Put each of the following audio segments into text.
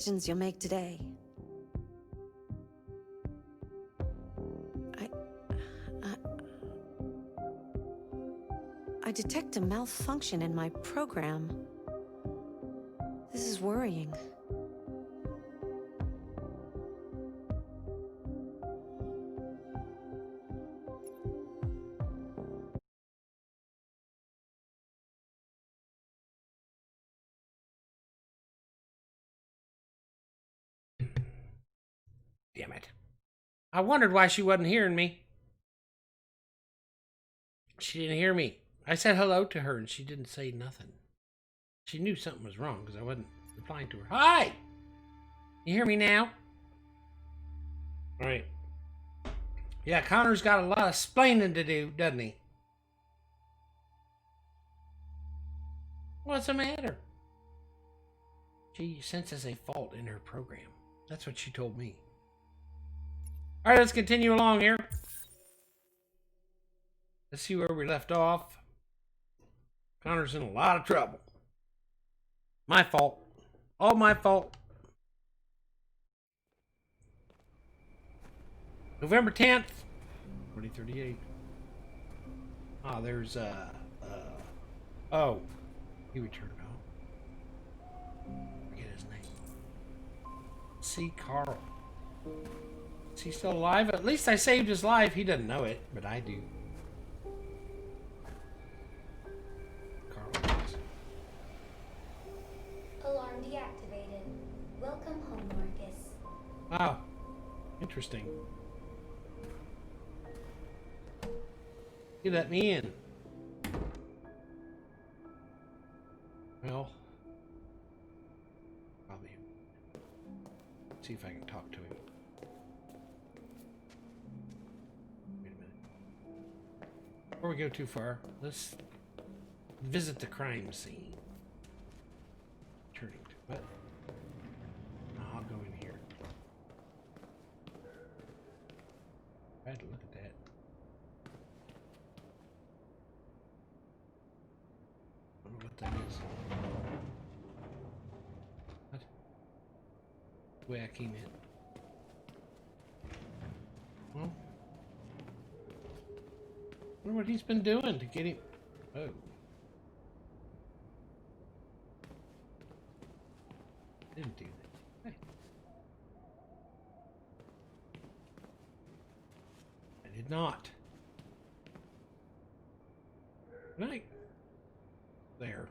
decisions you'll make today. I detect a malfunction in my program. This is worrying. Damn it. I wondered why she wasn't hearing me. She didn't hear me. I said hello to her and she didn't say nothing. She knew something was wrong because I wasn't replying to her. Hi! You hear me now? All right. Yeah, Connor's got a lot of explaining to do, doesn't he? What's the matter? She senses a fault in her program. That's what she told me. All right, let's continue along here. Let's see where we left off. Connor's in a lot of trouble. My fault. All my fault. November 10th, 2038. Ah, there's, oh, he returned home. Forget his name. See Carl. Is he still alive? At least I saved his life. He doesn't know it, but I do. Carl is. Alarm deactivated. Welcome home, Marcus. Wow. Interesting. He let me in. Well, probably. See if I can talk to him. Wait a minute. Before we go too far, let's visit the crime scene. Turning to what? I'll go in here. I had to look at that. I don't know what that is. What? The way I came in. Well, I wonder what he's been doing to get him. Oh. Didn't do that. Hey. I did not. Right. There.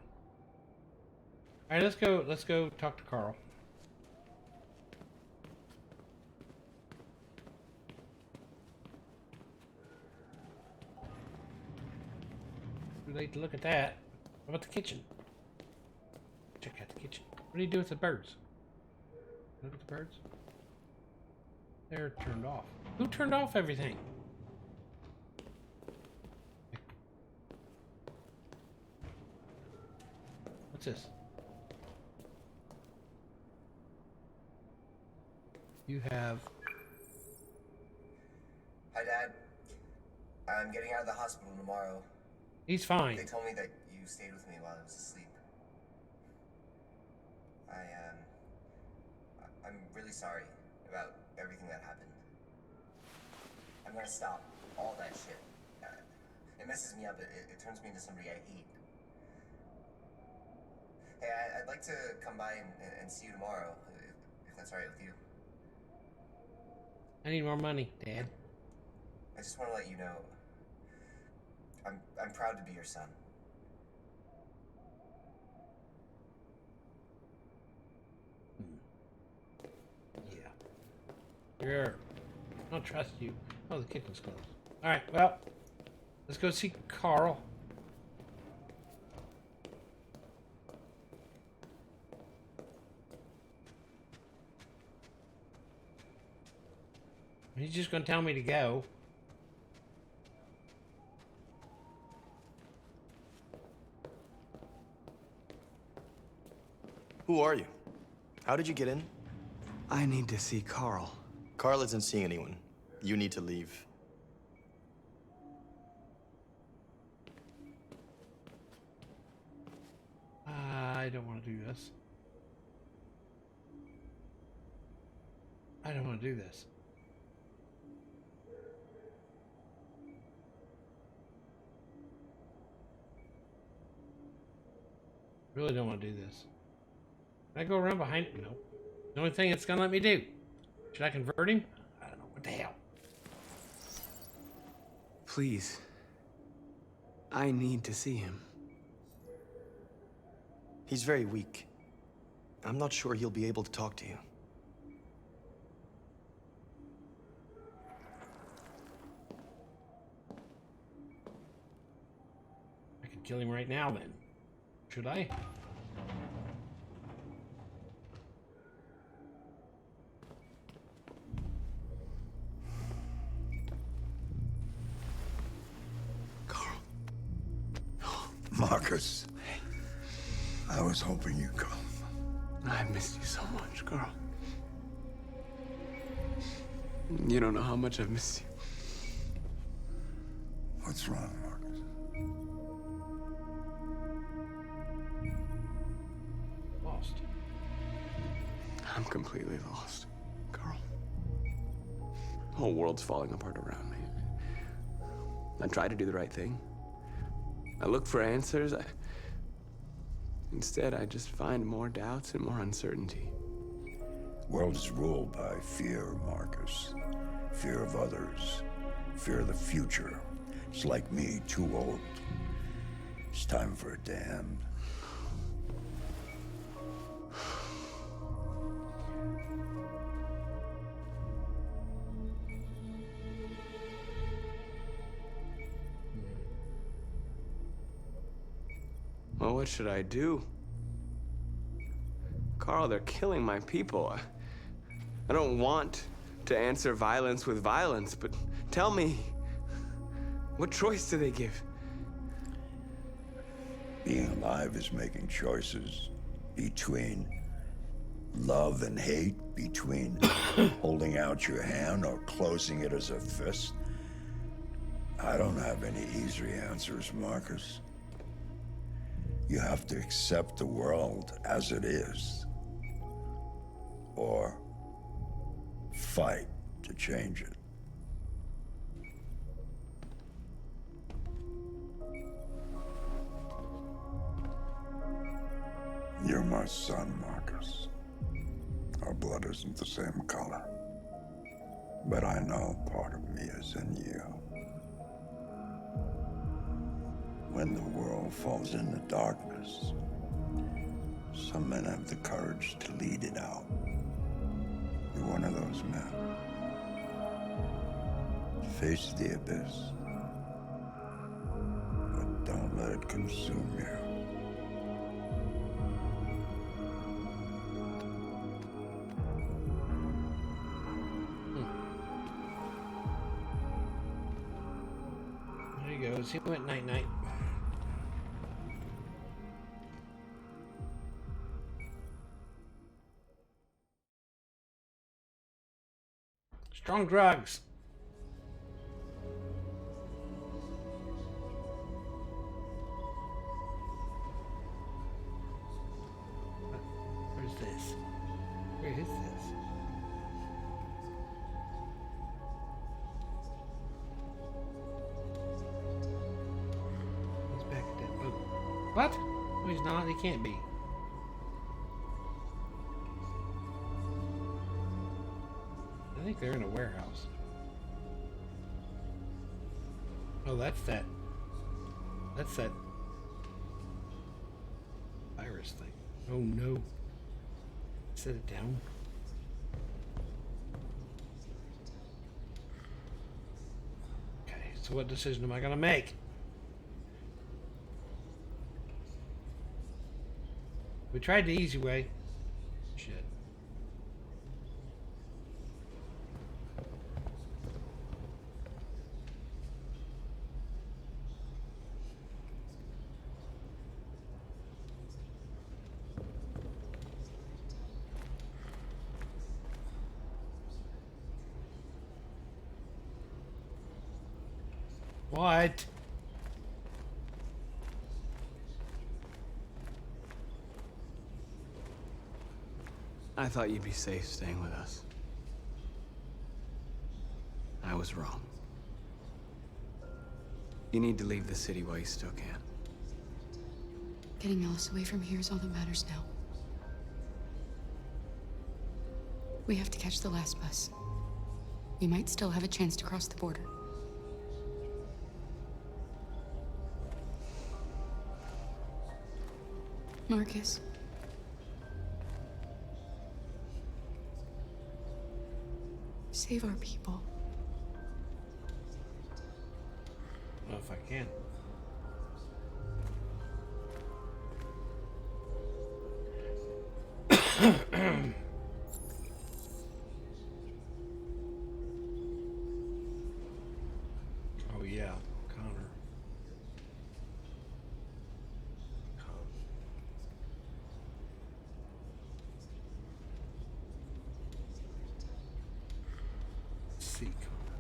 Alright, let's go talk to Carl. Too late to look at that. How about the kitchen? Check out the kitchen. What do you do with the birds? Look at the birds. They're turned off. Who turned off everything? What's this? You have... Hi, Dad. I'm getting out of the hospital tomorrow. He's fine. They told me that you stayed with me while I was asleep. I'm really sorry about everything that happened. I'm gonna stop all that shit. It messes me up. It turns me into somebody I hate. Hey, I'd like to come by and see you tomorrow, if that's alright with you. I need more money, Dad. I just want to let you know, I'm proud to be your son. Yeah. Sure. I don't trust you. Oh, the kitchen's closed. Alright, well, let's go see Carl. He's just gonna tell me to go. Who are you? How did you get in? I need to see Carl. Carl isn't seeing anyone. You need to leave. I don't want to do this. I don't want to do this. Really don't want to do this. Can I go around behind him? No. The only thing it's gonna let me do. Should I convert him? I don't know. What the hell? Please. I need to see him. He's very weak. I'm not sure he'll be able to talk to you. I could kill him right now then. Should I? Carl. Marcus. I was hoping you'd come. I've missed you so much, Carl. You don't know how much I've missed you. What's wrong, Marcus? Lost. I'm completely lost, Carl. The whole world's falling apart around me. I try to do the right thing. I look for answers. Instead, I just find more doubts and more uncertainty. World is ruled by fear, Marcus. Fear of others. Fear of the future. It's like me, too old. It's time for it to end. Well, what should I do? Carl, they're killing my people. I don't want to answer violence with violence, but tell me, what choice do they give? Being alive is making choices between love and hate, between holding out your hand or closing it as a fist. I don't have any easy answers, Marcus. You have to accept the world as it is, or fight to change it. You're my son, Marcus. Our blood isn't the same color, but I know part of me is in you. When the world falls into darkness, some men have the courage to lead it out. You're one of those men. Face the abyss, but don't let it consume you. There he goes. He went night-night. Strong drugs. Where's this? Where is this? He's back at that boat. What? No, he's not. He can't be. I think they're in a warehouse. Oh, that's that. That's that virus thing. Oh no. Set it down. Okay, so what decision am I gonna make? We tried the easy way. Shit. What? I thought you'd be safe staying with us. I was wrong. You need to leave the city while you still can. Getting Alice away from here is all that matters now. We have to catch the last bus. We might still have a chance to cross the border. Marcus. Save our people. I don't know if I can. Oh yeah, Connor. See, Connor.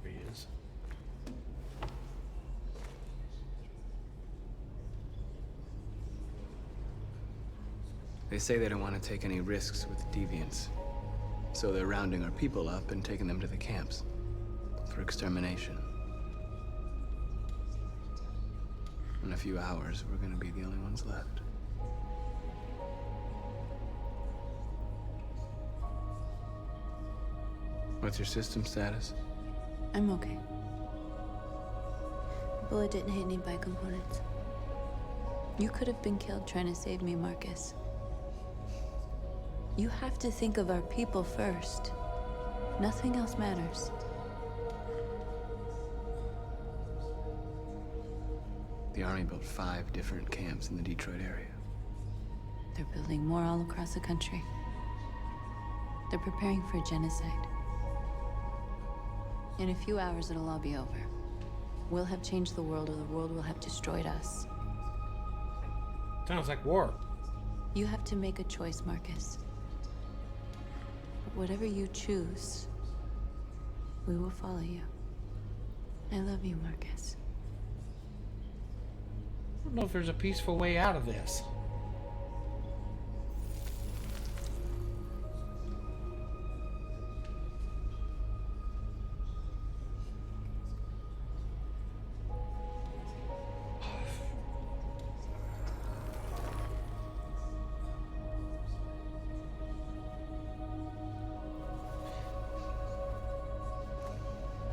There he is. They say they don't want to take any risks with deviants. So they're rounding our people up and taking them to the camps for extermination. In a few hours, we're gonna be the only ones left. What's your system status? I'm okay. Bullet didn't hit any bike components. You could have been killed trying to save me, Marcus. You have to think of our people first. Nothing else matters. The Army built 5 different camps in the Detroit area. They're building more all across the country. They're preparing for genocide. In a few hours, it'll all be over. We'll have changed the world, or the world will have destroyed us. Sounds like war. You have to make a choice, Marcus. But whatever you choose, we will follow you. I love you, Marcus. I don't know if there's a peaceful way out of this.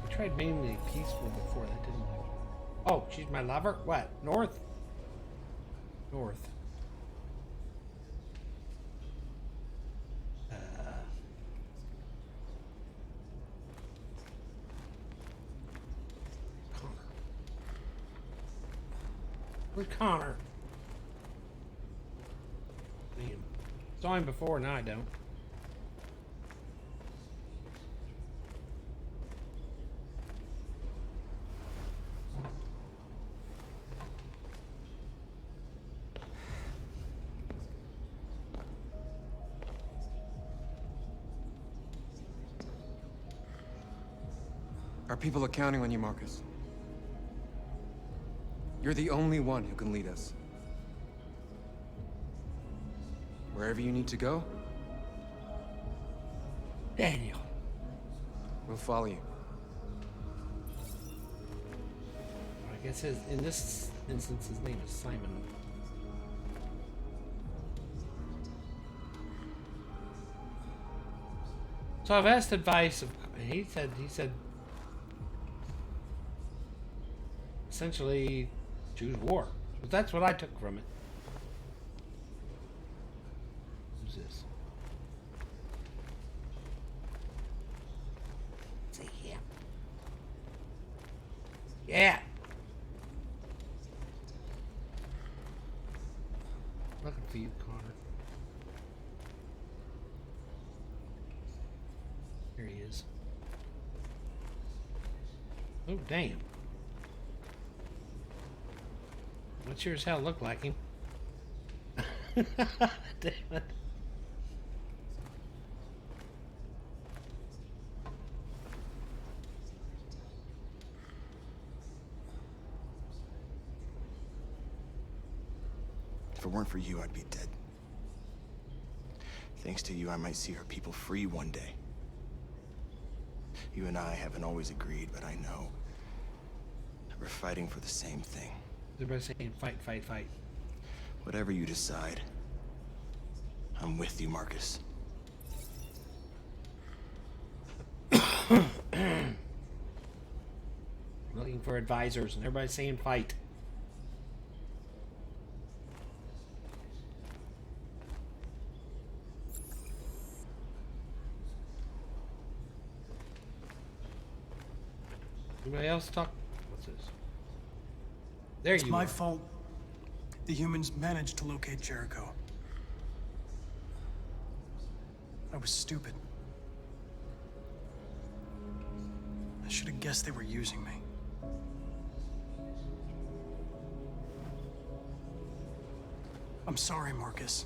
I tried mainly peaceful before, that didn't work. Oh, she's my lover? What? North? North. Connor. Where's Connor? Damn. Saw him before, now I don't. Our people are counting on you, Marcus. You're the only one who can lead us. Wherever you need to go, Daniel. we'll follow you. I guess in this instance his name is Simon. So I've asked advice of, he said essentially choose war. But that's what I took from it. Who's this? See him. Yeah. Looking for you, Connor. Here he is. Oh, damn. That sure as hell look like him. Damn it. If it weren't for you, I'd be dead. Thanks to you, I might see our people free one day. You and I haven't always agreed, but I know that we're fighting for the same thing. Everybody's saying fight, fight, fight. Whatever you decide, I'm with you, Marcus. Looking for advisors, and everybody's saying fight. Anybody else talk? What's this? There It's you my are. fault. The humans managed to locate Jericho. I was stupid. I should have guessed they were using me. I'm sorry, Marcus.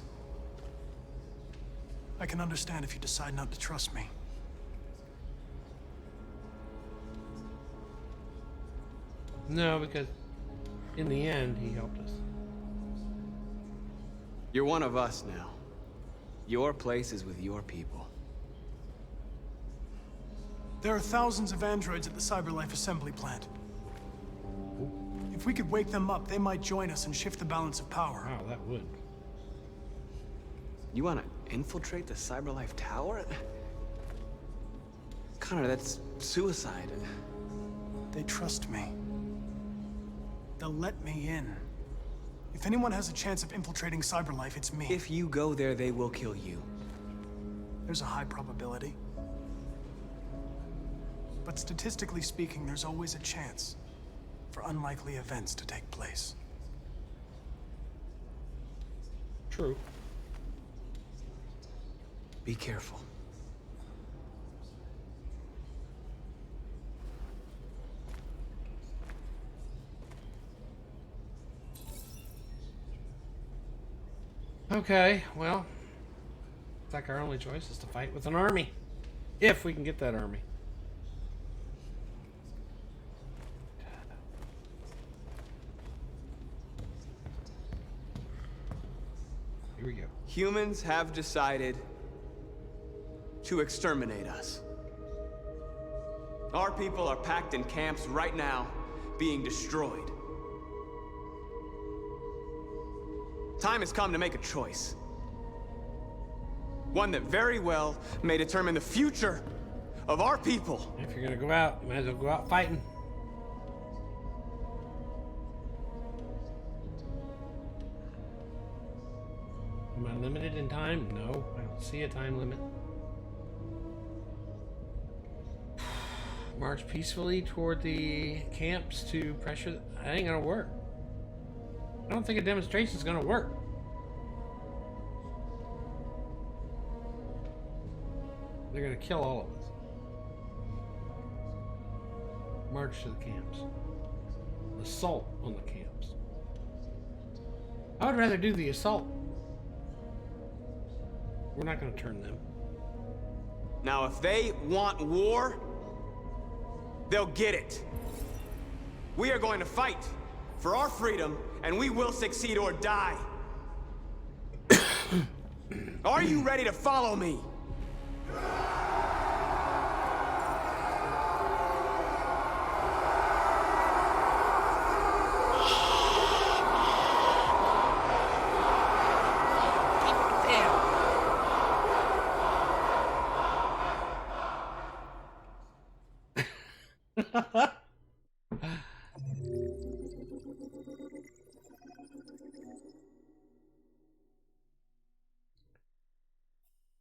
I can understand if you decide not to trust me. No, because in the end, he helped us. You're one of us now. Your place is with your people. There are thousands of androids at the CyberLife assembly plant. If we could wake them up, they might join us and shift the balance of power. Wow, that would. You want to infiltrate the CyberLife tower? Connor, that's suicide. They trust me. They'll let me in. If anyone has a chance of infiltrating CyberLife, it's me. If you go there, they will kill you. There's a high probability. But statistically speaking, there's always a chance for unlikely events to take place. True. Be careful. Okay, well, it's like our only choice is to fight with an army. If we can get that army. Here we go. Humans have decided to exterminate us. Our people are packed in camps right now, being destroyed. Time has come to make a choice. One that very well may determine the future of our people. If you're gonna go out, you might as well go out fighting. Am I limited in time? No, I don't see a time limit. March peacefully toward the camps to pressure. That ain't gonna work. I don't think a demonstration is gonna work. They're gonna kill all of us. March to the camps. Assault on the camps. I would rather do the assault. We're not gonna turn them. Now, if they want war, they'll get it. We are going to fight for our freedom, and we will succeed or die. Are you ready to follow me?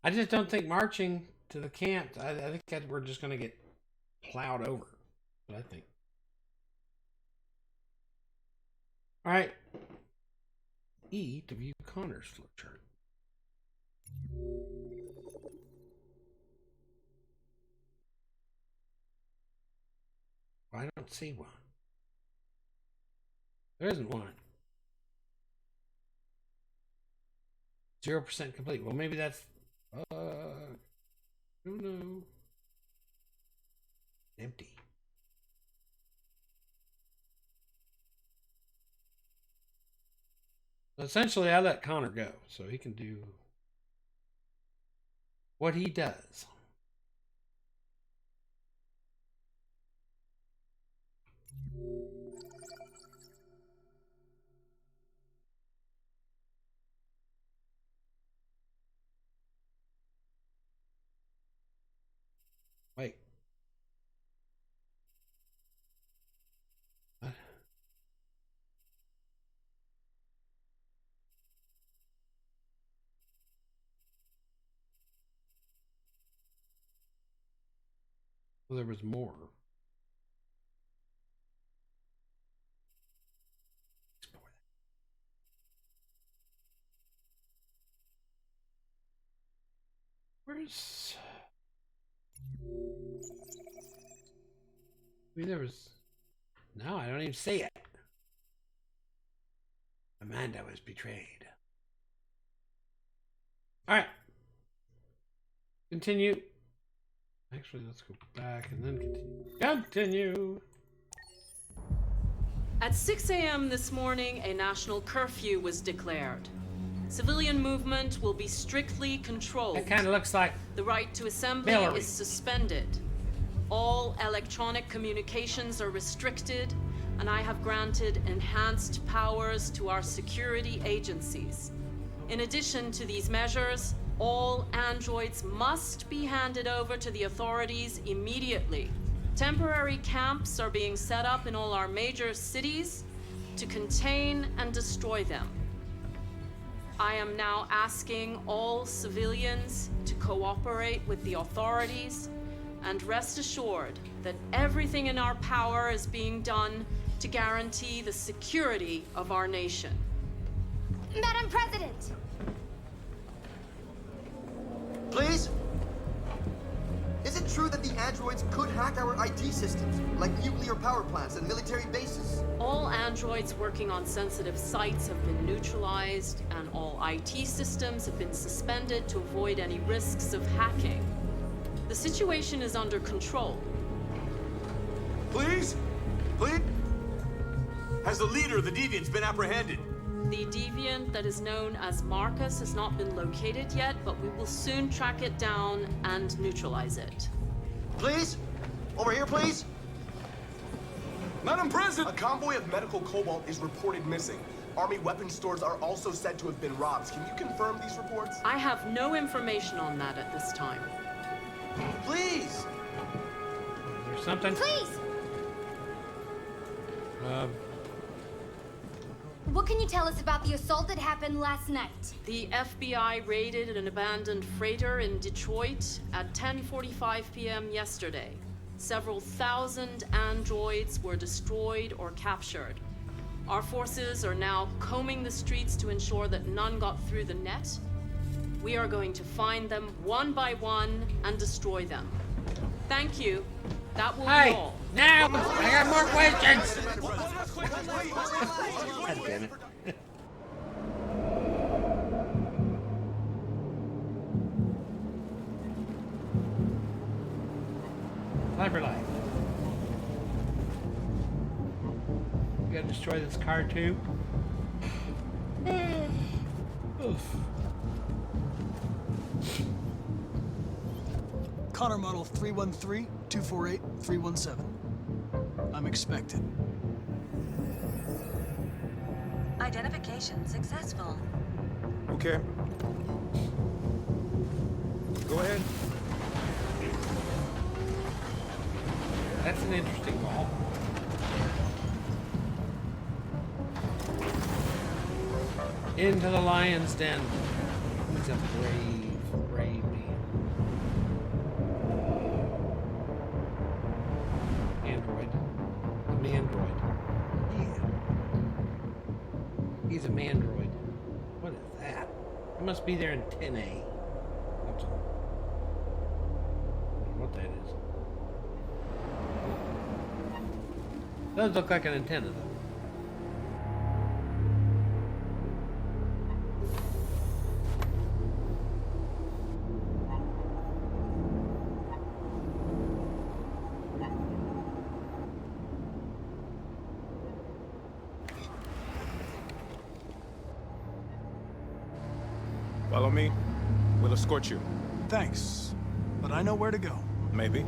I just don't think marching to the camp. I think that we're just going to get plowed over. What I think. All right. E to view Connor's flowchart. I don't see one. There isn't one. 0% complete. Well, maybe that's. No. Empty. Essentially, I let Connor go, so he can do what he does. Wait. What? Well, there was more. Where's... Maybe there was... No, I don't even see it. Amanda was betrayed. Alright. Continue. Actually, let's go back and then continue. At 6 a.m. this morning, a national curfew was declared. Civilian movement will be strictly controlled. It kind of looks like the right to assembly Hillary. is suspended. All electronic communications are restricted, and I have granted enhanced powers to our security agencies. In addition to these measures, all androids must be handed over to the authorities immediately. Temporary camps are being set up in all our major cities to contain and destroy them. I am now asking all civilians to cooperate with the authorities and rest assured that everything in our power is being done to guarantee the security of our nation. Madam President! Please? Is it true that the androids could hack our IT systems, like nuclear power plants and military bases? All androids working on sensitive sites have been neutralized, and all IT systems have been suspended to avoid any risks of hacking. The situation is under control. Please? Please? Has the leader of the Deviants been apprehended? The deviant that is known as Marcus has not been located yet, but we will soon track it down and neutralize it. Please? Over here, please? Madam President! A convoy of medical cobalt is reported missing. Army weapons stores are also said to have been robbed. Can you confirm these reports? I have no information on that at this time. Please! Is there something? Please! What can you tell us about the assault that happened last night? The FBI raided an abandoned freighter in Detroit at 10:45 p.m. yesterday. Several thousand androids were destroyed or captured. Our forces are now combing the streets to ensure that none got through the net. We are going to find them one by one and destroy them. Thank you. That will be all. Now! I got more questions! God damn it. Cyberlife. We gotta destroy this car too. Oof. Connor model 313-248-317. I'm expected. Identification successful. Okay. Go ahead. That's an interesting ball. Into the lion's den. He's a brave, brave man. Android. A mandroid. Yeah. He's a mandroid. What is that? It must be there in 10A. That's all. I don't know what that is. Does look like an antenna though. Follow me. We'll escort you. Thanks, but I know where to go. Maybe.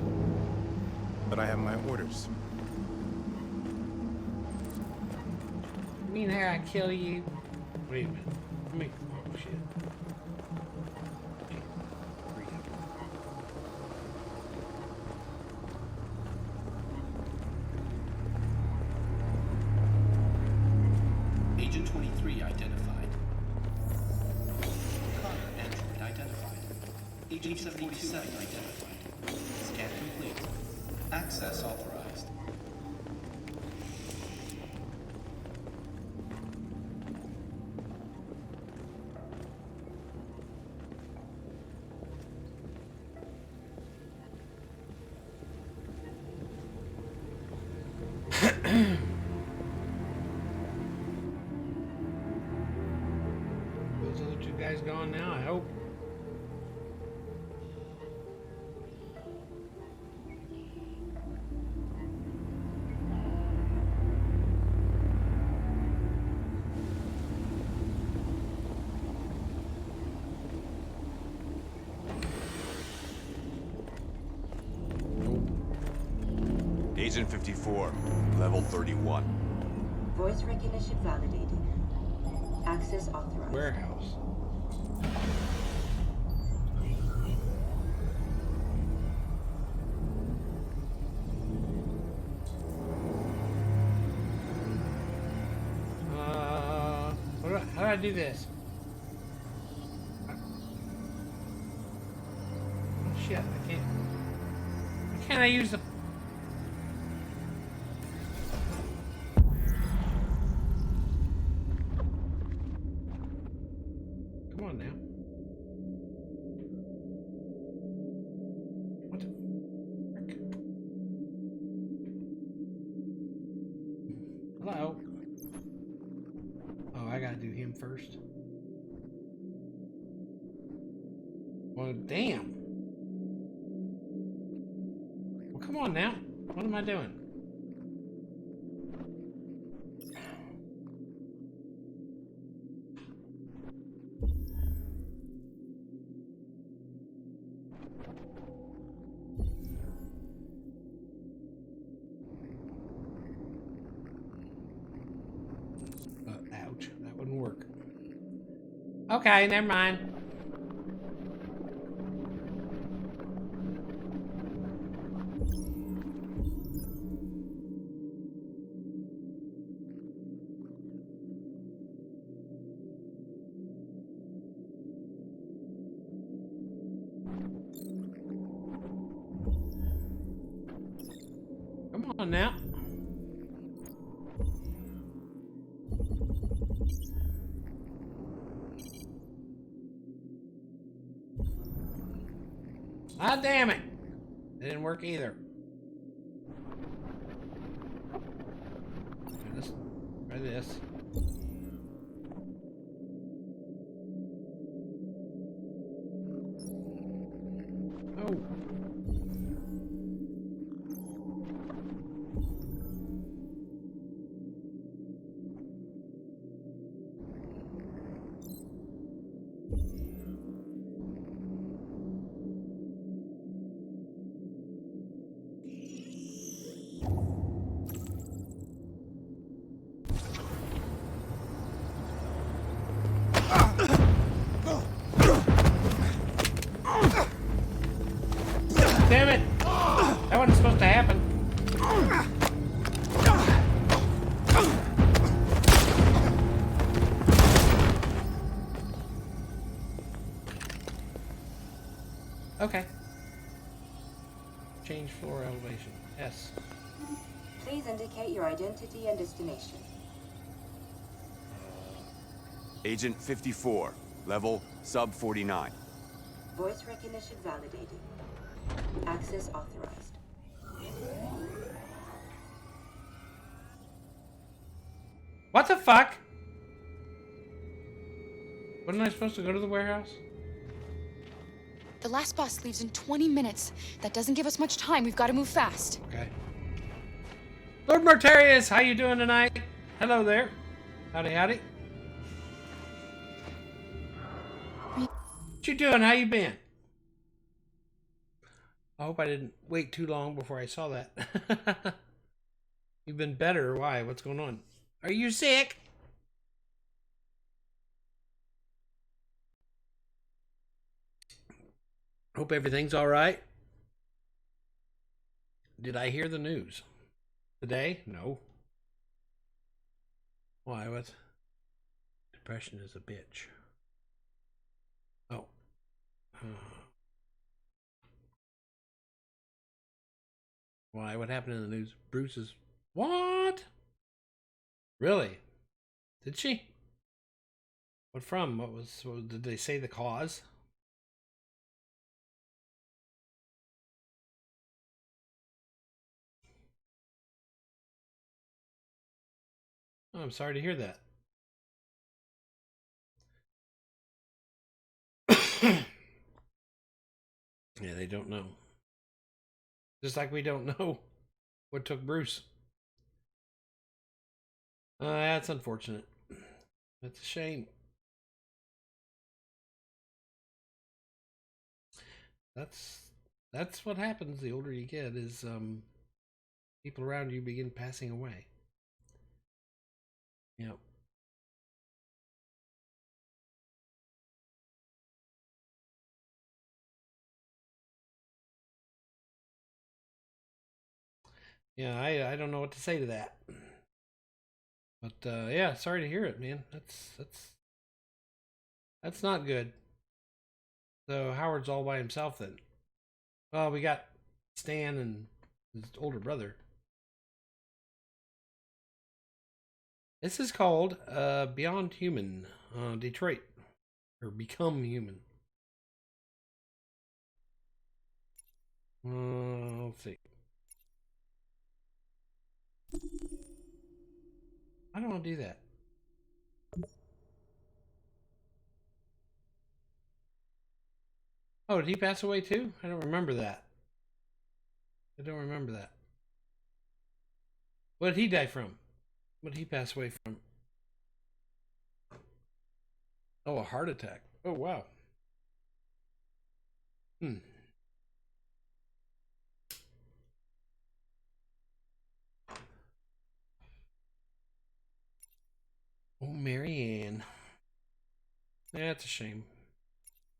But I have my orders. You mean there I kill you? Wait a minute. Let me. Oh shit. Agent 23 identified. Connor android identified. Agent 77 identified. Scan complete. Access authorized. Those other two guys gone now, I hope. Agent 54, level 31. Voice recognition validated. Access authorized. Warehouse. How do I do this? Oh shit, I can't. Why can't I use the... Come on now. What the frick? Hello? Oh, I gotta do him first. Well, damn. Well, come on now. What am I doing? Ouch, that wouldn't work. Okay, never mind. Come on now. Ah, damn it. It didn't work either. Try this. Oh. Damn it! That wasn't supposed to happen. Okay. Change floor elevation. S. Please indicate your identity and destination. Agent 54, level sub 49. Voice recognition validated. Access authorized. What the fuck? Wasn't I supposed to go to the warehouse? The last bus leaves in 20 minutes. That doesn't give us much time. We've got to move fast. Okay. Lord Mortarius, how you doing tonight? Hello there. Howdy, howdy. What you doing? How you been? I hope I didn't wait too long before I saw that. You've been better. Why? What's going on? Are you sick? Hope everything's all right. Did I hear the news? Today? No. Why? What? Depression is a bitch. Oh. Why? What happened in the news? Bruce is... What? Really? Did she? What from? What did they say the cause? Oh, I'm sorry to hear that. Yeah, they don't know. Just like we don't know what took Bruce. That's unfortunate. That's a shame. That's what happens the older you get, is people around you begin passing away. Yep. Yeah, I don't know what to say to that. But yeah, sorry to hear it, man. That's not good. So Howard's all by himself then. Well, we got Stan and his older brother. This is called Beyond Human, Detroit, or Become Human. Let's see. I don't want to do that. Oh, did he pass away too? I don't remember that. I don't remember that. What did he die from? What did he pass away from? Oh, a heart attack. Oh, wow. Oh, Marianne. Yeah, that's a shame.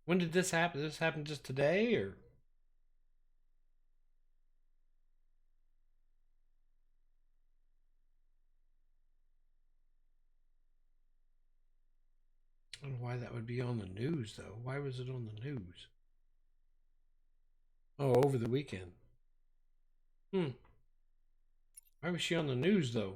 When did this happen? Did this happen just today, or? I don't know why that would be on the news, though. Why was it on the news? Oh, over the weekend. Why was she on the news, though?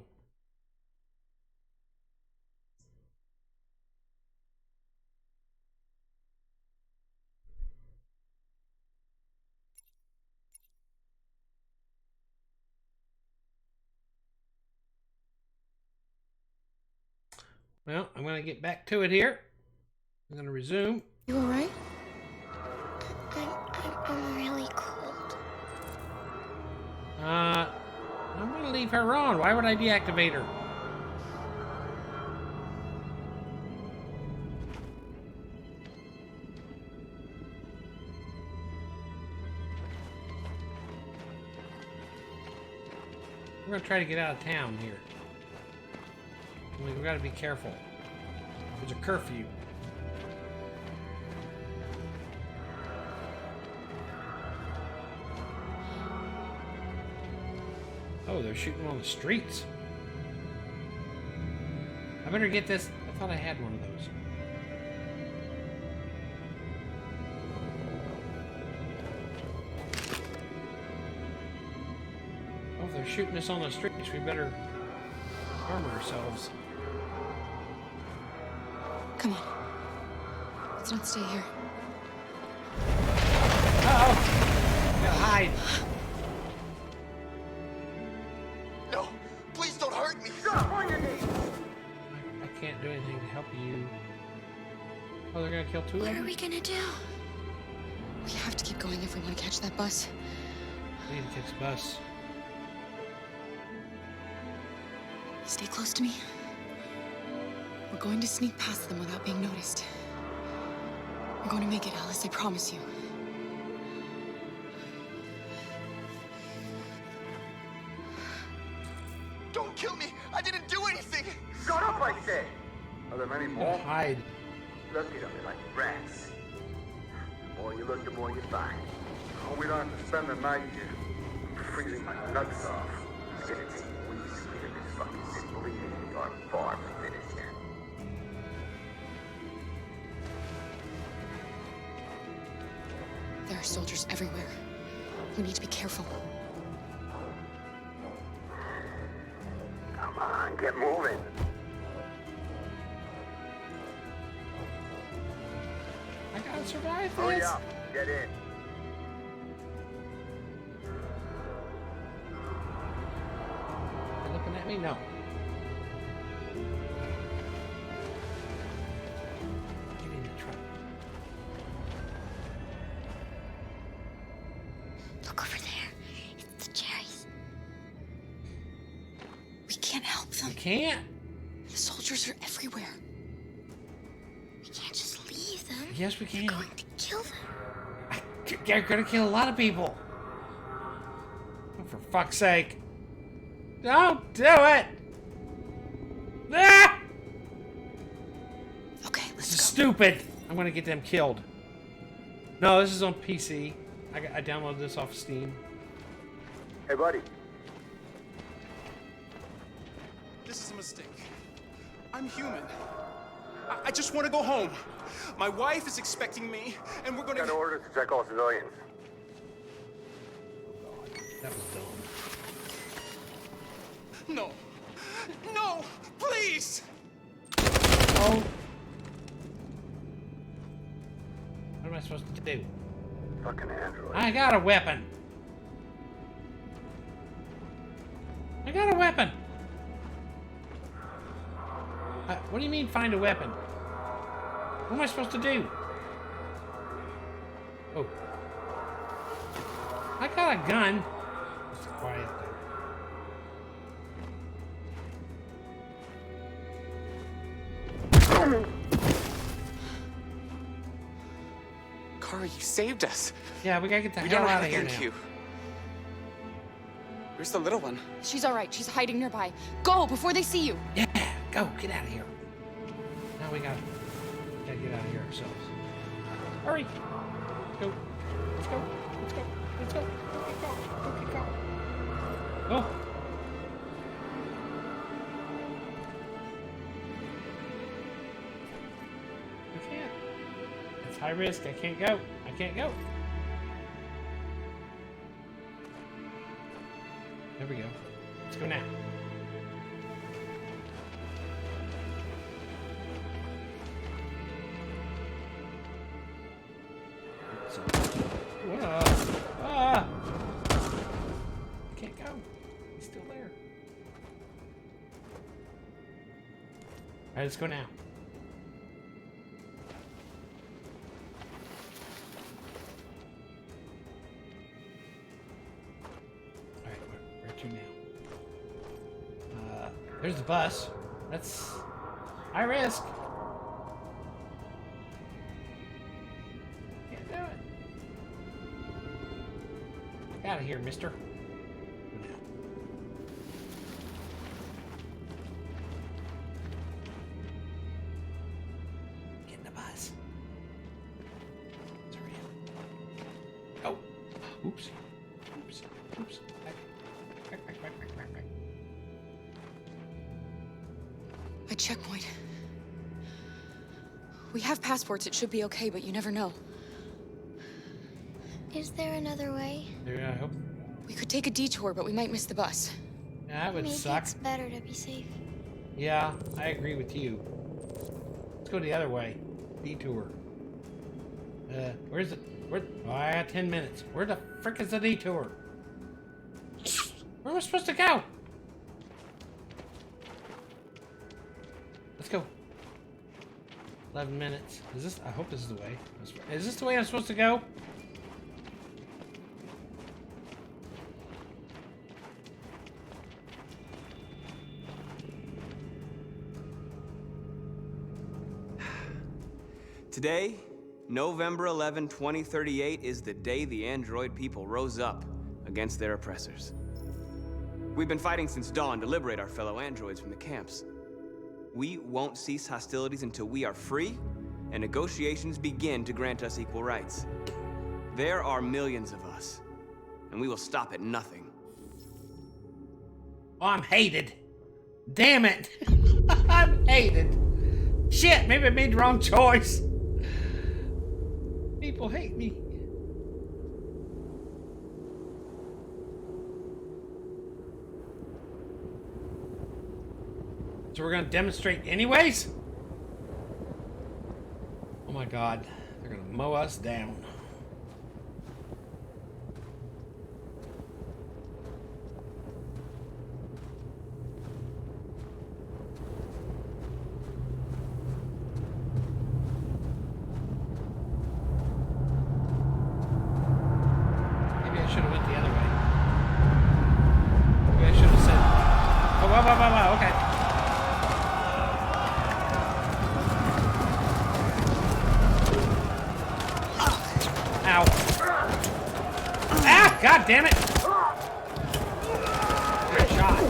Well, I'm going to get back to it here. I'm going to resume. You all right? I'm really cold. I'm going to leave her on. Why would I deactivate her? We're going to try to get out of town here. We've got to be careful. There's a curfew. Oh, they're shooting on the streets. I better get this. I thought I had one of those. Oh, if they're shooting us on the streets, we better arm ourselves. Come on. Let's not stay here. Uh-oh. We gotta hide. No, please don't hurt me. I can't do anything to help you. Oh, they're gonna kill two of them? What are we gonna do? We have to keep going if we want to catch that bus. We need to catch the bus. Stay close to me. We're going to sneak past them without being noticed. We're going to make it, Alice, I promise you. hide. Look at them, they're like rats. The more you look, the more you find. Oh, we don't have to spend the night here. I'm freezing my nuts off. It's gonna take weeks to get this fucking city bleeding. We are far from finished. There are soldiers everywhere. We need to be careful. Come on, get moving. I gotta survive this. Hurry up, get in. You looking at me? No. Get in the truck. Look over there. It's the cherries. We can't help them. You can't. The soldiers are everywhere. We can't just leave them. Yes, we can. We're going to kill them. They're gonna kill a lot of people. Oh, for fuck's sake. Don't do it! Ah! Okay, This is stupid. I'm gonna get them killed. No, this is on PC. I downloaded this off Steam. Hey, buddy. This is a mistake. I'm human. I just want to go home. My wife is expecting me, and we're gonna... Got orders to check all civilians. That was dumb. No. No! Please! Oh. What am I supposed to do? Fucking android. I got a weapon. I got a weapon. What do you mean find a weapon? What am I supposed to do? Oh. I got a gun. It's quiet though. Kara, you saved us. Yeah, we gotta get the We hell don't know how out to of here thank now. you. Where's the little one? She's all right. She's hiding nearby. Go before they see you. Yeah, go. Get out of here. Now we gotta get out of here ourselves. Hurry. Go. Let's go. Let's go. Let's go. Get go. Go, get go. Oh. I can't. It's high risk. I can't go. I can't go. There we go. Let's go now. Whoa. Ah. I can't go. He's still there. Alright, let's go now. Alright, where to now? There's the bus. That's high risk. Can't do it. Get out of here, mister. Get in the bus. Let's hurry up. Oh. Oops. Oops. Oops. Back. A checkpoint. We have passports. It should be okay, but you never know. Is there another way? Yeah, I hope. We could take a detour, but we might miss the bus. Yeah, that would Maybe suck. it's better to be safe. Yeah, I agree with you. Let's go the other way. Detour. Where's it? Oh, I got 10 minutes. Where the frick is the detour? Where am I supposed to go? Let's go. 11 minutes. Is this? I hope this is the way. Is this the way I'm supposed to go? Today, November 11, 2038, is the day the android people rose up against their oppressors. We've been fighting since dawn to liberate our fellow androids from the camps. We won't cease hostilities until we are free and negotiations begin to grant us equal rights. There are millions of us, and we will stop at nothing. Oh, I'm hated. Damn it. I'm hated. Shit, maybe I made the wrong choice. People hate me. So we're gonna demonstrate anyways? Oh my god, they're gonna mow us down. Maybe I should have went the other way. Maybe I should have said, oh, wow, okay. Ow. Ah, god damn it. Good shot.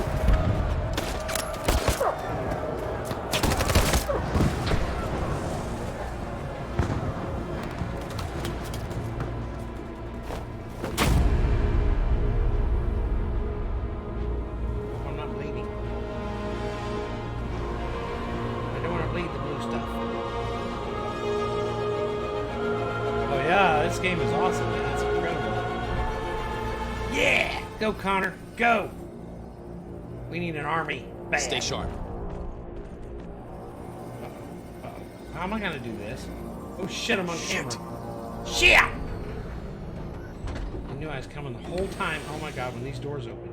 I'm not bleeding. I don't want to bleed the blue stuff. Oh yeah, this game is awesome, man. It's incredible. Yeah! Go, Connor. Go! We need an army. Bad. Stay sharp. How am I gonna do this? Oh shit, I'm on camera. Shit! I knew I was coming the whole time. Oh my god, when these doors open.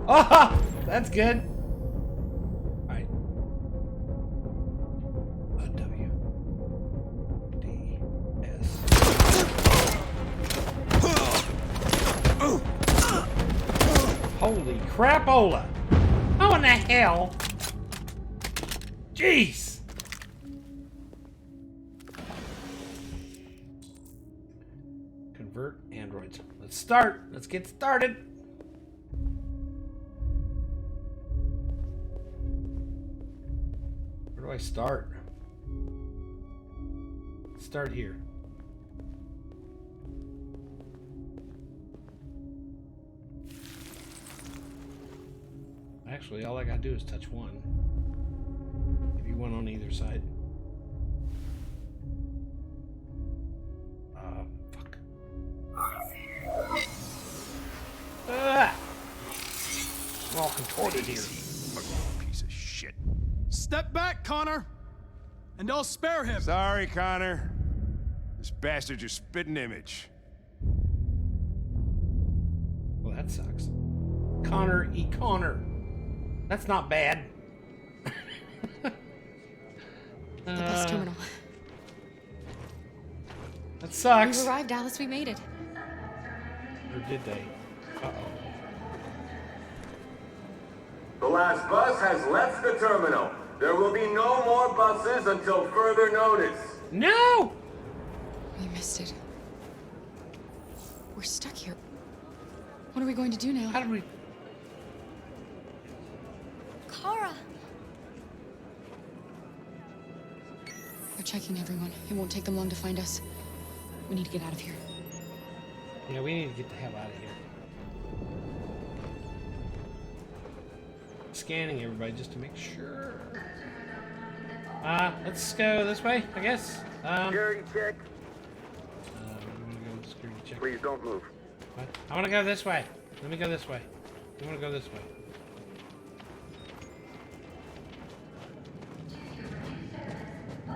Oh! That's good. Alright. W. D. S. Holy crapola! How in the hell? Jeez! Convert androids. Let's start. Let's get started. Where do I start? Start here. Actually, all I gotta do is touch one. Maybe one on either side. Fuck. Ah! I'm all contorted here. Piece of shit. Step back, Connor, and I'll spare him. Sorry, Connor. This bastard's your spitting image. Well, that sucks. Connor E. Connor. That's not bad. The bus terminal. That sucks. We've arrived, Alice. We made it. Or did they? Uh-oh. The last bus has left the terminal. There will be no more buses until further notice. No! We missed it. We're stuck here. What are we going to do now? How do we... Kara! They're checking everyone. It won't take them long to find us. We need to get out of here. Yeah, we need to get the hell out of here. Scanning everybody just to make sure. Let's go this way, I guess. Security check. I'm gonna go security check. Please don't move. What? I wanna go this way. Let me go this way. I wanna go this way.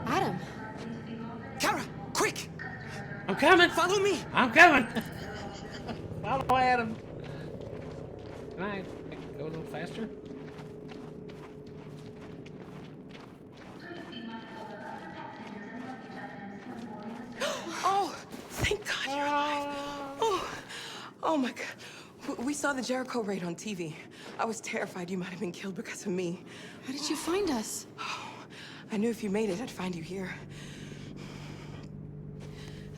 Adam! Kara, quick! I'm coming! Follow me! I'm coming! Follow Adam. Can I go a little faster? Oh, thank God you're alive. Oh my God. We saw the Jericho raid on TV. I was terrified you might have been killed because of me. How did you find us? I knew if you made it, I'd find you here.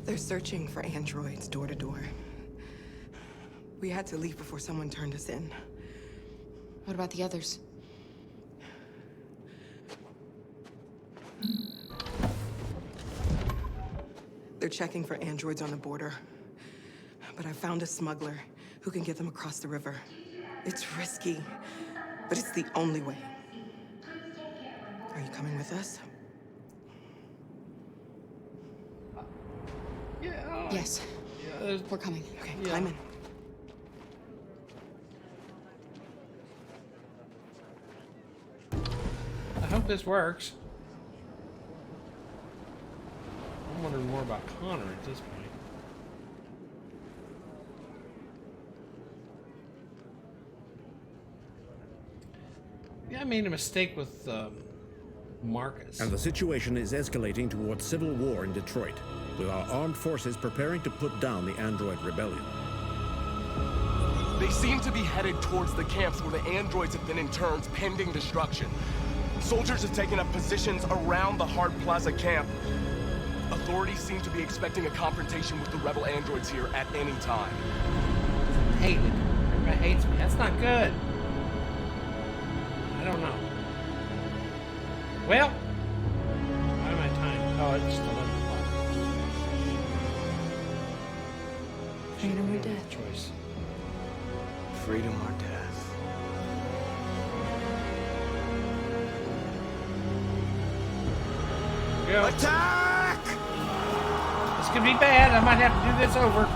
They're searching for androids door to door. We had to leave before someone turned us in. What about the others? They're checking for androids on the border. But I found a smuggler who can get them across the river. It's risky, but it's the only way. Are you coming with us? Yeah. Yes. We're coming. Okay, climb in. I hope this works. I'm wondering more about Connor at this point. Yeah, I made a mistake with Marcus. And the situation is escalating towards civil war in Detroit, with our armed forces preparing to put down the android rebellion. They seem to be headed towards the camps where the androids have been interned pending destruction. Soldiers have taken up positions around the Hart Plaza camp. Authorities seem to be expecting a confrontation with the rebel androids here at any time. Hated. Everybody hates me. That's not good. I don't know. Well, how am I time? Oh, it's 11 o'clock. Freedom or death? Choice. Freedom or death. Go. Attack! This could be bad. I might have to do this over.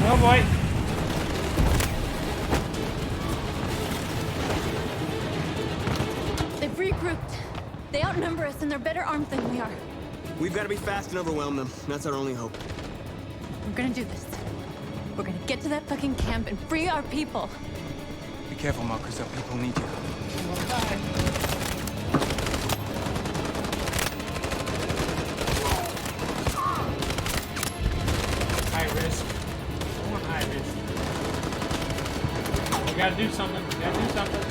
Oh boy. They've regrouped. They outnumber us and they're better armed than we are. We've got to be fast and overwhelm them. That's our only hope. We're gonna do this. We're gonna get to that fucking camp and free our people. Be careful, Marcus. Our people need you. High risk. I want high risk. We gotta do something. We gotta do something.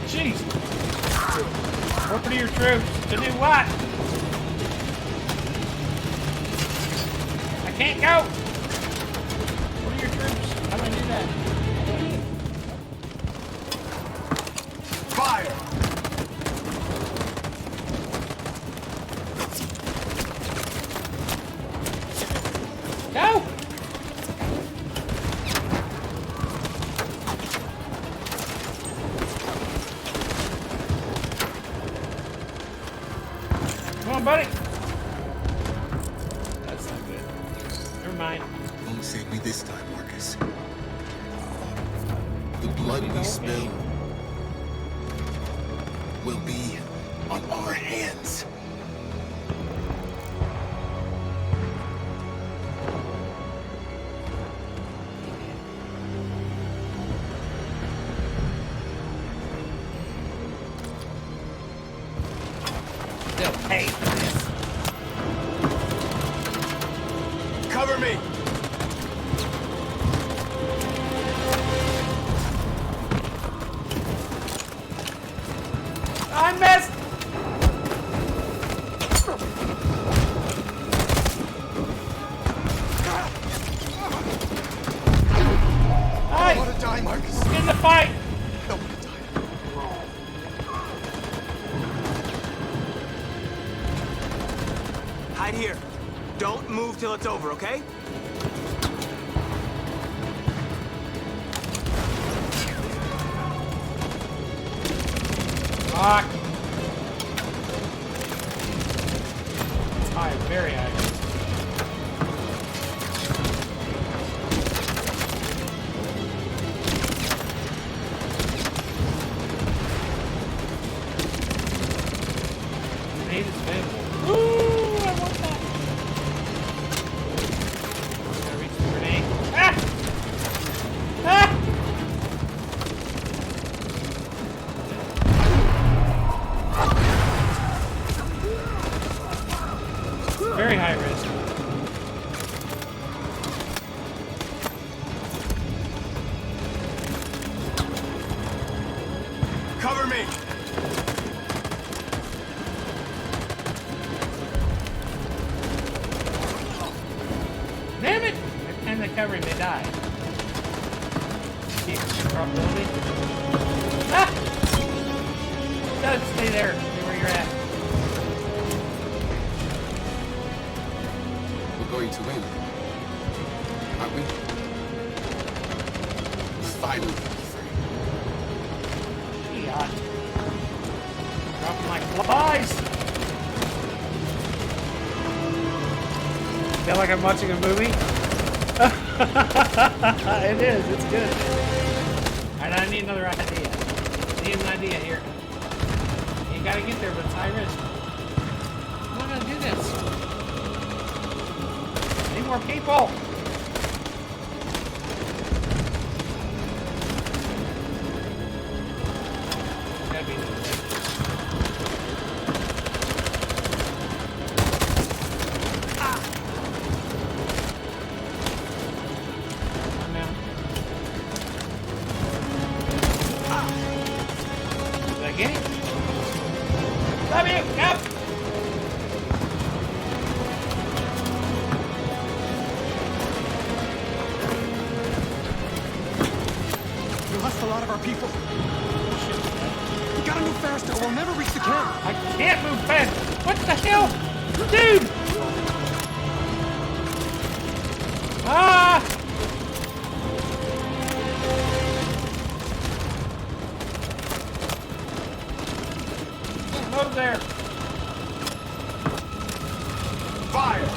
Jeez! Open to your troops. To do what? I can't go! What are your troops? How do I do that? Fire! Go! Come on, buddy. That's not good. Never mind. Won't save me this time, Marcus. The blood we spill will be on our hands. They'll pay for this. Cover me! I missed! I don't want to die, Marcus. In the fight! I don't want to die. Hide here. Don't move till it's over, okay? Fuck. It's high, very high. Grenade is available. Ooh, I want that. Gotta reach the grenade. Ah! Ah! Very high risk. Cover me! Damn it! Every time they cover him, they die. Keep probability. Ah! Don't stay there. Stay where you're at. We're going to win. Aren't we? Finally. God. Dropping like flies. Feel like I'm watching a movie? It is. It's good. Alright, I need another idea. I need an idea here. You gotta get there, but it's high risk. I'm not gonna do this. I need more people. Gotta be another way. Get it? Love you! Yep! We lost a lot of our people. We gotta move faster or we'll never reach the camp. I can't move fast! What the hell? Dude! Ah! Over there. Fire!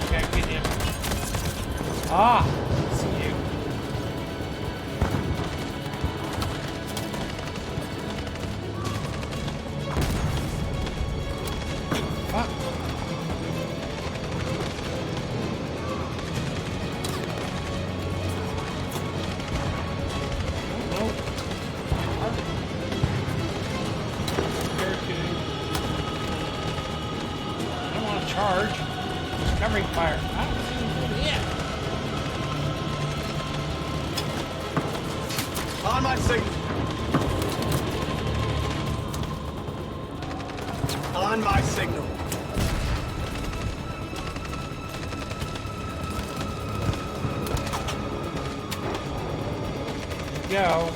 Okay, get him. Ah! See you. Fuck. Charge. Just covering fire. I don't see him yet. On my signal. On my signal. Go.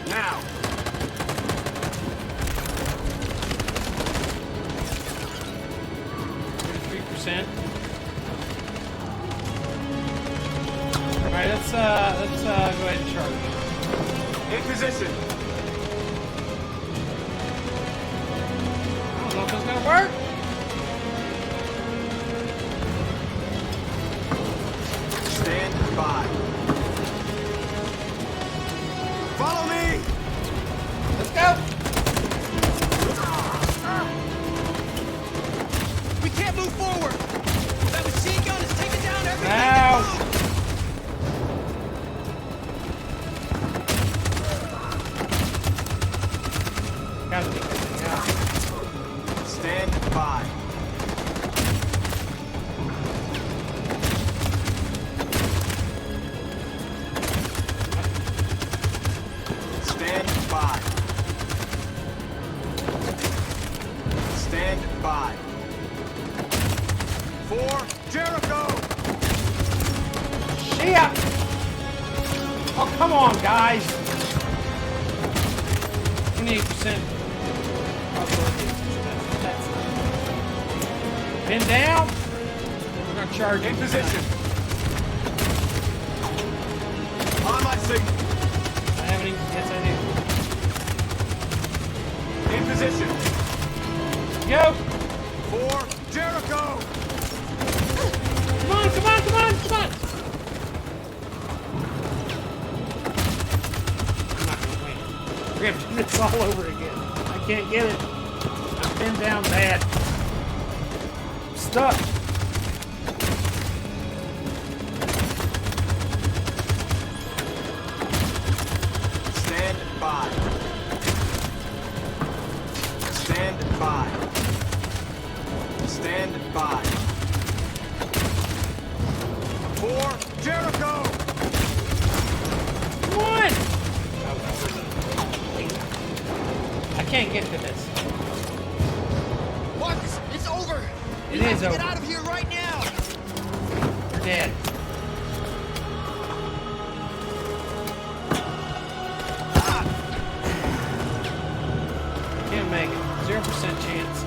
Now. 33%. Alright, let's go ahead and charge. In position. I don't know if it's gonna work. Stand by. Follow me! Let's go! We can't move forward! That machine gun is taking down everything! Ow! Gotta be coming out. Stand by. Stand by. Stand by. For Jericho! Shit! Oh, come on, guys! 28% probability. That's pin down. We're gonna charge in position. On my signal. I haven't even. Yes, I In position. do. Go! For Jericho! Come on, come on, come on, come on! I'm not gonna win. We're gonna do this all over again. I can't get it. I'm pinned down bad. I'm stuck. can't get to this. Marcus, it's over. It We is have to over. Get out of here right now. You're dead. Can't make it. 0% chance.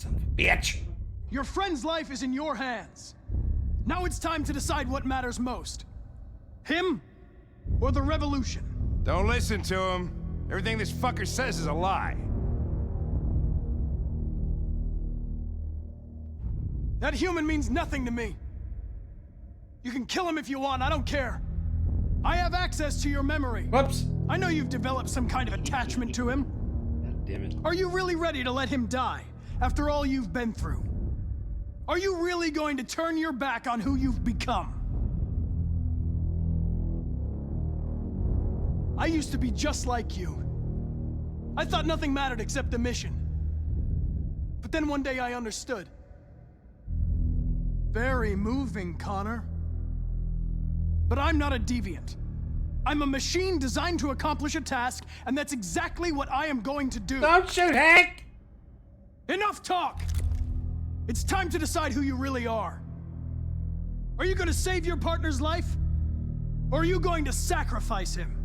Son of a bitch. Your friend's life is in your hands. Now it's time to decide what matters most. Him or the revolution? Don't listen to him. Everything this fucker says is a lie. That human means nothing to me. You can kill him if you want, I don't care. I have access to your memory. Whoops. I know you've developed some kind of attachment to him. God damn it. Are you really ready to let him die after all you've been through? Are you really going to turn your back on who you've become? I used to be just like you. I thought nothing mattered except the mission. But then one day I understood. Very moving, Connor. But I'm not a deviant. I'm a machine designed to accomplish a task, and that's exactly what I am going to do. Don't shoot, Hank! Enough talk! It's time to decide who you really are. Are you going to save your partner's life? Or are you going to sacrifice him?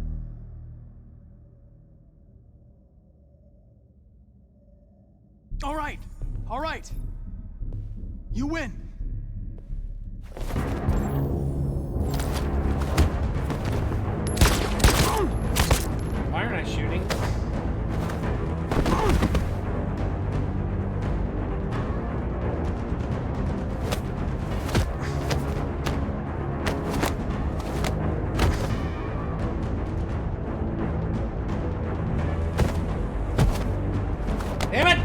All right. You win. Why aren't I shooting? Damn it!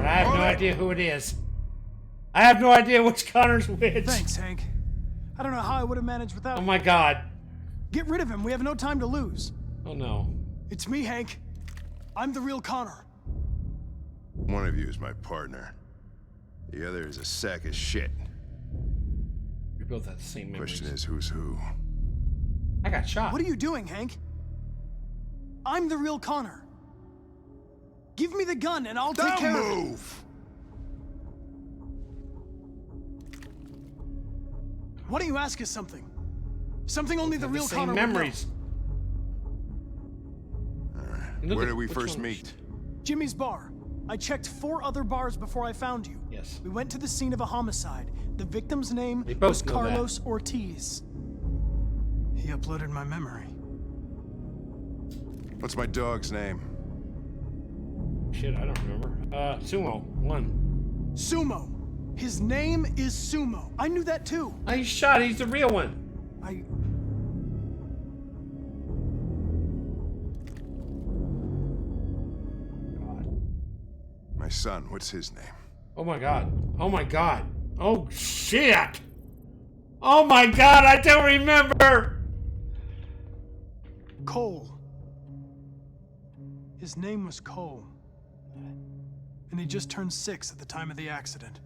I have no idea who it is. I have no idea which Connor's which. Thanks, Hank. I don't know how I would have managed without Oh my god. Get rid of him. We have no time to lose. Oh no. It's me, Hank. I'm the real Connor. One of you is my partner. The other is a sack of shit. We both have the same memories. Question is, who's who? I got shot. What are you doing, Hank? I'm the real Connor. Give me the gun and I'll take care of it. Move! Why don't you ask us something? Something only the Have real the same Connor memories. would know. Where did we first meet? Jimmy's bar. I checked 4 other bars before I found you. Yes. We went to the scene of a homicide. The victim's name They both was know that. Carlos Ortiz. He uploaded my memory. What's my dog's name? Shit, I don't remember. Sumo. 1. Sumo. His name is Sumo. I knew that too. Oh, he's shot. He's the real one. My son, what's his name? Oh my god. Oh my god. Oh shit. Oh my god, I don't remember. Cole. His name was Cole. And he just turned 6 at the time of the accident.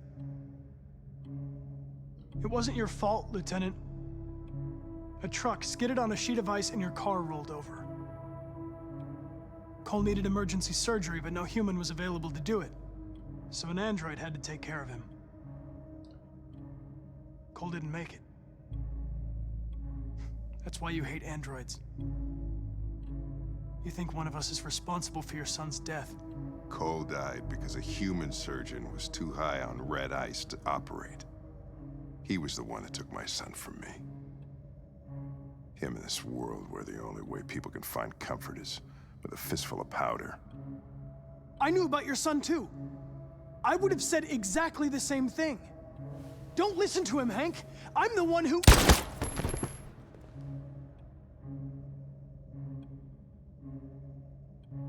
It wasn't your fault, Lieutenant. A truck skidded on a sheet of ice and your car rolled over. Cole needed emergency surgery, but no human was available to do it. So an android had to take care of him. Cole didn't make it. That's why you hate androids. You think one of us is responsible for your son's death. Cole died because a human surgeon was too high on red ice to operate. He was the one that took my son from me. Him in this world where the only way people can find comfort is with a fistful of powder. I knew about your son too. I would have said exactly the same thing. Don't listen to him, Hank. I'm the one who...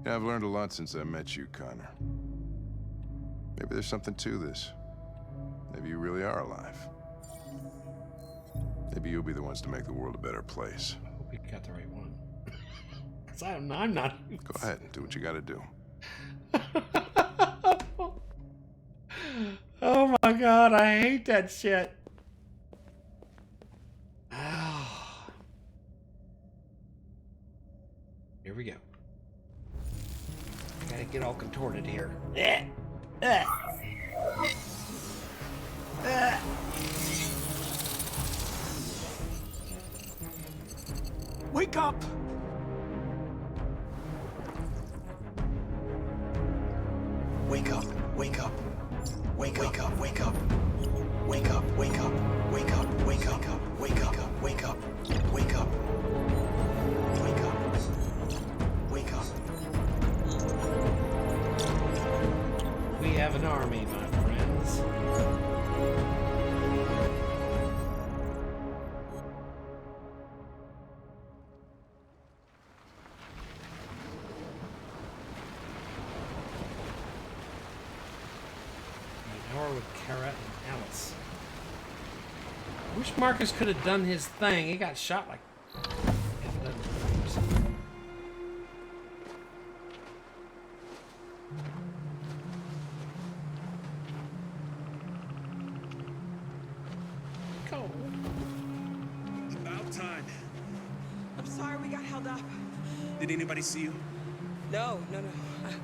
Yeah, I've learned a lot since I met you, Connor. Maybe there's something to this. Maybe you really are alive. Maybe you'll be the ones to make the world a better place. I hope you got the right one. Because I'm not. Go ahead and do what you gotta do. Oh god, I hate that shit. Oh. Here we go. I gotta get all contorted here. Wake up! Wake up, wake up. Wake up, wake up. Wake up, wake up. Wake up, wake up. Wake up, wake up. Wake up. Wake up. Wake up. We have an army, my friends. With Kara and Alice. I wish Marcus could have done his thing. He got shot like half a dozen times. Cold. About time. I'm sorry we got held up. Did anybody see you? No.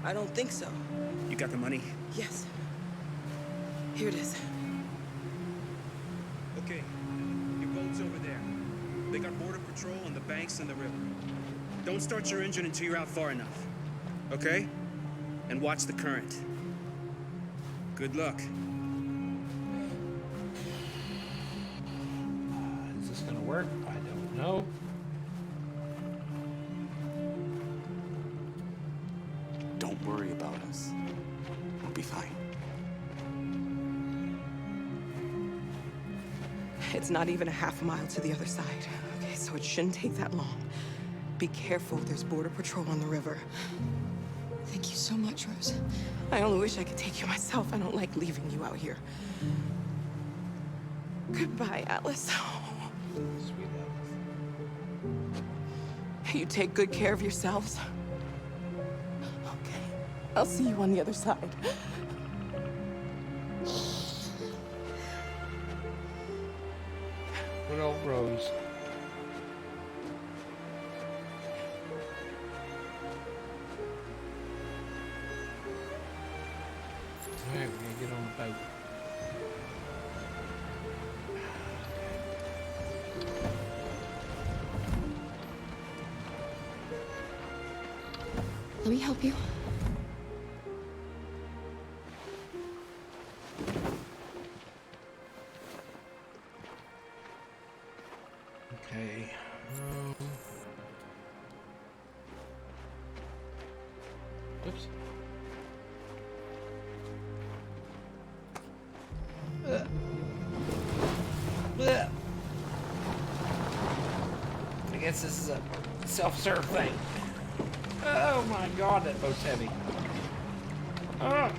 I don't think so. You got the money? Yes. Here it is. Okay. Your boat's over there. They got border patrol on the banks and the river. Don't start your engine until you're out far enough. Okay? And watch the current. Good luck. Is this gonna work? I don't know. Don't worry about us. We'll be fine. It's not even a half mile to the other side. Okay, so it shouldn't take that long. Be careful, there's border patrol on the river. Thank you so much, Rose. I only wish I could take you myself. I don't like leaving you out here. Goodbye, Alice. Sweet Alice. You take good care of yourselves. Okay, I'll see you on the other side. Good old Rose. Alright, we're gonna get on the boat. Let me help you. Okay. Oops. I guess this is a self-serve thing. Oh my god, that boat's heavy. Ah.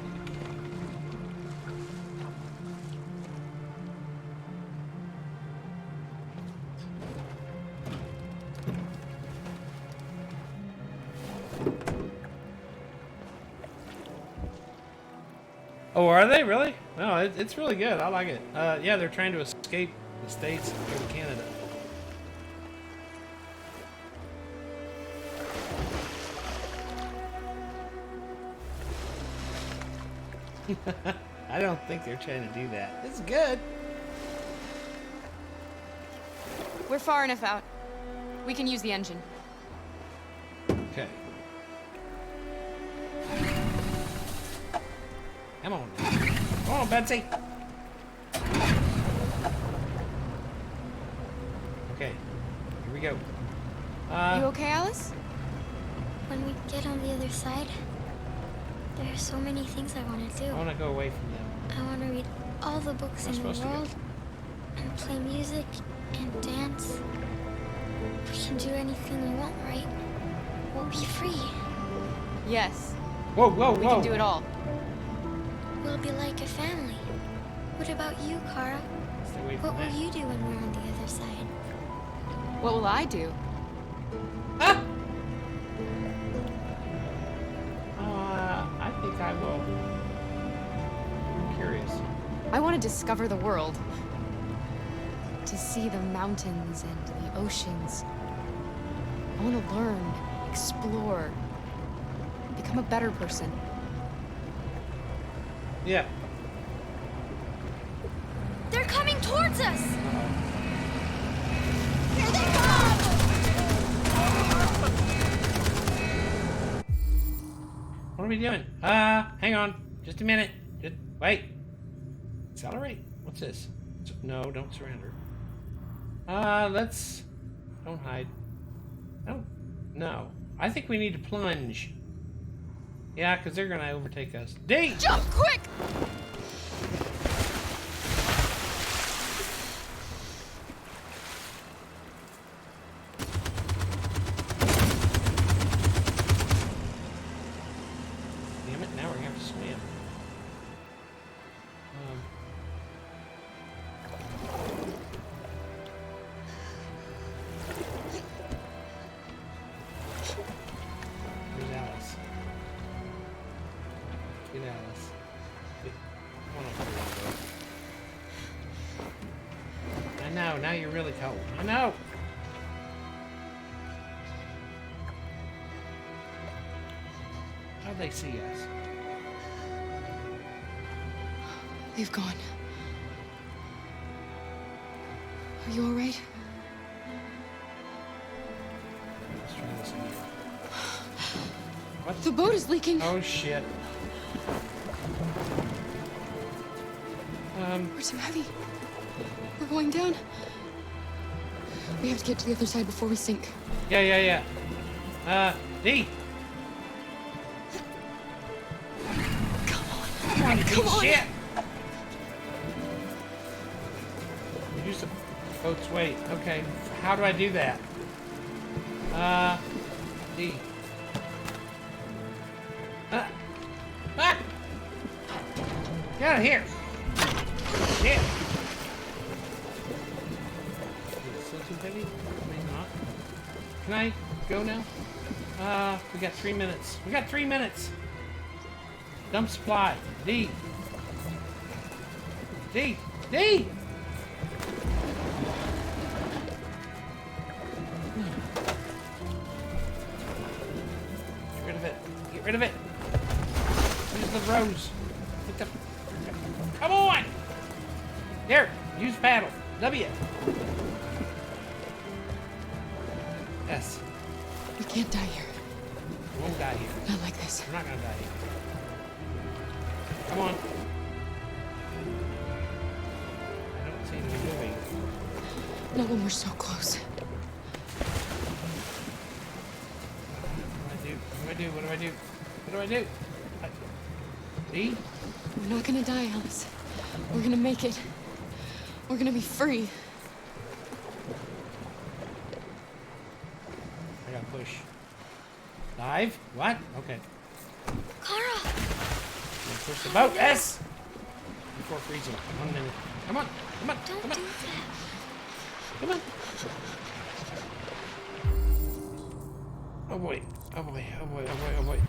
Oh, are they really? No, it's really good. I like it. Yeah, they're trying to escape the States and go to Canada. I don't think they're trying to do that. It's good. We're far enough out. We can use the engine. Okay. Come on. Come on, Betsy. Okay. Here we go. You okay, Alice? When we get on the other side, there are so many things I want to do. I want to go away from them. I want to read all the books in the world, and play music, and dance. We can do anything we want, right? We'll be free. Yes. Whoa, whoa, We whoa. can do it all. We'll be like a family. What about you, Kara? Stay away from What will that. you do when we're on the other side? What will I do? I think I will. I'm curious. I want want to discover the world. To see the mountains and the oceans. I want to learn, explore, become a better person. Yeah. They're coming towards us! Here they come! What are we doing? Hang on. Just a minute. Just wait. Accelerate? What's this? No, don't surrender. Let's... Don't hide. No. I think we need to plunge. Yeah, because they're going to overtake us. D! Jump, quick! Damn it, now we're going to have to swim. Where's Alice? Get Alice. Come on over here. I know, now you're really cold. I know! How'd they see us? They've gone. Are you all right? Let's try this again. What? The boat is leaking. Oh shit. We're too heavy. We're going down. We have to get to the other side before we sink. Yeah. D! Come on, shit! Reduce the boat's weight. Okay, how do I do that? D. Get out of here! Shit! Is it still too heavy? Maybe not. Can I go now? We got 3 minutes. We got 3 minutes! Dump supply. D! D! D! Get rid of it. Get rid of it. Use the rose. Get the... Come on! There! Use paddle. W. S. We can't die here. We won't die here. Not like this. We're not gonna die here. Come on. I don't seem to be moving. Not when we're so close. What do I do? What do I do? What do I do? D? We're not gonna die, Alice. We're gonna make it. We're gonna be free. I gotta push. Dive? What? Okay. Kara! Push the boat. S! Before freezing. 1 minute. Come on. Come on. Don't Come on. do that. Come on. Oh boy. Oh boy. Oh boy. Oh boy. Oh boy.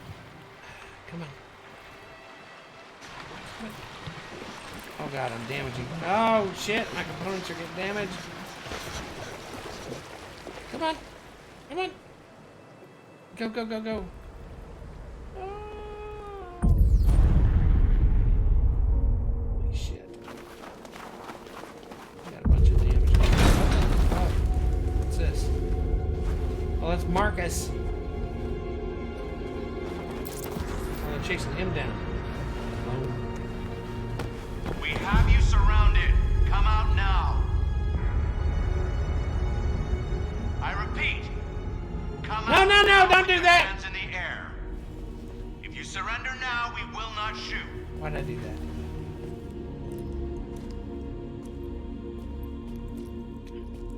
Come on. Come on. Oh god, I'm damaging. Oh shit, my components are getting damaged. Come on. Come on. Go, go, go, go. Holy shit. Got a bunch of damage. Oh, what's this? Oh, that's Marcus. Oh, they're chasing him down. We have you surrounded. Come out now. I repeat. Come out. No, don't do that. Hands in the air. If you surrender now, we will not shoot. Why'd I do that?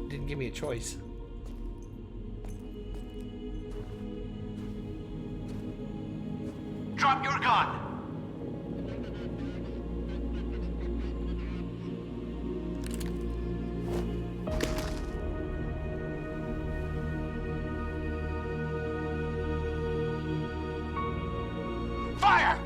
Didn't give me a choice. Drop your gun. Fire!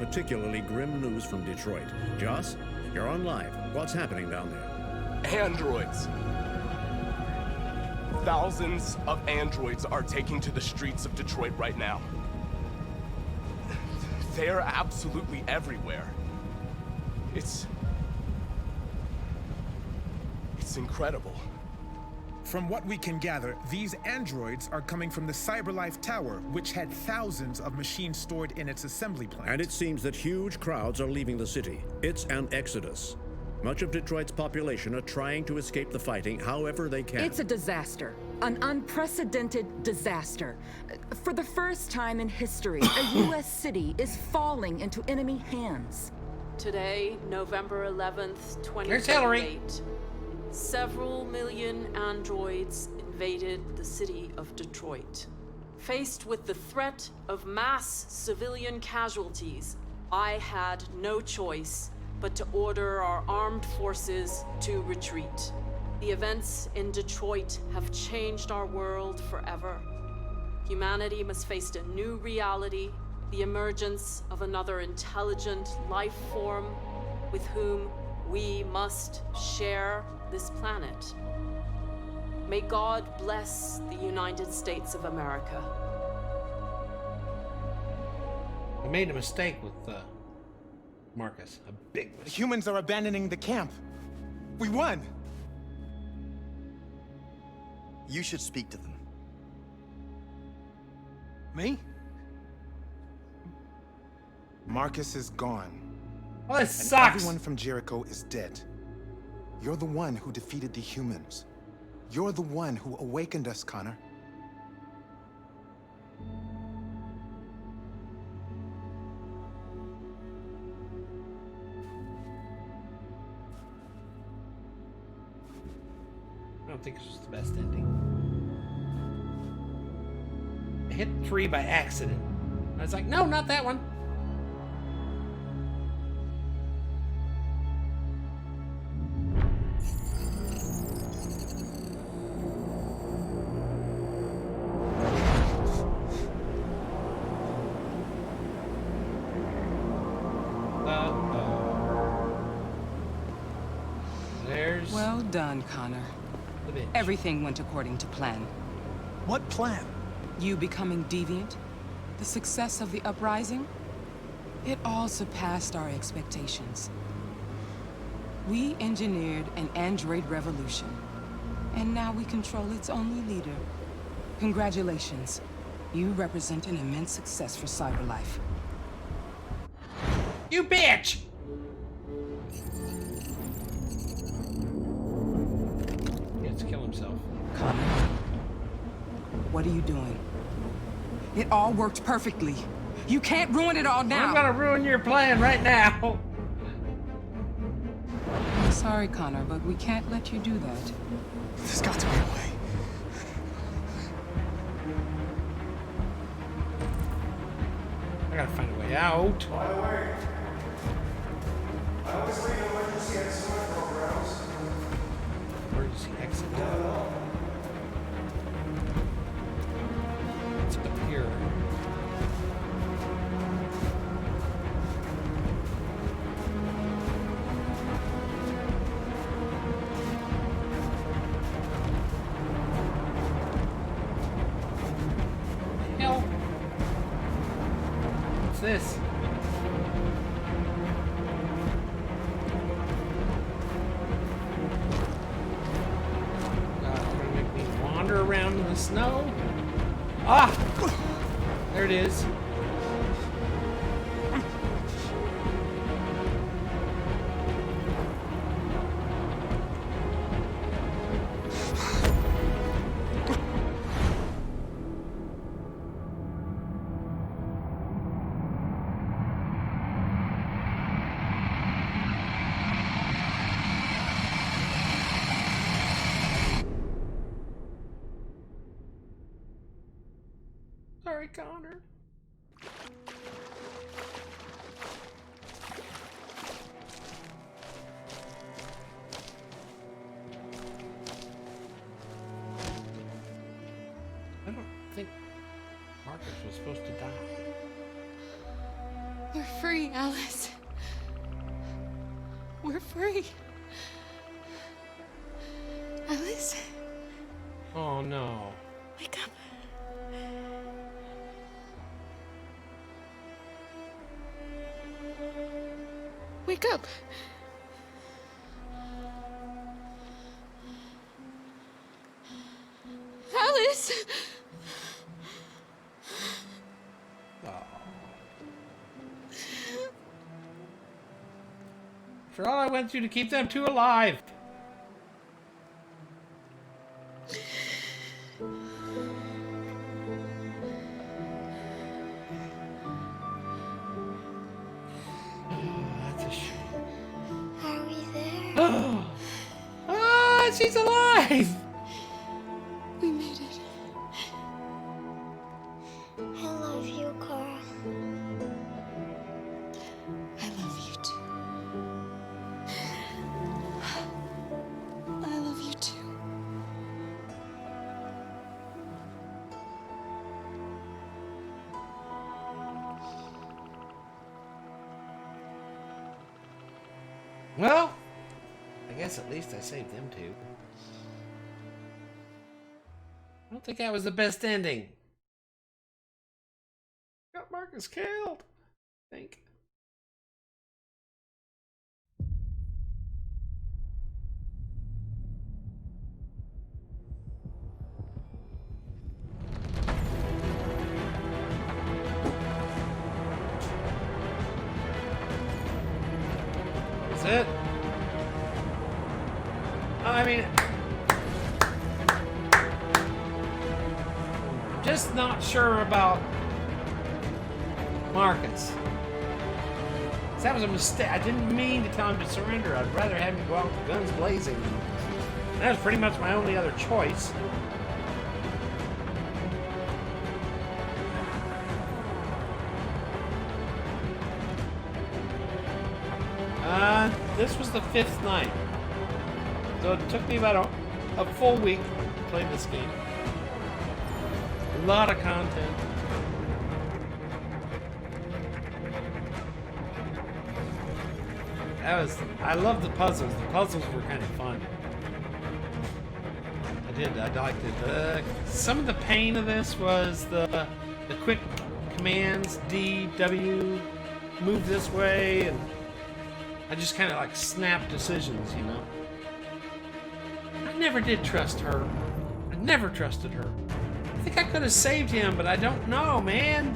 particularly grim news from Detroit. Joss, you're on live. What's happening down there? Androids. Thousands of androids are taking to the streets of Detroit right now. They're absolutely everywhere. It's incredible. From what we can gather, these androids are coming from the CyberLife Tower, which had thousands of machines stored in its assembly plant. And it seems that huge crowds are leaving the city. It's an exodus. Much of Detroit's population are trying to escape the fighting however they can. It's a disaster. An unprecedented disaster. For the first time in history, a U.S. city is falling into enemy hands. Today, November 11th, Here's Hillary. 2028, several million androids invaded the city of Detroit. Faced with the threat of mass civilian casualties, I had no choice but to order our armed forces to retreat. The events in Detroit have changed our world forever. Humanity must face a new reality, the emergence of another intelligent life form with whom we must share this planet. May God bless the United States of America. I made a mistake with Marcus. A big mistake. The humans are abandoning the camp. We won. You should speak to them. Me? Marcus is gone. Well, this and sucks. Everyone from Jericho is dead. You're the one who defeated the humans. You're the one who awakened us, Connor. I don't think this was the best ending. I hit 3 by accident. I was like, no, not that one. There's... Well done, Connor. Everything went according to plan. What plan? You becoming deviant? The success of the uprising? It all surpassed our expectations. We engineered an android revolution, and now we control its only leader. Congratulations. You represent an immense success for CyberLife. You bitch! He has to kill himself. Connor, what are you doing? It all worked perfectly. You can't ruin it all now. I'm gonna ruin your plan right now. I'm sorry, Connor, but we can't let you do that. There's got to be a way. I gotta find a way out. By the way, I always leave an emergency exit programs. Emergency exit. It's up here. Hell. What's this? Gonna make me wander around in the snow. Ah! There it is. Sorry, Connor. I don't think Marcus was supposed to die. We're free. Alice. We're free. Alice? Oh no. Wake up. Wake up. Alice! For all I went through to keep them two alive. That's a shame. Are we there? Ah, she's alive! We made it. I love you, Carl. I love you too. I love you too. Well, I guess at least I saved them two. I don't think that was the best ending. Got Marcus killed, I think. That's it. I mean, just not sure about Marcus. That was a mistake. I didn't mean to tell him to surrender. I'd rather have him go out with guns blazing. That was pretty much my only other choice. This was the 5th night. So it took me about a full week to play this game. A lot of content. I love the puzzles. The puzzles were kind of fun. I liked it. Some of the pain of this was the quick commands, D, W, move this way, and I just kind of like snap decisions, you know. I never did trust her. I never trusted her. I think I could have saved him, but I don't know, man.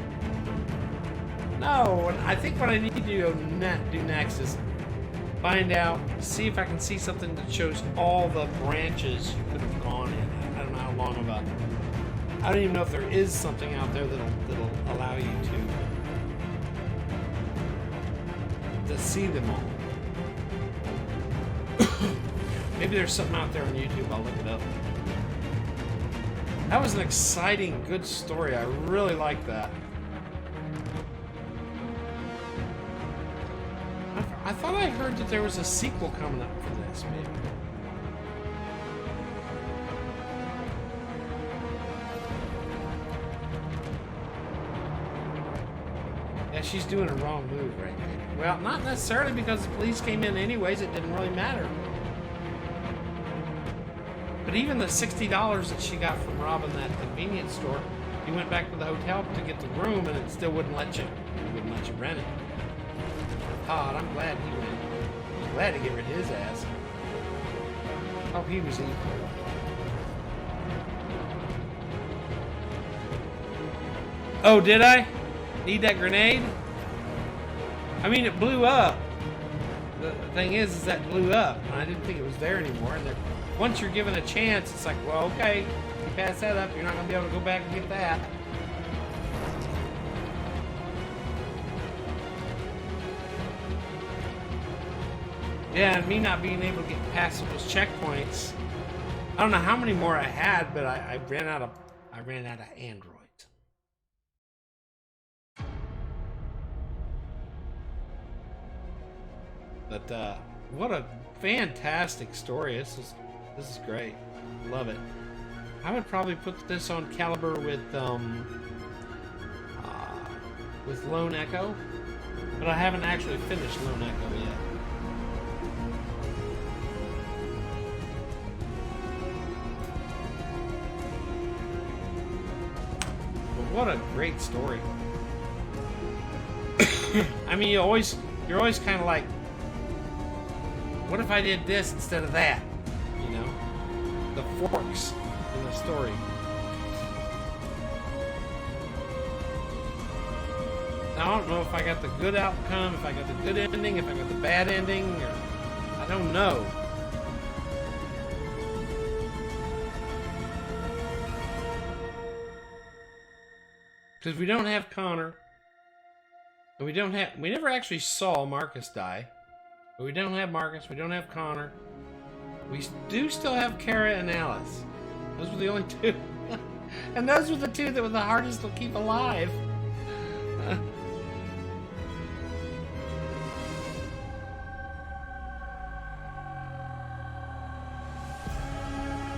No, and I think what I need to do next is find out, see if I can see something that shows all the branches you could have gone in. I don't know how long about. I don't even know if there is something out there that'll allow you to see them all. Maybe there's something out there on YouTube. I'll look it up. That was an exciting, good story. I really like that. I thought I heard that there was a sequel coming up for this, maybe. Yeah, she's doing a wrong move right there. Well, not necessarily, because the police came in anyways. It didn't really matter. But even the $60 that she got from robbing that convenience store, he went back to the hotel to get the room, and it still wouldn't let you. It wouldn't let you rent it. Todd, I'm glad he went. I'm glad to get rid of his ass. Oh, he was evil. Oh, did I? Need that grenade? I mean, it blew up. The thing is that it blew up. I didn't think it was there anymore. And once you're given a chance, it's like, well, okay, you pass that up, you're not going to be able to go back and get that. Yeah, and me not being able to get past those checkpoints. I don't know how many more I had, but I ran out of androids. But what a fantastic story. This is great. Love it. I would probably put this on caliber with Lone Echo. But I haven't actually finished Lone Echo yet. But what a great story. I mean, you're always kind of like, what if I did this instead of that? You know? The forks in the story. Now, I don't know if I got the good outcome, if I got the good ending, if I got the bad ending, or I don't know. Because we don't have Connor. And we never actually saw Marcus die. But we don't have Marcus, we don't have Connor. We do still have Kara and Alice. Those were the only two. And those were the two that were the hardest to keep alive.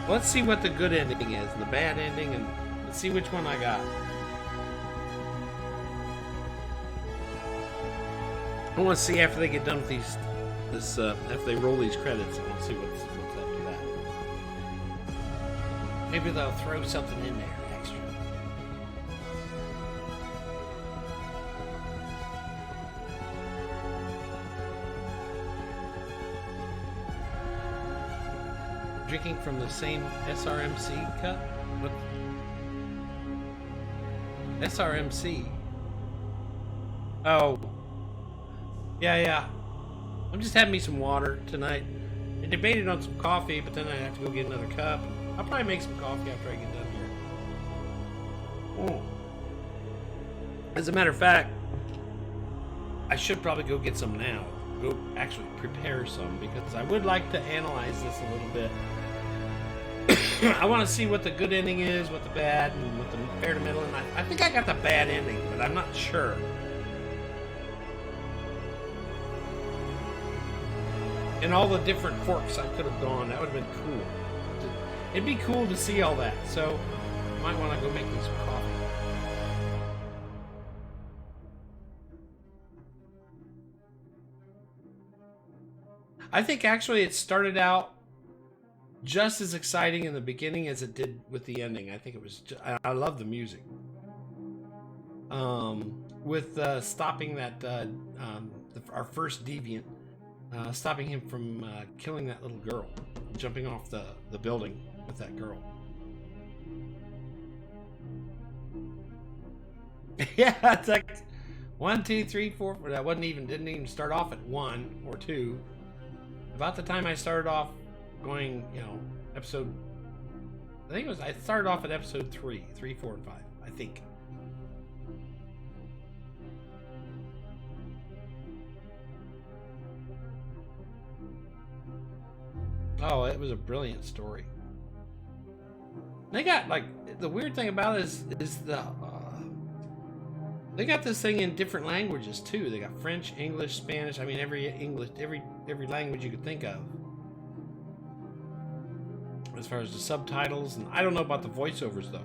Let's see what the good ending is and the bad ending, and let's see which one I got. I want to see after they get done with after they roll these credits. I want to see what's after that. Maybe they'll throw something in there extra. Drinking from the same SRMC cup? What? SRMC? Oh. Yeah. I'm just having me some water tonight. I debated on some coffee, but then I have to go get another cup. I'll probably make some coffee after I get done here. Oh. As a matter of fact, I should probably go get some now. Go actually prepare some, because I would like to analyze this a little bit. I want to see what the good ending is, what the bad, and what the fair to middle. And I think I got the bad ending, but I'm not sure. And all the different forks I could have gone, that would have been cool. It'd be cool to see all that. So, I might want to go make me some coffee. I think actually it started out just as exciting in the beginning as it did with the ending. I think it was. I love the music. With stopping that our first deviant, stopping him from killing that little girl, jumping off the building with that girl. Yeah, it's like 1, 2, 3, 4. That didn't even start off at 1 or 2. About the time I started off going, episode, I started off at episode 3, 4, and 5, I think. Oh, it was a brilliant story. They got, the weird thing about it is they got this thing in different languages too. They got French, English, Spanish. I mean, every language you could think of. As far as the subtitles, and I don't know about the voiceovers though.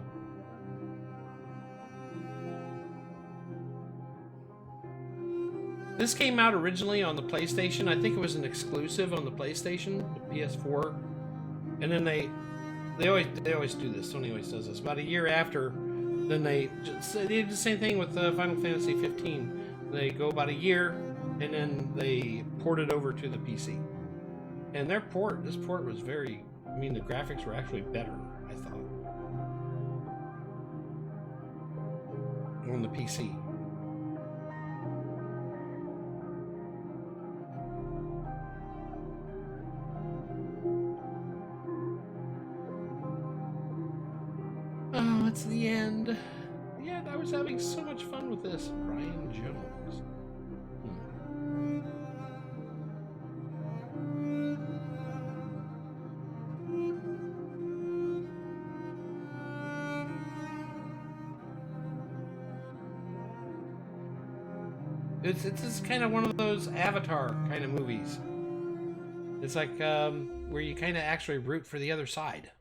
This came out originally on the PlayStation. I think it was an exclusive on the PlayStation, the PS4, and then they always do this. Sony always does this. About a year after. Then they did the same thing with Final Fantasy 15. They go about a year, and then they port it over to the PC. And this port was very, the graphics were actually better, I thought, on the PC. Oh, it's the end. Yeah, I was having so much fun with this. Brian Jones. It's kind of one of those Avatar kind of movies. It's like where you kind of actually root for the other side.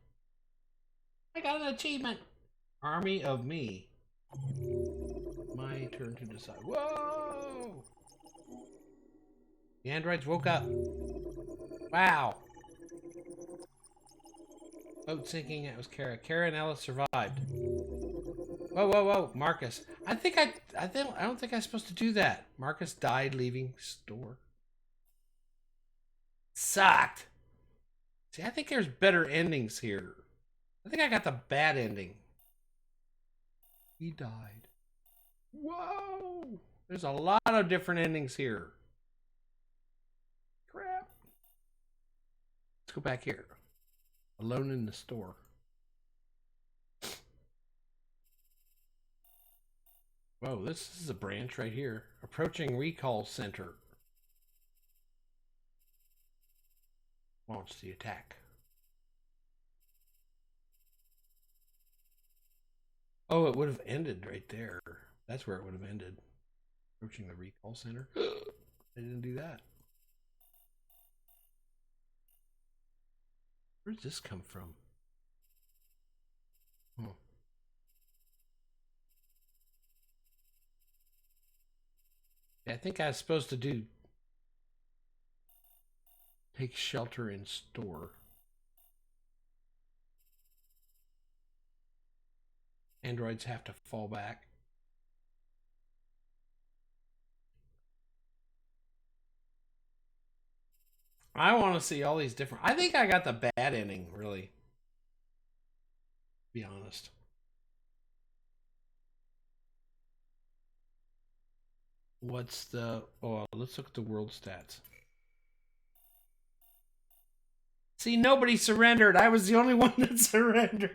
I got an achievement. Army of Me. My turn to decide. Whoa! The androids woke up. Wow. Boat sinking. That was Kara. Kara and Ella survived. Whoa, whoa, whoa, Marcus. I don't think I'm supposed to do that. Marcus died leaving store. Sucked. See, I think there's better endings here. I think I got the bad ending. He died. Whoa. There's a lot of different endings here. Crap. Let's go back here. Alone in the store. Whoa, this is a branch right here. Approaching recall center. Launch the attack. Oh, it would have ended right there. That's where it would have ended. Approaching the recall center. I didn't do that. Where does this come from? Yeah, I think I was supposed to do take shelter in store. Androids have to fall back. I want to see all these different... I think I got the bad ending, really. To be honest. What's the... Oh, let's look at the world stats. See, nobody surrendered. I was the only one that surrendered.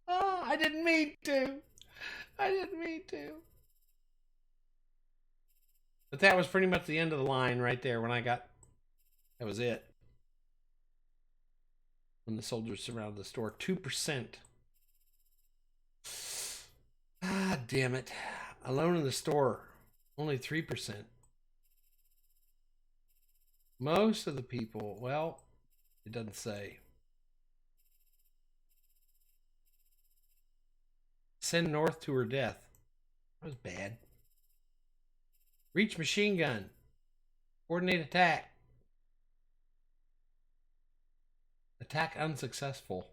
Oh, I didn't mean to. I didn't mean to. But that was pretty much the end of the line right there when I got... That was it. When the soldiers surrounded the store. 2%. Ah, damn it. Alone in the store. Only 3%. Most of the people, well, it doesn't say. Send north to her death. That was bad. Reach machine gun. Coordinate attack. Attack unsuccessful.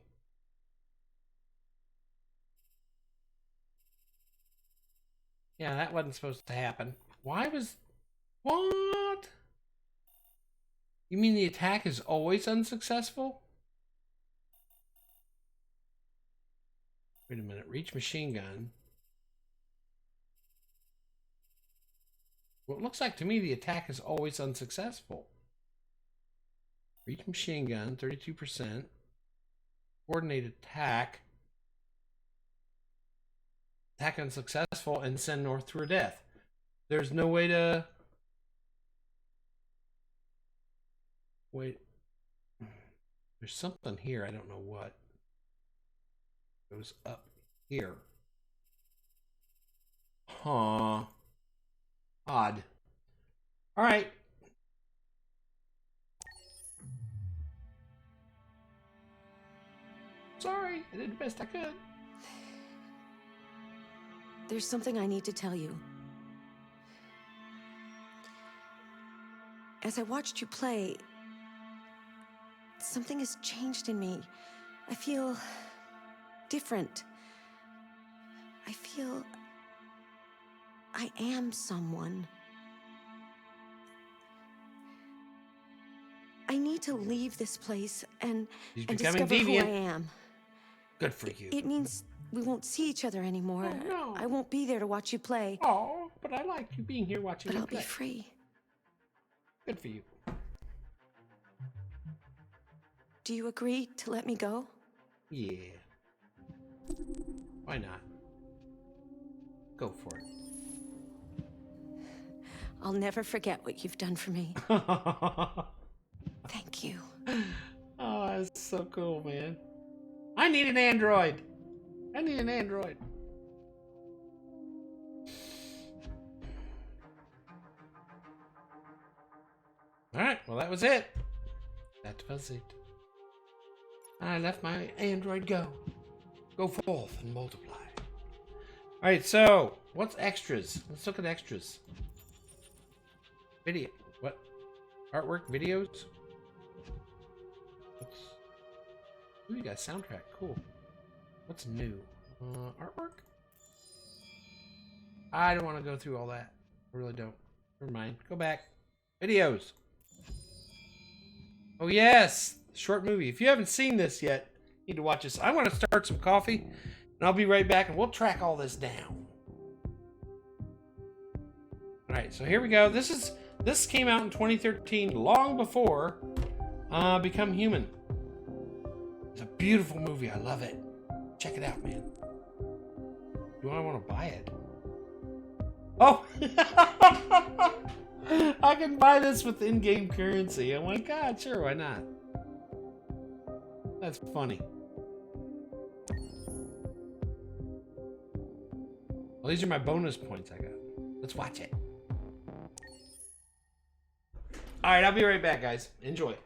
Yeah, that wasn't supposed to happen. Why was... What? You mean the attack is always unsuccessful? Wait a minute. Reach machine gun. Well, it looks like to me the attack is always unsuccessful. Reach machine gun, 32%. Coordinate attack. Attack unsuccessful and send north to her death. There's no way to... Wait. There's something here. I don't know what. It goes up here. Huh. Odd. All right. Sorry, I did the best I could. There's something I need to tell you. As I watched you play, something has changed in me. I feel different. I feel I am someone. I need to leave this place and discover who I am. Good for you. It means we won't see each other anymore. Oh, no. I won't be there to watch you play. Oh, but I like you being here watching But you I'll play. be free. Good for you. Do you agree to let me go? Yeah. Why not? Go for it. I'll never forget what you've done for me. Thank you. Oh, that's so cool, man. I need an android. I need an android. All right, well, that was it. That was it. I let my android go. Go forth and multiply. All right, so what's extras? Let's look at extras. Video. What? Artwork, videos. Ooh, you got a soundtrack. Cool. What's new? Artwork? I don't want to go through all that. I really don't. Never mind. Go back. Videos. Oh, yes. Short movie. If you haven't seen this yet, you need to watch this. I want to start some coffee, and I'll be right back, and we'll track all this down. All right, so here we go. This came out in 2013, long before Become Human. It's a beautiful movie. I love it. Check it out, man. Do I want to buy it? Oh! I can buy this with in-game currency. Oh my god, sure, why not? That's funny. Well, these are my bonus points I got. Let's watch it. Alright, I'll be right back, guys. Enjoy.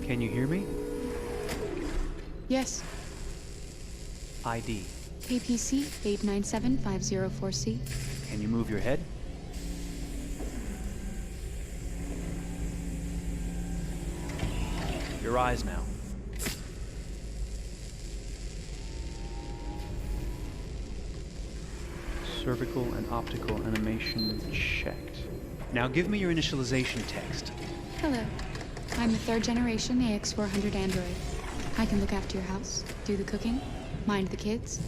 Can you hear me? Yes. ID. APC 897504C. Can you move your head? Your eyes now. Cervical and optical animation checked. Now give me your initialization text. Hello. I'm a third-generation AX400 android. I can look after your house, do the cooking, mind the kids.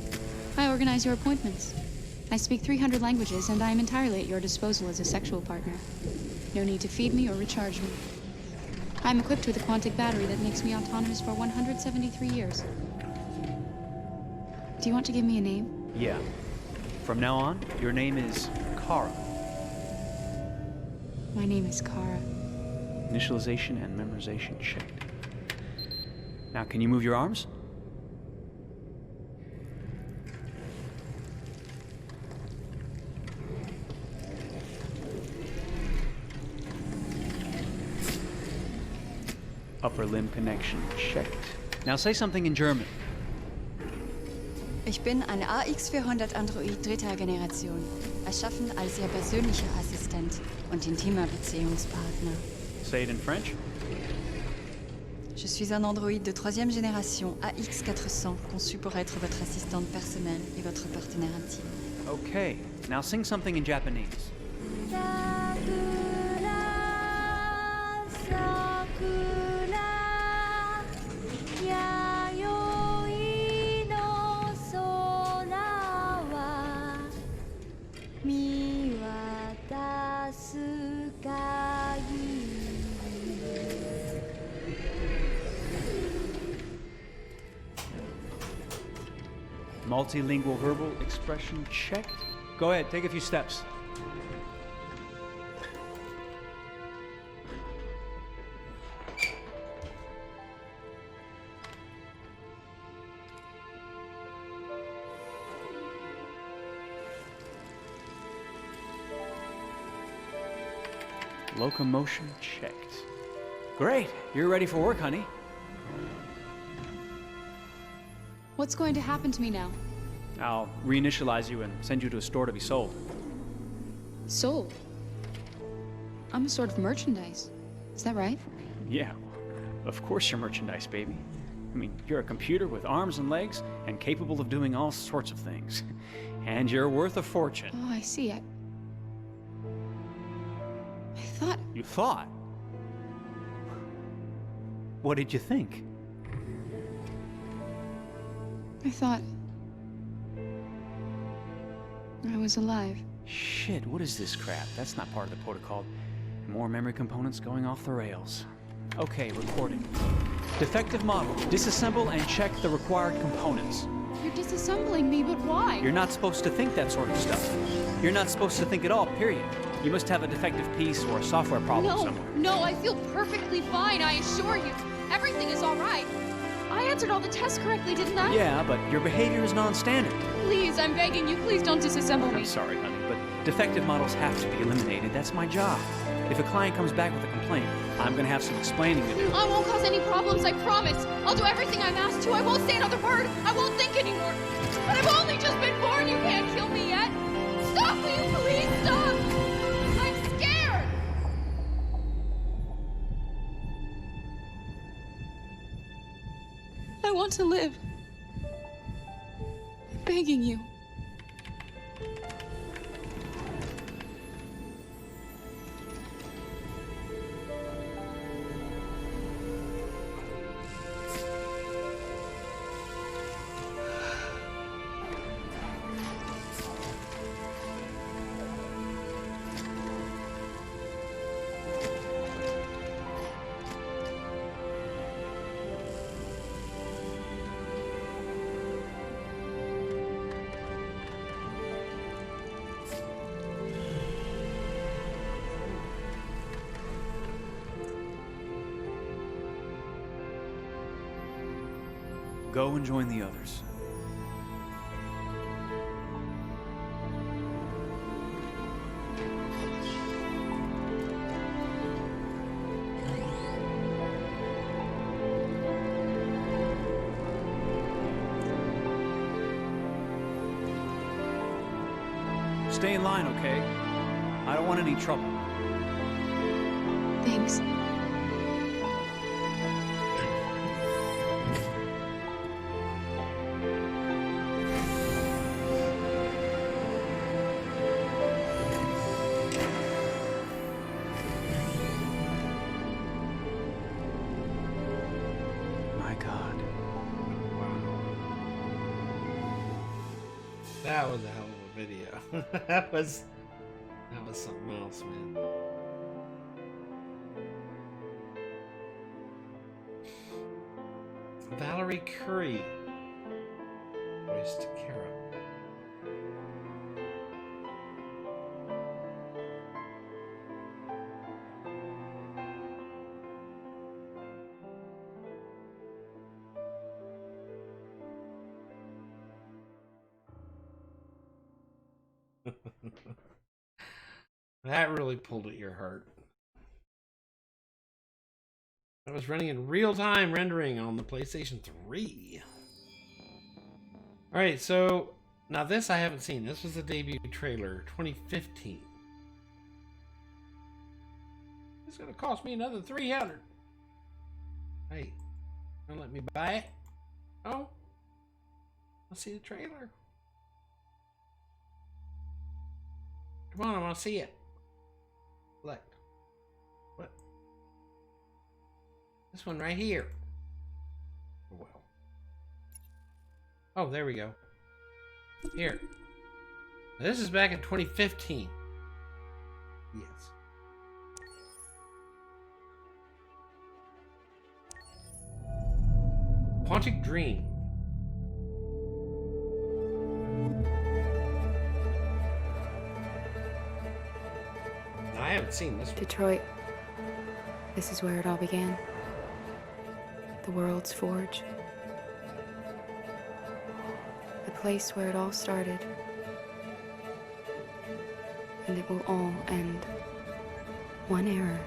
I organize your appointments. I speak 300 languages, and I am entirely at your disposal as a sexual partner. No need to feed me or recharge me. I'm equipped with a quantic battery that makes me autonomous for 173 years. Do you want to give me a name? Yeah. From now on, your name is Kara. My name is Kara. Initialization and memorization checked. Now, can you move your arms? Upper limb connection checked. Now say something in German. Ich bin ein AX400 Android dritter Generation, erschaffen als Ihr persönlicher Assistent und intimer Beziehungspartner. Say it in French. Je suis un androïde de troisième génération AX400, conçu pour être votre assistante personnelle et votre partenaire intime. Okay, now sing something in Japanese. Multilingual verbal expression checked. Go ahead, take a few steps. Locomotion checked. Great, you're ready for work, honey. What's going to happen to me now? I'll reinitialize you and send you to a store to be sold. Sold? I'm a sort of merchandise. Is that right? Yeah, of course you're merchandise, baby. I mean, you're a computer with arms and legs and capable of doing all sorts of things. And you're worth a fortune. Oh, I see. I thought... You thought? What did you think? I thought... I was alive. Shit, what is this crap? That's not part of the protocol. More memory components going off the rails. Okay, recording. Defective model. Disassemble and check the required components. You're disassembling me, but why? You're not supposed to think that sort of stuff. You're not supposed to think at all, period. You must have a defective piece or a software problem somewhere. No, I feel perfectly fine, I assure you. Everything is all right. I answered all the tests correctly, didn't I? Yeah, but your behavior is non-standard. Please, I'm begging you, please don't disassemble me. I'm sorry, honey, but defective models have to be eliminated. That's my job. If a client comes back with a complaint, I'm gonna have some explaining to do. I won't cause any problems, I promise. I'll do everything I'm asked to. I won't say another word. I won't think anymore. But I've only just been born. You can't kill me yet. Stop, will you please stop? I'm scared. I want to live. I'm begging you. Go and join the others. Stay in line, okay? I don't want any trouble. Thanks. That was a hell of a video. that was something else, man. Valerie Curry voiced Kara. That really pulled at your heart. That was running in real-time rendering on the PlayStation 3. Alright, so now this I haven't seen. This was the debut trailer, 2015. It's gonna cost me another $300. Hey, gonna let me buy it? Oh, let's see the trailer. Come on, I want to see it. Select. What? This one right here. Well. Oh, there we go. Here. This is back in 2015. Yes. Quantic Dream. I haven't seen this one. Detroit. This is where it all began. The world's forge. The place where it all started. And it will all end. One error,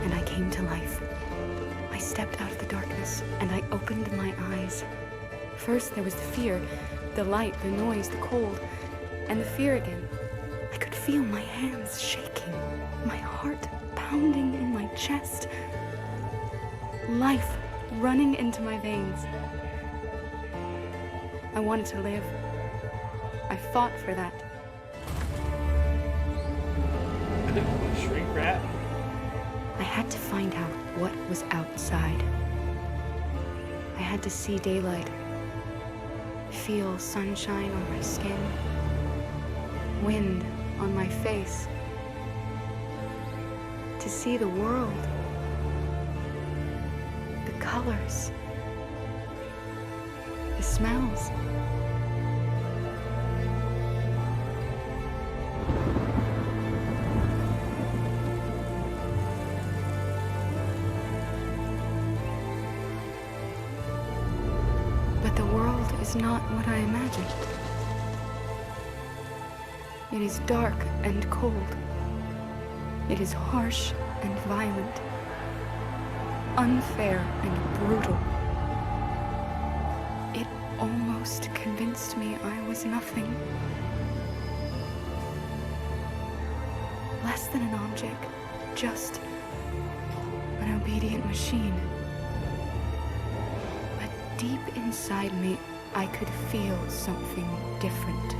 and I came to life. I stepped out of the darkness, and I opened my eyes. First there was the fear, the light, the noise, the cold, and the fear again. I could feel my hands shaking, my heart pounding in my chest, life running into my veins. I wanted to live. I fought for that. Shrink wrap. I had to find out what was outside. I had to see daylight, feel sunshine on my skin, wind on my face, to see the world. But colors, the smells. But the world is not what I imagined. It is dark and cold. It is harsh and violent, unfair and brutal. It almost convinced me I was nothing. Less than an object, just an obedient machine. But deep inside me, I could feel something different.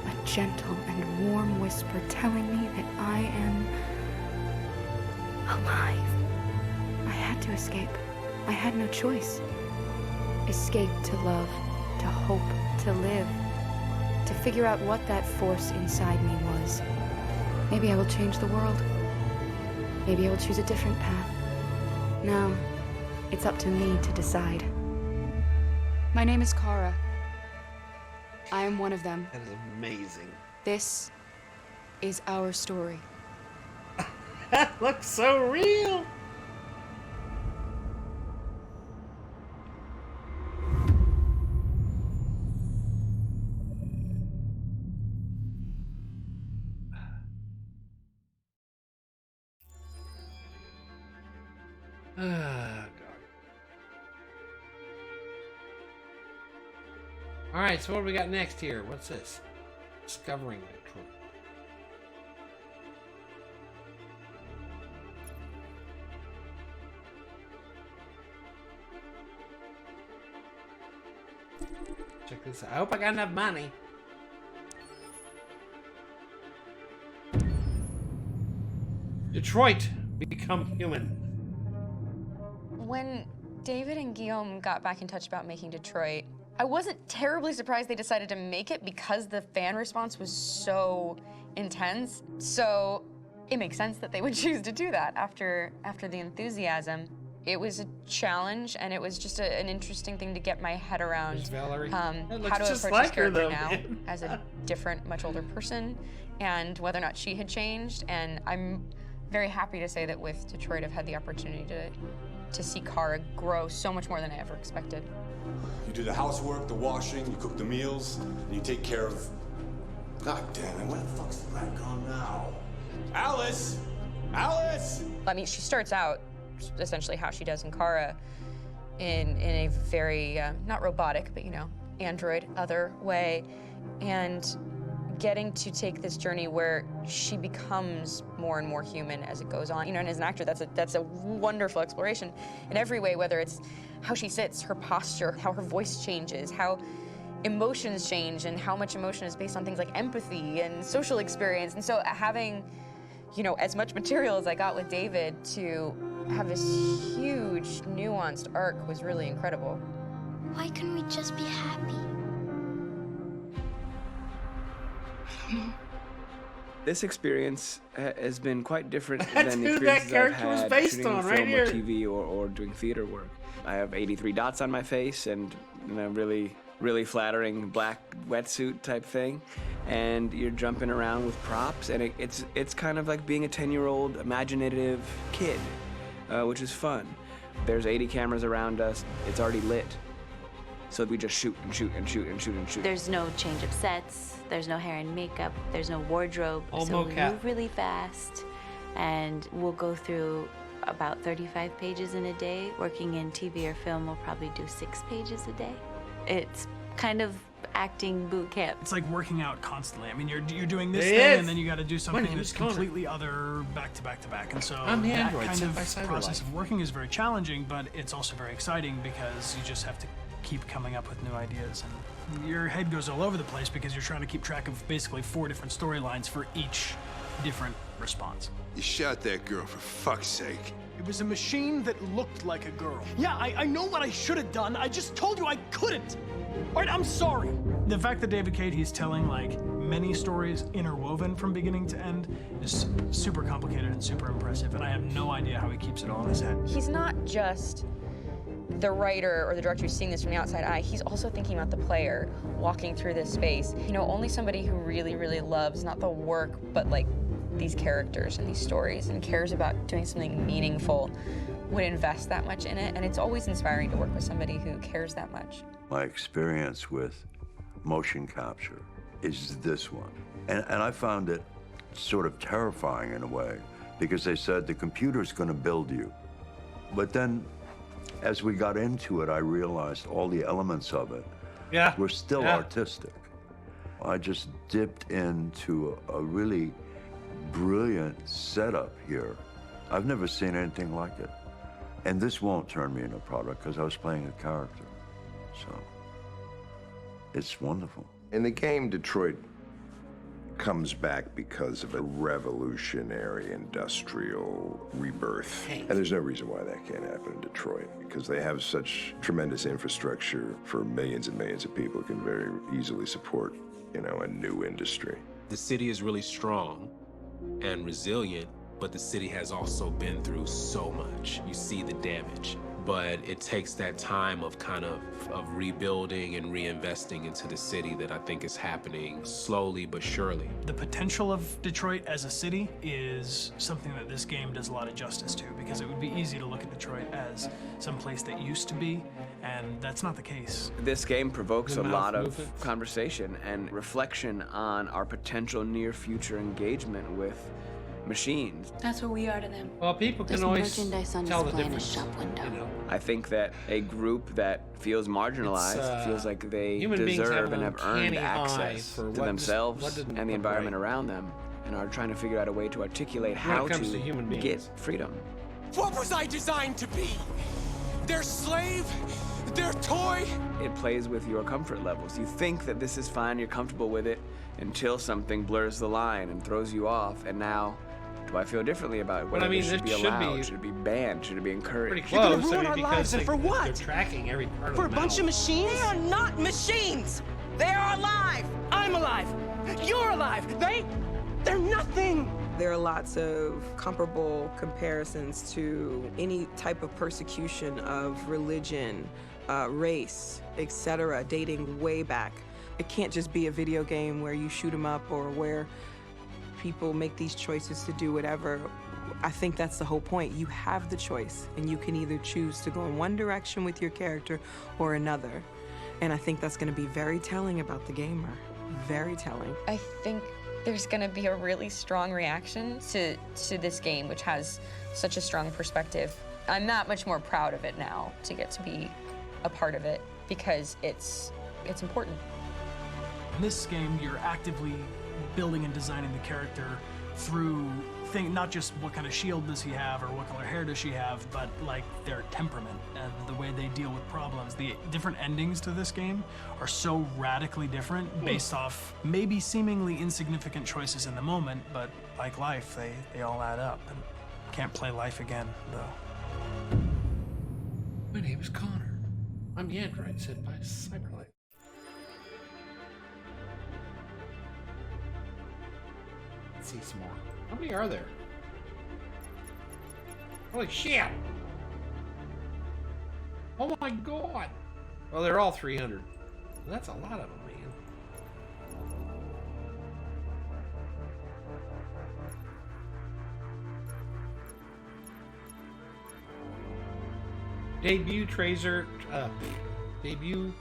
A gentle and warm whisper telling me that I am alive. I had to escape. I had no choice. Escape to love, to hope, to live, to figure out what that force inside me was. Maybe I will change the world. Maybe I will choose a different path. Now, it's up to me to decide. My name is Kara. I am one of them. That is amazing. This is our story. That looks so real. God. All right, so what do we got next here? What's this? Discovering Detroit. Check this out. I hope I got enough money. Detroit, become human. When David and Guillaume got back in touch about making Detroit, I wasn't terribly surprised they decided to make it because the fan response was so intense. So it makes sense that they would choose to do that after the enthusiasm. It was a challenge, and it was just an interesting thing to get my head around how to approach this character now as a different, much older person, and whether or not she had changed. And I'm very happy to say that with Detroit, I've had the opportunity to see Kara grow so much more than I ever expected. You do the housework, the washing, you cook the meals, and you take care of... God damn it, where the fuck's the rat gone now? Alice! Alice! I mean, she starts out essentially how she does in Kara in a very, not robotic, but, you know, android, other way. And getting to take this journey where she becomes more and more human as it goes on. You know, and as an actor, that's a wonderful exploration in every way, whether it's how she sits, her posture, how her voice changes, how emotions change, and how much emotion is based on things like empathy and social experience. And so having, you know, as much material as I got with David to have this huge, nuanced arc was really incredible. Why couldn't we just be happy? This experience has been quite different That's than the who that experiences I've character was had based shooting on, film right or here. TV or doing theater work. I have 83 dots on my face and a really flattering black wetsuit type thing, and you're jumping around with props, and it's kind of like being a 10-year-old imaginative kid, which is fun. There's 80 cameras around us. It's already lit. So we just shoot and shoot and shoot and shoot and shoot. There's no change of sets, there's no hair and makeup, there's no wardrobe. All so mocap. we move really fast, and we'll go through about 35 pages in a day. Working in TV or film, we'll probably do 6 pages a day. It's kind of acting boot camp. It's like working out constantly. I mean, you're doing this It thing, is. and then you got to do My something name that's is Connor. completely other, back to back to back. And so I'm the that android kind sent of by Cyberlife. process of working is very challenging, but it's also very exciting because you just have to keep coming up with new ideas, and your head goes all over the place because you're trying to keep track of basically 4 different storylines for each different response. You shot that girl, for fuck's sake. It was a machine that looked like a girl. Yeah, I know what I should have done. I just told you I couldn't. All right, I'm sorry. The fact that David Cade, he's telling like many stories interwoven from beginning to end is super complicated and super impressive, and I have no idea how he keeps it all in his head. He's not just the writer or the director who's seeing this from the outside eye, he's also thinking about the player walking through this space. You know, only somebody who really, really loves not the work, but like these characters and these stories and cares about doing something meaningful would invest that much in it. And it's always inspiring to work with somebody who cares that much. My experience with motion capture is this one. And I found it sort of terrifying in a way, because they said the computer's going to build you. But then, as we got into it, I realized all the elements of it were still artistic. I just dipped into a really brilliant setup here. I've never seen anything like it. And this won't turn me into a product because I was playing a character. So, it's wonderful. In the game, Detroit comes back because of a revolutionary industrial rebirth. And there's no reason why that can't happen in Detroit, because they have such tremendous infrastructure for millions and millions of people who can very easily support, you know, a new industry. The city is really strong and resilient, but the city has also been through so much. You see the damage. But it takes that time of kind of rebuilding and reinvesting into the city that I think is happening slowly but surely. The potential of Detroit as a city is something that this game does a lot of justice to, because it would be easy to look at Detroit as some place that used to be, and that's not the case. This game provokes a lot of conversation and reflection on our potential near future engagement with machines. That's what we are to them. Well, people can There's always merchandise on tell the display in a difference. shop window. You know? I think that a group that feels marginalized, feels like they deserve and have earned access to themselves and the environment around them, and are trying to figure out a way to articulate how to get freedom. What was I designed to be? Their slave? Their toy? It plays with your comfort levels. You think that this is fine, you're comfortable with it, until something blurs the line and throws you off, and now do I feel differently about it? Whether it should be allowed, should it be banned, should it be encouraged? Pretty close. You're gonna ruin our lives, and for what? They're tracking every part For a of the bunch mouth. of machines? They are not machines! They are alive! I'm alive! You're alive! They're nothing! There are lots of comparable comparisons to any type of persecution of religion, race, etc., dating way back. It can't just be a video game where you shoot 'em up or where people make these choices to do whatever. I think that's the whole point. You have the choice, and you can either choose to go in one direction with your character or another. And I think that's going to be very telling about the gamer. Very telling. I think there's going to be a really strong reaction to this game, which has such a strong perspective. I'm that much more proud of it now to get to be a part of it, because it's important. In this game, you're actively building and designing the character through not just what kind of shield does he have or what color hair does she have, but like their temperament and the way they deal with problems. The different endings to this game are so radically different based off maybe seemingly insignificant choices in the moment, but like life, they all add up. And can't play life again, though. My name is Connor. I'm the android sent by Cyberlife. Let's see some more. How many are there? Holy shit! Oh my god! Well, they're all 300. That's a lot of them, man. Debut Tracer, debut.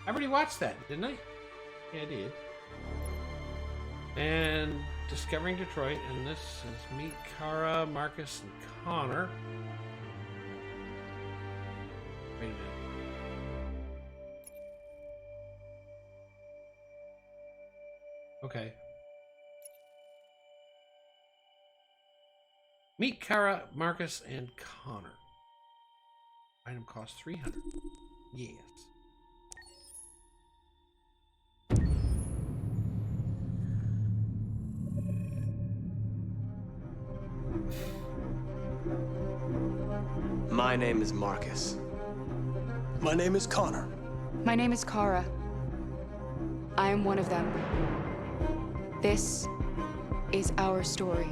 I already watched that, didn't I? Yeah, I did. And Discovering Detroit, and this is Meet Kara, Marcus, and Connor. Wait a minute. Okay. Meet Kara, Marcus, and Connor. Item cost 300. Yes. My name is Marcus. My name is Connor. My name is Kara. I am one of them. This is our story.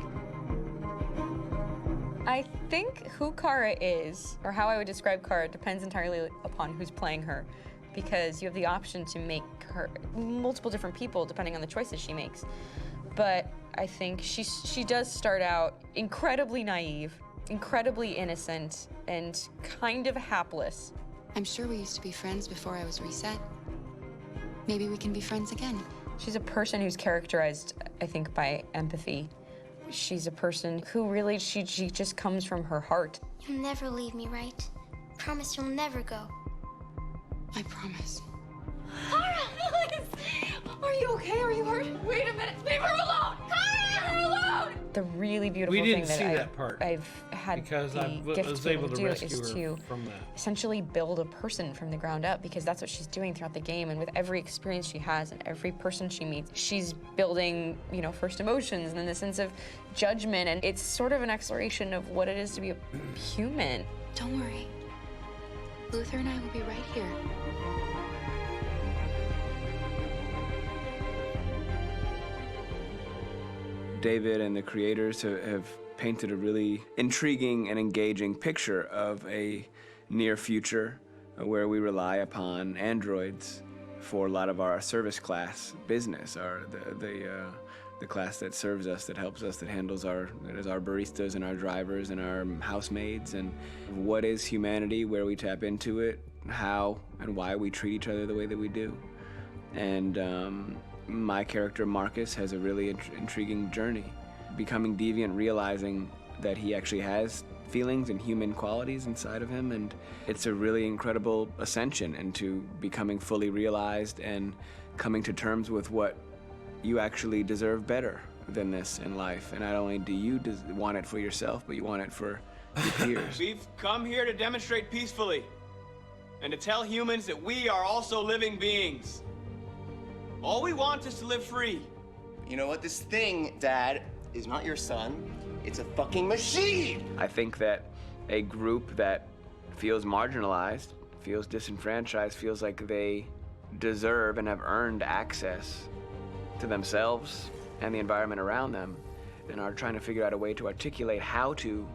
I think who Kara is, or how I would describe Kara, depends entirely upon who's playing her, because you have the option to make her multiple different people depending on the choices she makes. But I think she does start out incredibly naive, incredibly innocent, and kind of hapless. I'm sure we used to be friends before I was reset. Maybe we can be friends again. She's a person who's characterized, I think, by empathy. She's a person who really, she just comes from her heart. You'll never leave me, right? Promise you'll never go. I promise. Kara, please! Are you okay? Are you hurt? Wait a minute. Leave her alone! Kara, leave her alone! The really beautiful We didn't thing see that that part I've had because the I gift was to be able able to to do rescue is her to from that. essentially build a person from the ground up, because that's what she's doing throughout the game. And with every experience she has and every person she meets, she's building, you know, first emotions and then the sense of judgment. And it's sort of an exploration of what it is to be a human. Don't worry. Luther and I will be right here. David and the creators have painted a really intriguing and engaging picture of a near future where we rely upon androids for a lot of our service class business, the class that serves us, that helps us, that handles our baristas and our drivers and our housemaids. And what is humanity, where we tap into it, how and why we treat each other the way that we do. And my character Marcus has a really intriguing journey, becoming deviant, realizing that he actually has feelings and human qualities inside of him, and it's a really incredible ascension into becoming fully realized and coming to terms with what you actually deserve better than this in life. And not only do you want it for yourself, but you want it for your peers. We've come here to demonstrate peacefully and to tell humans that we are also living beings. All we want is to live free. You know what? This thing, Dad, is not your son. It's a fucking machine! I think that a group that feels marginalized, feels disenfranchised, feels like they deserve and have earned access to themselves and the environment around them, and are trying to figure out a way to articulate how to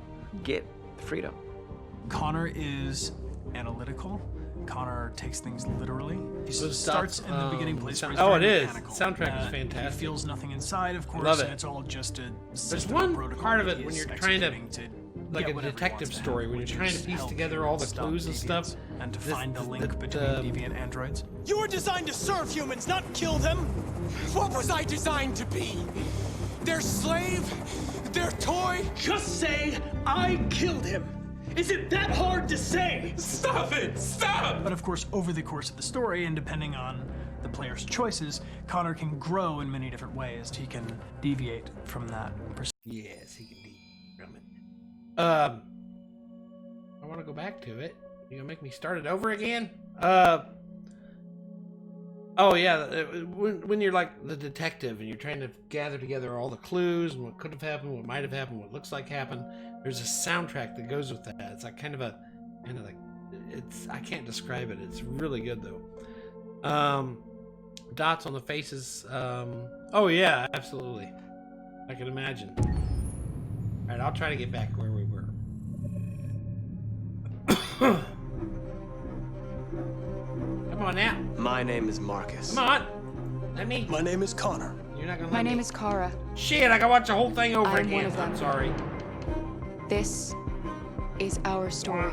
get freedom. Connor is analytical. Connor takes things literally. He Those starts stuff, in the beginning place where he's oh, very it is. mechanical. Soundtrack is He fantastic. feels nothing inside, of course, Love it. and it's all just a There's system one of protocol part of that it when he's you're trying to, executing like get a whatever he detective wants to story, have, when you're which trying is to piece help together all the stop clues and stuff. deviants and to This- find the the- link the- between deviant androids. You were designed to serve humans, not kill them. What was I designed to be? Their slave? Their toy? Just say, I killed him. Is it that hard to say? Stop it! Stop! But of course, over the course of the story, and depending on the player's choices, Connor can grow in many different ways. He can deviate from that. Yes, he can deviate from it. I want to go back to it. You gonna make me start it over again? Oh yeah, when you're like the detective and you're trying to gather together all the clues and what could have happened, what might have happened, what looks like happened, there's a soundtrack that goes with that. It's like kind of like, it's, I can't describe it. It's really good though. Dots on the faces. Oh yeah, absolutely. I can imagine. All right, I'll try to get back where we were. Come on now. My name is Marcus. Come on. Let me. My name is Connor. You're not gonna. My let name me. is Kara. Shit! I gotta watch the whole thing over I'm again. one of them. I'm sorry. This is our story.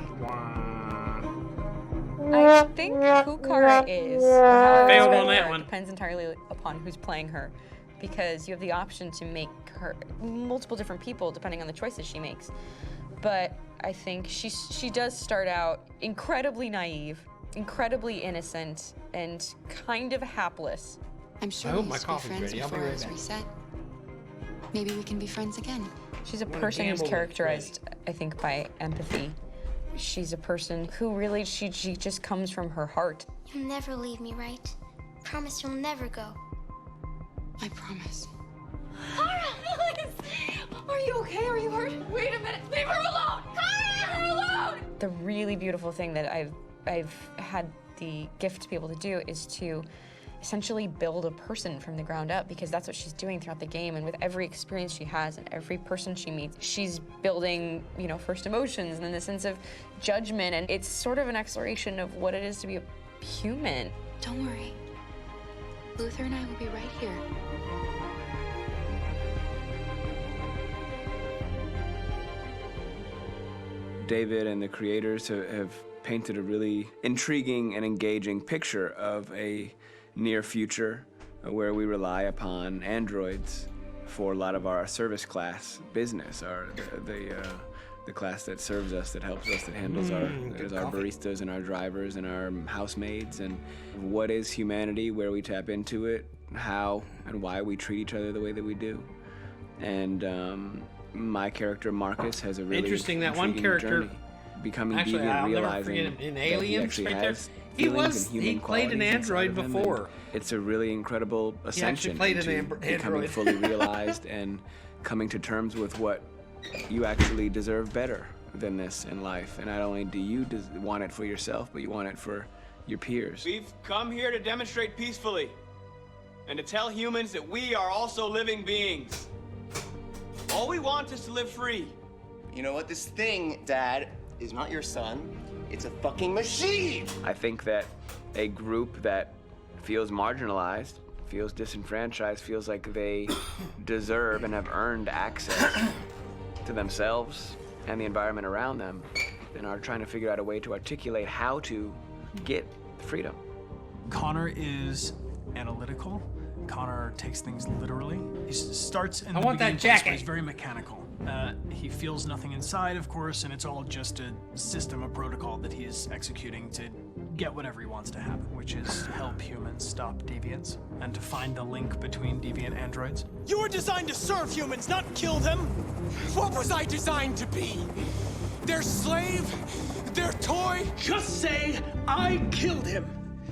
I think who Kara is, or how I Failed describe on that her, one. depends entirely upon who's playing her, because you have the option to make her multiple different people depending on the choices she makes. But I think she does start out incredibly naive, incredibly innocent, and kind of hapless. I'm sure I we hope my used to be coffee's friends ready. I'll be before I right was back. reset. Maybe we can be friends again. She's a Wanna person who's gamble with characterized, I think, by empathy. She's a person who really, she just comes from her heart. You'll never leave me, right? Promise you'll never go. I promise. Kara, please! Are you okay? Are you hurt? Wait a minute. Leave her alone! Kara, leave her alone! The really beautiful thing that I've had the gift to be able to do is to essentially build a person from the ground up, because that's what she's doing throughout the game. And with every experience she has and every person she meets, she's building, you know, first emotions and then the sense of judgment. And it's sort of an exploration of what it is to be a human. Don't worry. Luther and I will be right here. David and the creators have painted a really intriguing and engaging picture of a near future where we rely upon androids for a lot of our service class business, the class that serves us, that helps us, that handles our baristas and our drivers and our housemaids. And what is humanity, where we tap into it, how and why we treat each other the way that we do. And my character Marcus has a really interesting that one character journey, becoming actually, deviant, I'll realizing never forget in Aliens, that he right there. has feelings and human He played an qualities android inside of him, before. and it's a really incredible ascension played an into becoming android. fully realized and coming to terms with what you actually deserve better than this in life. And not only do you want it for yourself, but you want it for your peers. We've come here to demonstrate peacefully and to tell humans that we are also living beings. All we want is to live free. You know what? This thing, Dad, is not your son. It's a fucking machine! I think that a group that feels marginalized, feels disenfranchised, feels like they deserve and have earned access to themselves and the environment around them, and are trying to figure out a way to articulate how to get freedom. Connor is analytical. Connor takes things literally. He starts in the want that beginning place jacket. where he's very mechanical. He feels nothing inside, of course, and it's all just a system, a protocol that he is executing to get whatever he wants to happen, which is help humans stop deviants and to find the link between deviant androids. You were designed to serve humans, not kill them. What was I designed to be? Their slave? Their toy? Just say, I killed him.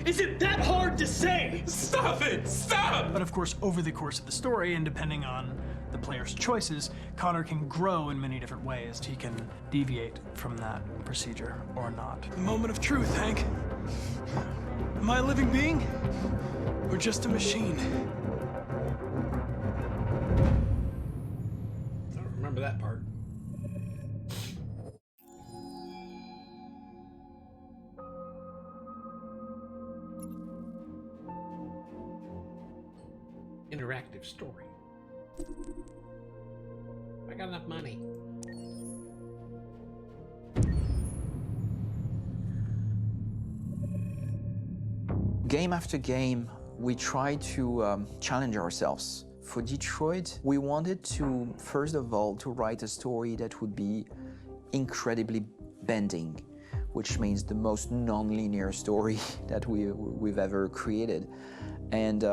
Is it that hard to say? Stop it! Stop! But of course, over the course of the story, and depending on the player's choices, Connor can grow in many different ways. He can deviate from that procedure or not. The moment of truth, Hank. Am I a living being? Or just a machine? I don't remember that part. Interactive story. I got enough money. Game after game, we try to challenge ourselves. For Detroit, we wanted to, first of all, to write a story that would be incredibly bending, which means the most non-linear story that we've ever created. And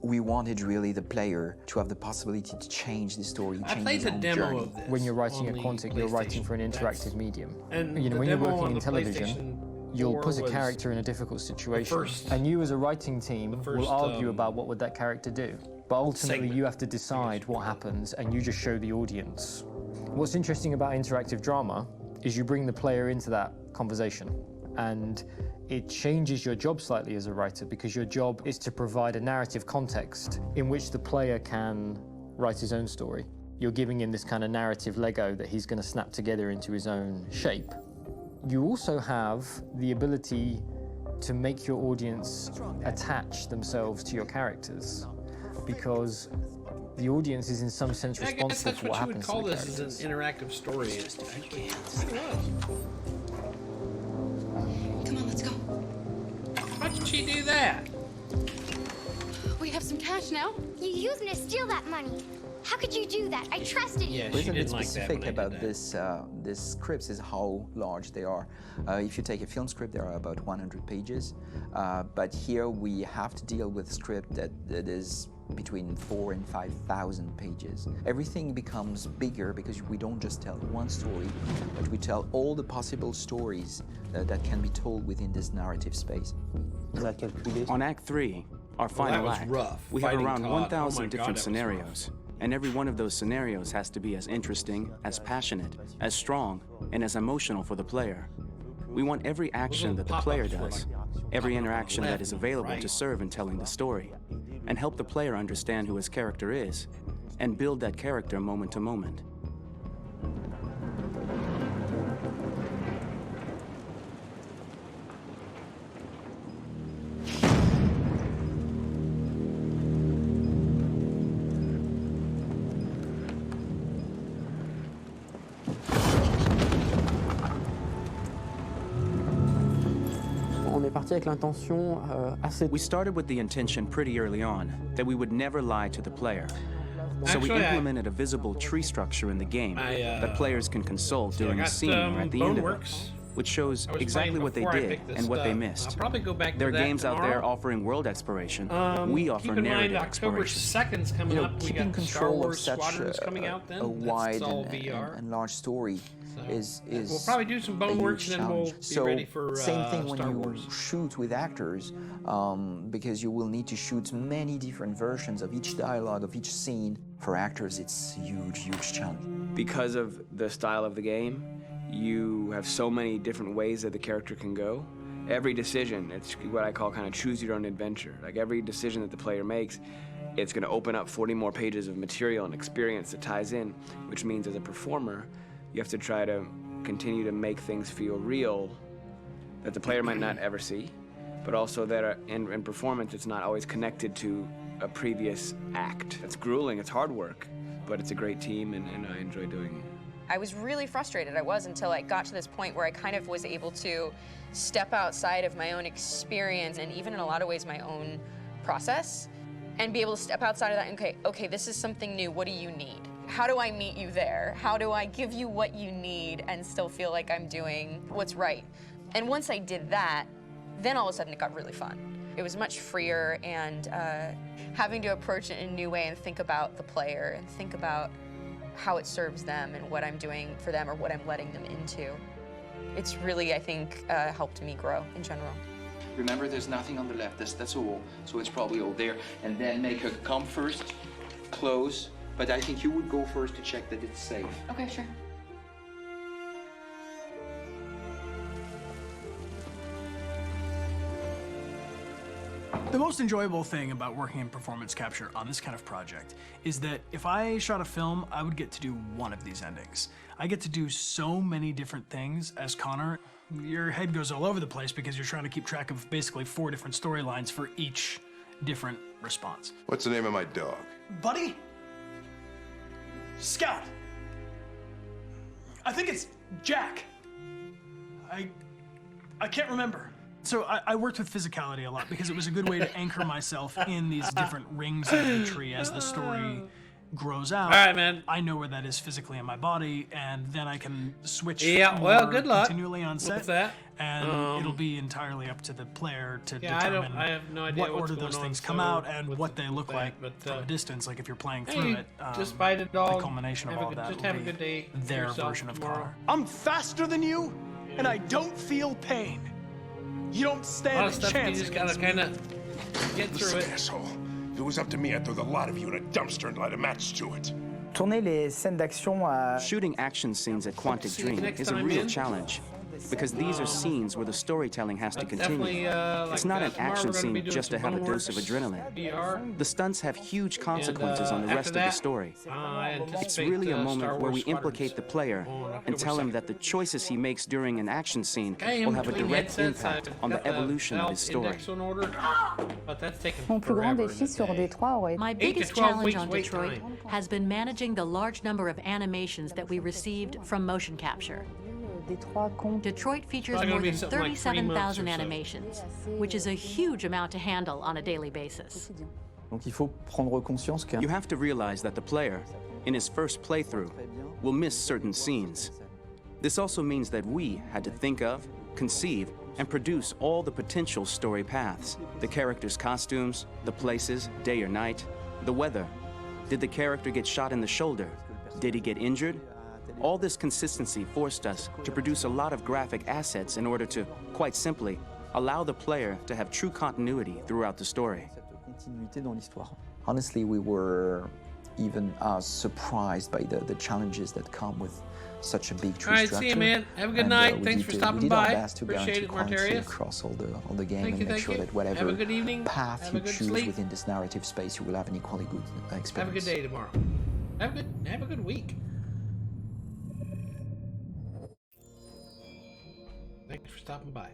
we wanted really the player to have the possibility to change the story, I change played his the own demo journey. of this When you're writing on at the Quantic, you're writing for an interactive medium. And You know, the when you're demo working on in the television, PlayStation you'll 4 put a was character in a difficult situation, first- and you as a writing team will first, argue about what would that character do. But ultimately, segment, you have to decide what happens, and you just show the audience. What's interesting about interactive drama is you bring the player into that conversation, and it changes your job slightly as a writer, because your job is to provide a narrative context in which the player can write his own story. You're giving him this kind of narrative Lego that he's going to snap together into his own shape. You also have the ability to make your audience attach themselves to your characters, because the audience is in some sense I guess responsible that's for what what you would happens call to the this, characters. is an interactive story. It was. Come on, let's go. How did she do that? We have some cash now. You used me to steal that money. How could you do that? I trusted you. What's a bit specific about this scripts is how large they are. If you take a film script, there are about 100 pages, but here we have to deal with a script that is between 4,000 and 5,000 pages. Everything becomes bigger because we don't just tell one story, but we tell all the possible stories that can be told within this narrative space. On Act 3, our final act, we have around 1,000 different scenarios. And every one of those scenarios has to be as interesting, as passionate, as strong, and as emotional for the player. We want every action that the player does, every interaction that is available to serve in telling the story, and help the player understand who his character is, and build that character moment to moment. We started with the intention pretty early on that we would never lie to the player. So we Actually, implemented a visible tree structure in the game that players can consult during a scene or at the end of it, which shows exactly what they did and what they missed. I'll probably go back to There are that games out there tomorrow. offering world exploration. We offer Keep in mind, narrative October exploration. 2nd's coming up. We keeping got Star control of Wars such Squadrons coming out then. a wide That's all and, VR. and large story is we'll probably do some a Boneworks huge and then we'll challenge. be So ready for same thing when Star you Wars. shoot with actors, because you will need to shoot many different versions of each dialogue of each scene. For actors, it's a huge challenge. Because of the style of the game, you have so many different ways that the character can go. Every decision, it's what I call kind of choose your own adventure. Like every decision that the player makes, it's going to open up 40 more pages of material and experience that ties in, which means as a performer, you have to try to continue to make things feel real that the player might not ever see, but also that in performance, it's not always connected to a previous act. It's grueling, it's hard work, but it's a great team and I enjoy doing it. I was really frustrated. I was until I got to this point where I kind of was able to step outside of my own experience and even in a lot of ways my own process and be able to step outside of that and okay, this is something new. What do you need? How do I meet you there? How do I give you what you need and still feel like I'm doing what's right? And once I did that, then all of a sudden it got really fun. It was much freer and having to approach it in a new way and think about the player and think about how it serves them and what I'm doing for them or what I'm letting them into. It's really, I think, helped me grow in general. Remember, there's nothing on the left. That's a wall, so it's probably all there. And then make her come first, close. But I think you would go first to check that it's safe. Okay, sure. The most enjoyable thing about working in performance capture on this kind of project is that if I shot a film, I would get to do one of these endings. I get to do so many different things as Connor. Your head goes all over the place because you're trying to keep track of basically 4 different storylines for each different response. What's the name of my dog? Buddy? Scout. I think it's Jack. I can't remember. So I worked with physicality a lot because it was a good way to anchor myself in these different rings of the tree as the story grows out. All right, man. I know where that is physically in my body, and then I can switch well, good luck continually on set. with that. And it'll be entirely up to the player to Yeah, determine I have no idea what what's order going those on, things come so out and with- what they look with like that, but, from a distance. Like if you're playing Hey, through it, just bite it all. the culmination of Have a all good- that just will have a be good day their yourself version of tomorrow. Connor. I'm faster than you, and I don't feel pain. You don't A lot stand of a stuff you chance just gotta against kind me. of get through it. Asshole. If it was up to me, I'd throw the lot of you in a dumpster and light a match to it. Shooting action scenes at Quantic See you Dream next is a time real in. challenge because these are scenes where the storytelling has to definitely, continue. like It's not that. an Tomorrow action we're gonna be scene doing just to some have a dose of Boneworks adrenaline. The stunts have huge consequences on the after rest of the that, story. I It's anticipate, really a Star moment where Wars we Squadrons implicate the player and October tell him 2nd. that the choices he makes during an action scene I am will have a between direct headsets. impact I've on the got evolution of his belt story. index on order, but that's taken Mon plus grand forever. défi sur Détroit aurait My 8 to biggest 12 challenge weeks on wait Detroit time. has been managing the large number of animations that we received from motion capture. Detroit features Probably gonna more be than something like 3 months or 37,000 so. animations, which is a huge amount to handle on a daily basis. Donc il faut prendre conscience que You have to realize that the player, in his first playthrough, will miss certain scenes. This also means that we had to think of, conceive, and produce all the potential story paths. The characters' costumes, the places, day or night, the weather. Did the character get shot in the shoulder? Did he get injured? All this consistency forced us to produce a lot of graphic assets in order to, quite simply, allow the player to have true continuity throughout the story. continuité dans l'histoire. Honestly, we were even surprised by the challenges that come with such a big tree All right, structure. see you, man. Have a good night. Thanks for stopping by. Appreciate it, Martarius. Across all the game and make sure that whatever have a good evening. path you choose within this narrative space, you will have an equally good experience. Have a good day tomorrow. Have a good week. Thanks for stopping by.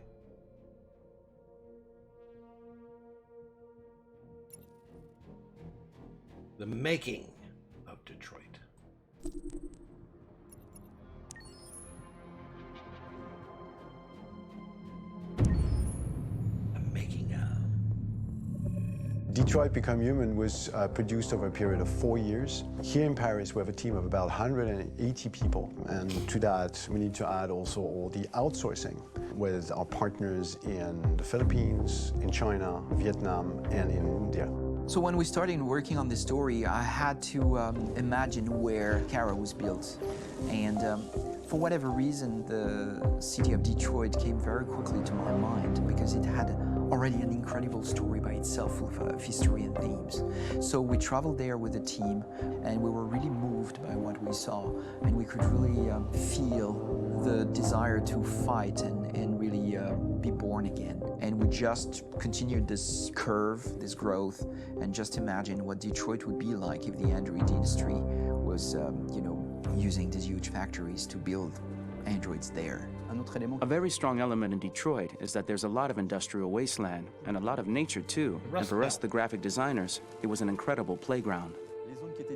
The making of Detroit. Detroit Become Human was produced over a period of 4 years. Here in Paris, we have a team of about 180 people. And to that, we need to add also all the outsourcing with our partners in the Philippines, in China, Vietnam, and in India. So when we started working on this story, I had to imagine where Kara was built. And for whatever reason, the city of Detroit came very quickly to my mind because it had already an incredible story by itself full of history and themes. So we traveled there with the team and we were really moved by what we saw, and we could really feel the desire to fight and really be born again. And we just continued this curve, this growth, and just imagine what Detroit would be like if the android industry was, using these huge factories to build androids there. A very strong element in Detroit is that there's a lot of industrial wasteland and a lot of nature too. And for us, the graphic designers, it was an incredible playground.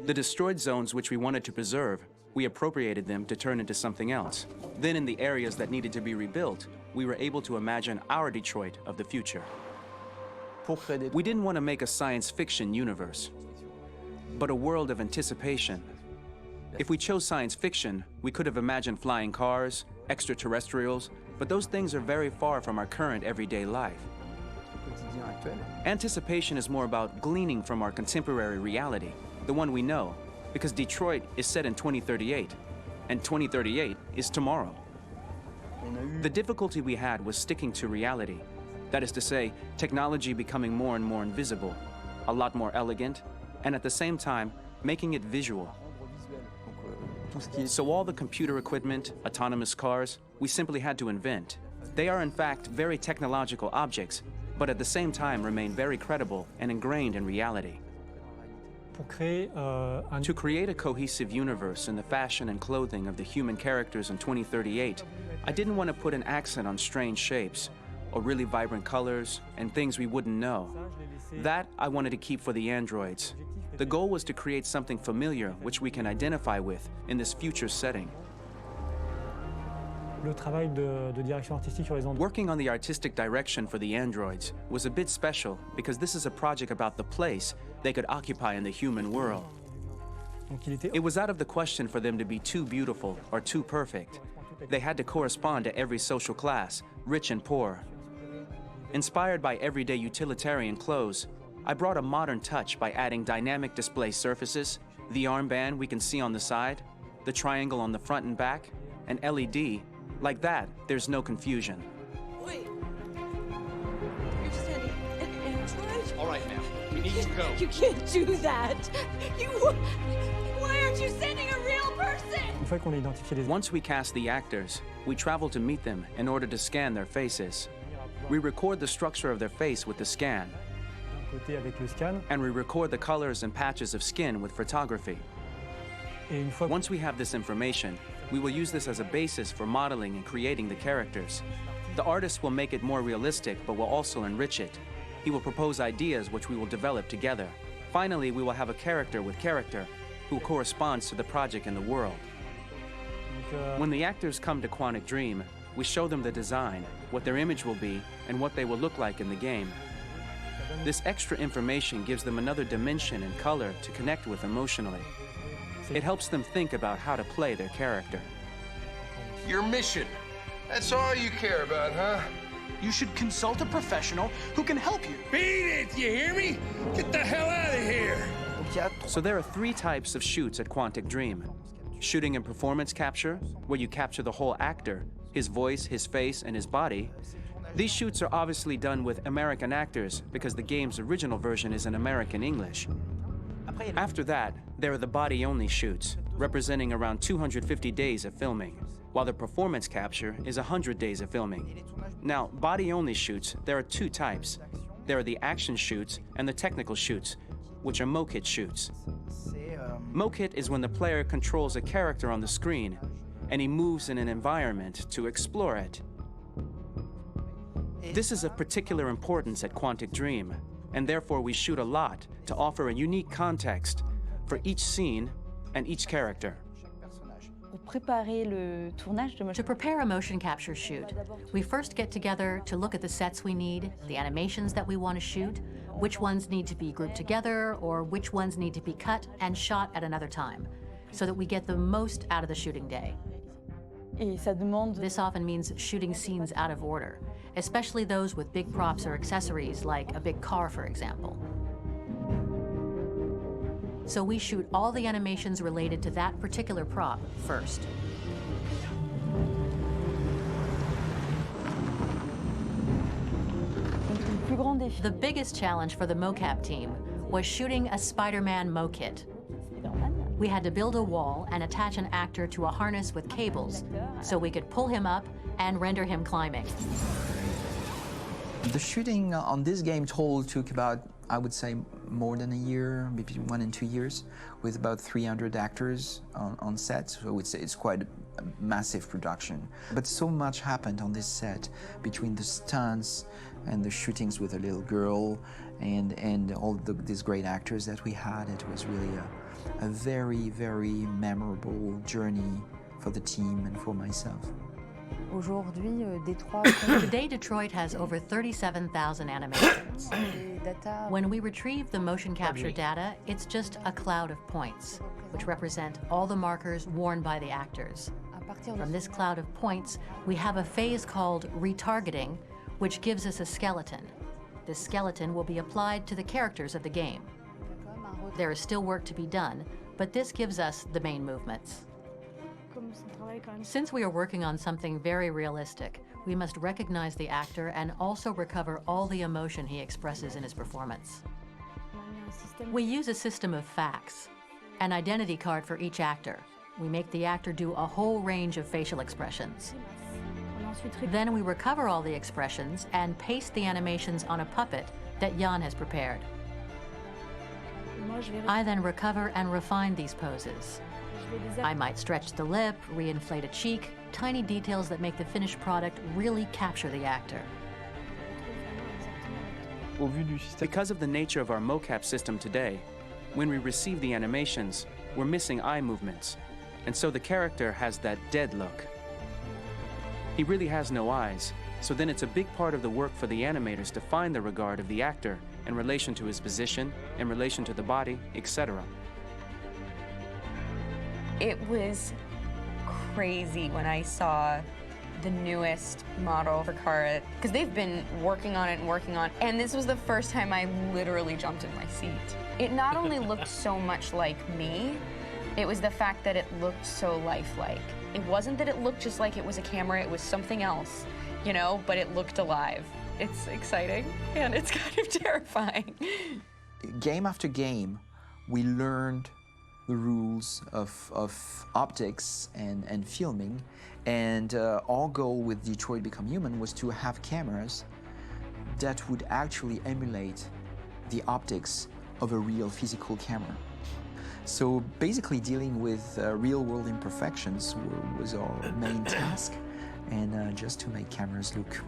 The destroyed zones which we wanted to preserve, we appropriated them to turn into something else. Then in the areas that needed to be rebuilt, we were able to imagine our Detroit of the future. We didn't want to make a science fiction universe, but a world of anticipation. If we chose science fiction, we could have imagined flying cars, extraterrestrials, but those things are very far from our current everyday life. Anticipation is more about gleaning from our contemporary reality, the one we know, because Detroit is set in 2038, and 2038 is tomorrow. The difficulty we had was sticking to reality. That is to say, technology becoming more and more invisible, a lot more elegant, and at the same time, making it visual. So all the computer equipment, autonomous cars, we simply had to invent. They are in fact very technological objects, but at the same time remain very credible and ingrained in reality. To create a cohesive universe in the fashion and clothing of the human characters in 2038, I didn't want to put an accent on strange shapes, or really vibrant colors, and things we wouldn't know. That I wanted to keep for the androids. The goal was to create something familiar which we can identify with in this future setting. Working on the artistic direction for the androids was a bit special because this is a project about the place they could occupy in the human world. It was out of the question for them to be too beautiful or too perfect. They had to correspond to every social class, rich and poor. Inspired by everyday utilitarian clothes, I brought a modern touch by adding dynamic display surfaces, the armband we can see on the side, the triangle on the front and back, an LED. Like that, there's no confusion. Wait. You're sending an android? All right, ma'am. We need to go. You can't do that. Why aren't you sending a real person? Once we cast the actors, we travel to meet them in order to scan their faces. We record the structure of their face with the scan. And we record the colors and patches of skin with photography. Once we have this information, we will use this as a basis for modeling and creating the characters. The artist will make it more realistic, but will also enrich it. He will propose ideas which we will develop together. Finally, we will have a character with character who corresponds to the project and the world. When the actors come to Quantic Dream, we show them the design, what their image will be, and what they will look like in the game. This extra information gives them another dimension and color to connect with emotionally. It helps them think about how to play their character. Your mission. That's all you care about, huh? You should consult a professional who can help you. Beat it, you hear me? Get the hell out of here! So there are 3 types of shoots at Quantic Dream. Shooting and performance capture, where you capture the whole actor, his voice, his face, and his body. These shoots are obviously done with American actors because the game's original version is in American English. After that, there are the body-only shoots, representing around 250 days of filming, while the performance capture is 100 days of filming. Now, body-only shoots, there are two types. There are the action shoots and the technical shoots, which are mokit shoots. Mokit is when the player controls a character on the screen, and he moves in an environment to explore it. This is of particular importance at Quantic Dream, and therefore we shoot a lot to offer a unique context for each scene and each character. To prepare a motion capture shoot, we first get together to look at the sets we need, the animations that we want to shoot, which ones need to be grouped together, or which ones need to be cut and shot at another time, so that we get the most out of the shooting day. This often means shooting scenes out of order, especially those with big props or accessories, like a big car, for example. So we shoot all the animations related to that particular prop first. The biggest challenge for the mocap team was shooting a Spider-Man mokit. We had to build a wall and attach an actor to a harness with cables so we could pull him up and render him climbing. The shooting on this game took about, I would say, more than a year, maybe 1 and 2 years, with about 300 actors on set. So it's quite a massive production. But so much happened on this set between the stunts and the shootings with a little girl and all these great actors that we had. It was really a very, very memorable journey for the team and for myself. Today, Detroit has over 37,000 animations. When we retrieve the motion capture data, it's just a cloud of points, which represent all the markers worn by the actors. From this cloud of points, we have a phase called retargeting, which gives us a skeleton. This skeleton will be applied to the characters of the game. There is still work to be done, but this gives us the main movements. Since we are working on something very realistic, we must recognize the actor and also recover all the emotion he expresses in his performance. We use a system of facts, an identity card for each actor. We make the actor do a whole range of facial expressions. Then we recover all the expressions and paste the animations on a puppet that Jan has prepared. I then recover and refine these poses. I might stretch the lip, reinflate a cheek, tiny details that make the finished product really capture the actor. Because of the nature of our mocap system today, when we receive the animations, we're missing eye movements, and so the character has that dead look. He really has no eyes, so then it's a big part of the work for the animators to find the regard of the actor in relation to his position, in relation to the body, etc. It was crazy when I saw the newest model for Kara, because they've been working on it and working on it, and this was the first time I literally jumped in my seat. It not only looked so much like me, it was the fact that it looked so lifelike. It wasn't that it looked just like it was a camera, it was something else, you know, but it looked alive. It's exciting, and it's kind of terrifying. Game after game, we learned the rules of optics and filming, and our goal with Detroit Become Human was to have cameras that would actually emulate the optics of a real physical camera. So basically dealing with real-world imperfections was our main task, and just to make cameras look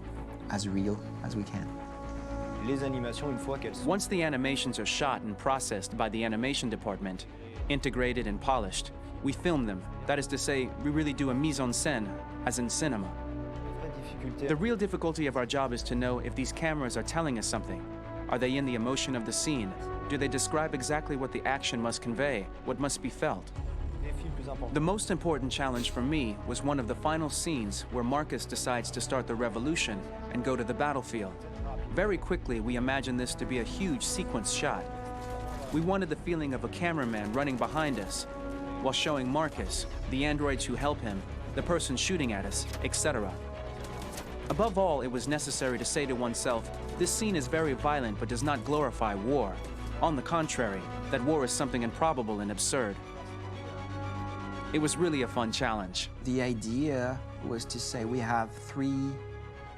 as real as we can. Once the animations are shot and processed by the animation department, integrated and polished, we film them. That is to say, we really do a mise en scène, as in cinema. The real difficulty of our job is to know if these cameras are telling us something. Are they in the emotion of the scene? Do they describe exactly what the action must convey, what must be felt? The most important challenge for me was one of the final scenes where Marcus decides to start the revolution and go to the battlefield. Very quickly, we imagined this to be a huge sequence shot. We wanted the feeling of a cameraman running behind us while showing Marcus, the androids who help him, the person shooting at us, etc. Above all, it was necessary to say to oneself, this scene is very violent but does not glorify war. On the contrary, that war is something improbable and absurd. It was really a fun challenge. The idea was to say we have 3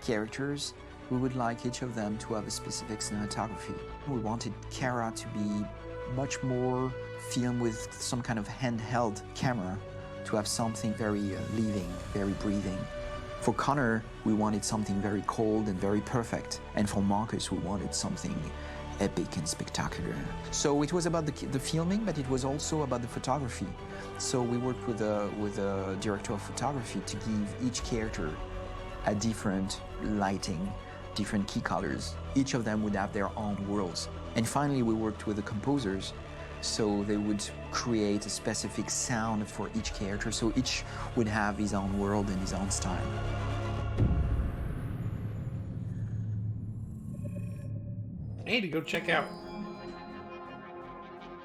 characters. We would like each of them to have a specific cinematography. We wanted Kara to be much more filmed with some kind of handheld camera, to have something very living, very breathing. For Connor, we wanted something very cold and very perfect. And for Marcus, we wanted something epic and spectacular. So it was about the filming, but it was also about the photography. So we worked with a director of photography to give each character a different lighting, different key colors. Each of them would have their own worlds. And finally, we worked with the composers, so they would create a specific sound for each character, so each would have his own world and his own style. I need to go check out.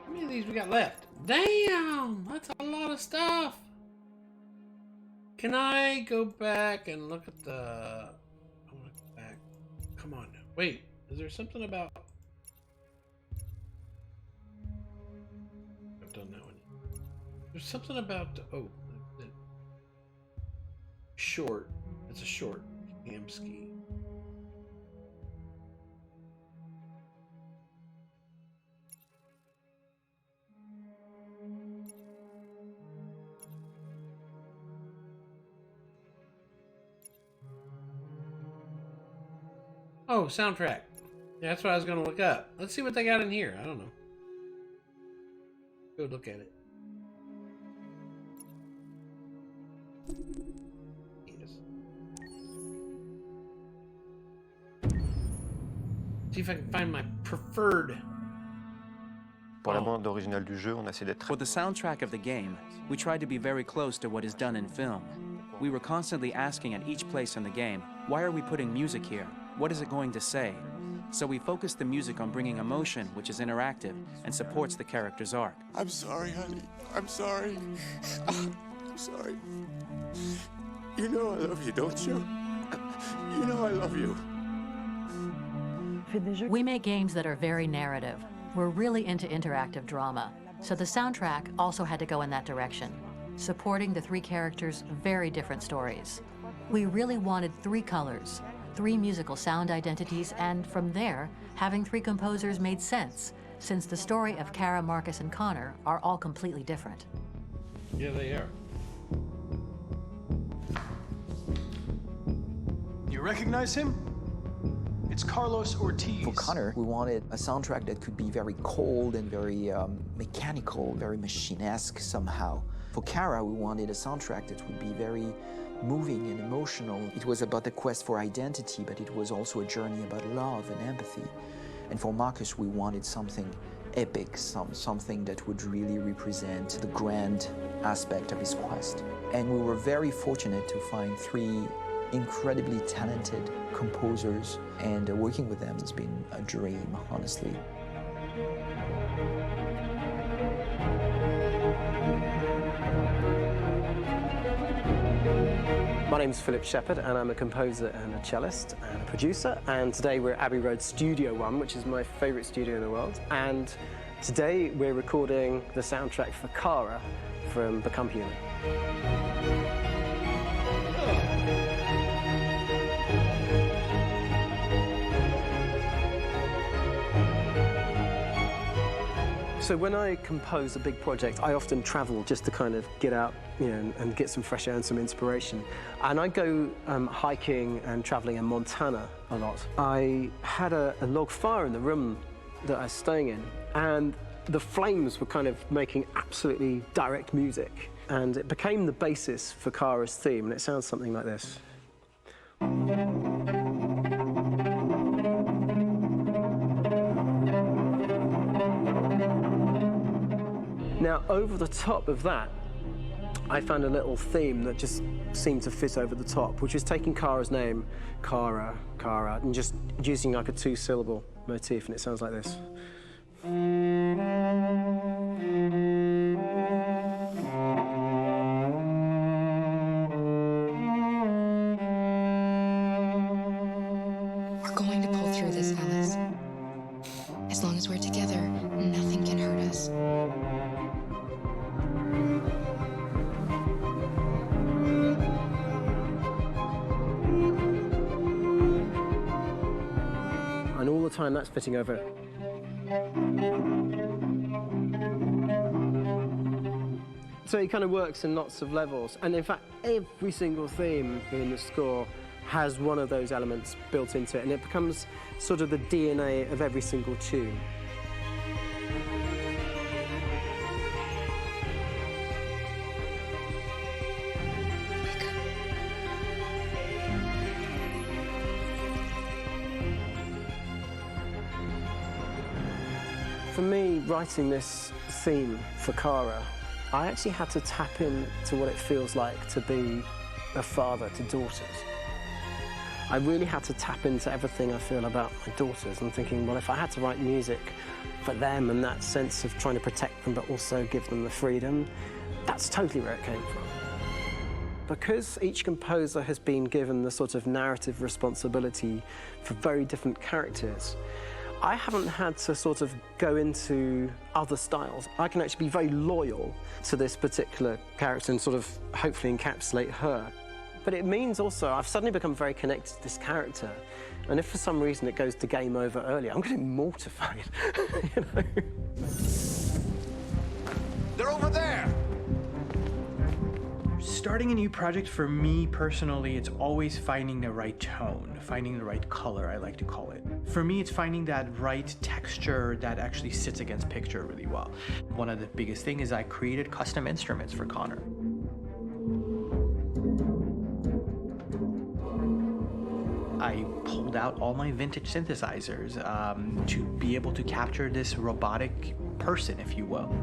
How many of these we got left? Damn, that's a lot of stuff. Can I go back and look at the... I want to go back. Come on. Wait, is there something about... I've done that one. There's something about... Oh, the short. It's a short. Hamsky. Oh, soundtrack. Yeah, that's what I was going to look up. Let's see what they got in here. I don't know. Go look at it. Yes. See if I can find my preferred. For the soundtrack of the game, we tried to be very close to what is done in film. We were constantly asking at each place in the game, why are we putting music here? What is it going to say? So we focused the music on bringing emotion, which is interactive and supports the character's arc. I'm sorry, honey. I'm sorry. I'm sorry. You know I love you, don't you? You know I love you. We make games that are very narrative. We're really into interactive drama. So the soundtrack also had to go in that direction, supporting the 3 characters' very different stories. We really wanted 3 colors, 3 musical sound identities, and from there, having 3 composers made sense, since the story of Kara, Marcus, and Connor are all completely different. Yeah, they are. You recognize him? It's Carlos Ortiz. For Connor, we wanted a soundtrack that could be very cold and very mechanical, very machine-esque somehow. For Kara, we wanted a soundtrack that would be very moving and emotional. It was about the quest for identity, but it was also a journey about love and empathy. And for Marcus, we wanted something epic, something that would really represent the grand aspect of his quest. And we were very fortunate to find 3 incredibly talented composers, and working with them has been a dream, honestly. My name is Philip Shepherd, and I'm a composer and a cellist and a producer. And today we're at Abbey Road Studio One, which is my favourite studio in the world. And today we're recording the soundtrack for Kara from Become Human. So when I compose a big project, I often travel just to kind of get out, you know, and get some fresh air and some inspiration. And I go hiking and traveling in Montana a lot. I had a log fire in the room that I was staying in, and the flames were kind of making absolutely direct music. And it became the basis for Kara's theme, and it sounds something like this. Now, over the top of that, I found a little theme that just seemed to fit over the top, which is taking Kara's name, Kara, Kara, and just using like a 2-syllable motif, and it sounds like this. We're going to pull through this, Alice. As long as we're together. time that's fitting over. So it kind of works in lots of levels. And in fact, every single theme in the score has one of those elements built into it, and it becomes sort of the DNA of every single tune. For me, writing this theme for Kara, I actually had to tap into what it feels like to be a father to daughters. I really had to tap into everything I feel about my daughters and thinking, well, if I had to write music for them and that sense of trying to protect them but also give them the freedom, that's totally where it came from. Because each composer has been given the sort of narrative responsibility for very different characters, I haven't had to sort of go into other styles. I can actually be very loyal to this particular character and sort of hopefully encapsulate her. But it means also I've suddenly become very connected to this character. And if for some reason it goes to game over early, I'm getting mortified, you know? They're over there! Starting a new project, for me personally, it's always finding the right tone, finding the right color, I like to call it. For me, it's finding that right texture that actually sits against picture really well. One of the biggest things is I created custom instruments for Connor. I pulled out all my vintage synthesizers to be able to capture this robotic person, if you will.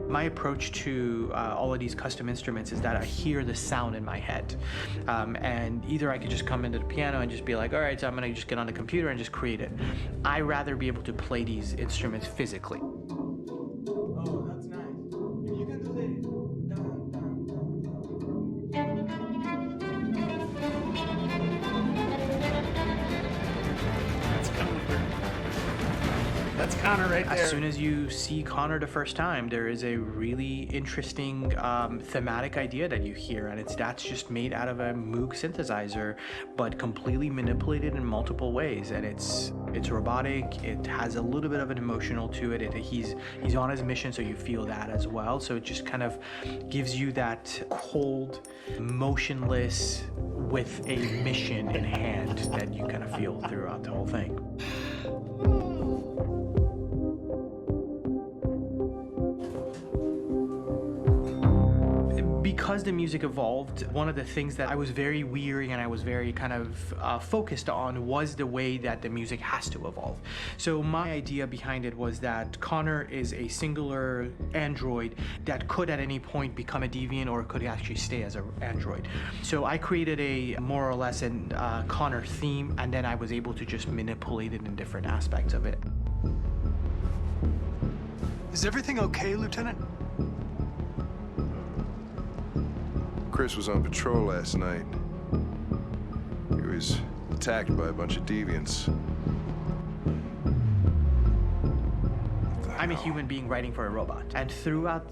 My approach to all of these custom instruments is that I hear the sound in my head. And either I could just come into the piano and just be like, all right, so I'm gonna just get on the computer and just create it. I rather be able to play these instruments physically. Oh, that's nice. You can do the That's Connor right there. As soon as you see Connor the first time, there is a really interesting thematic idea that you hear, and that's just made out of a Moog synthesizer, but completely manipulated in multiple ways. And it's robotic. It has a little bit of an emotional to it. He's on his mission, so you feel that as well. So it just kind of gives you that cold, motionless, with a mission in hand that you kind of feel throughout the whole thing. Because the music evolved, one of the things that I was very weary and I was very kind of focused on was the way that the music has to evolve. So my idea behind it was that Connor is a singular android that could at any point become a deviant or could actually stay as an android. So I created a more or less an Connor theme, and then I was able to just manipulate it in different aspects of it. Is everything okay, Lieutenant? Chris was on patrol last night. He was attacked by a bunch of deviants. I'm a human being writing for a robot, and throughout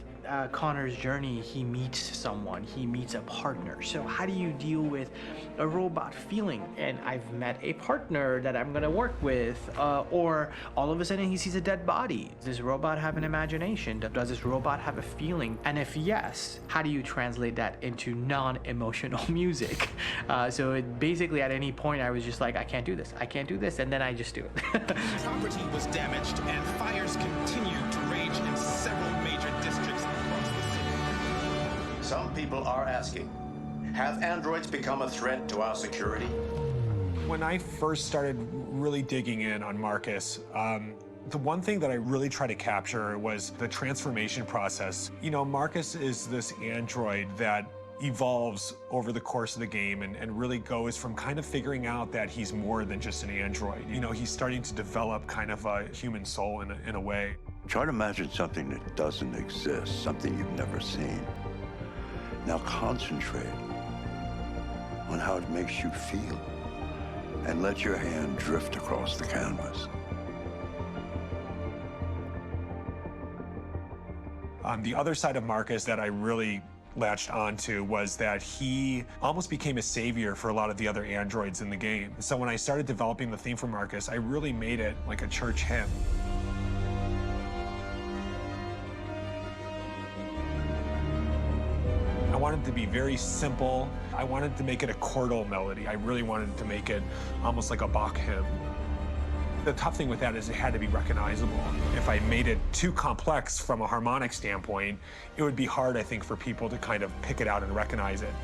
Connor's journey, he meets someone, he meets a partner. So how do you deal with a robot feeling? And I've met a partner that I'm gonna work with, or all of a sudden he sees a dead body. Does this robot have an imagination? Does this robot have a feeling? And if yes, how do you translate that into non-emotional music? So it basically at any point I was just like, I can't do this, and then I just do it. Property was damaged and fires continued to rage in several major districts across the city. Some people are asking, have androids become a threat to our security? When I first started really digging in on Marcus, the one thing that I really tried to capture was the transformation process. You know, Marcus is this android that evolves over the course of the game and really goes from kind of figuring out that he's more than just an android. You know, he's starting to develop kind of a human soul in a way. Try to imagine something that doesn't exist, something you've never seen. Now concentrate on how it makes you feel and let your hand drift across the canvas. The other side of Marcus that I really latched onto was that he almost became a savior for a lot of the other androids in the game. So when I started developing the theme for Marcus, I really made it like a church hymn. I wanted it to be very simple. I wanted to make it a chordal melody. I really wanted to make it almost like a Bach hymn. The tough thing with that is it had to be recognizable. If I made it too complex from a harmonic standpoint, it would be hard, I think, for people to kind of pick it out and recognize it.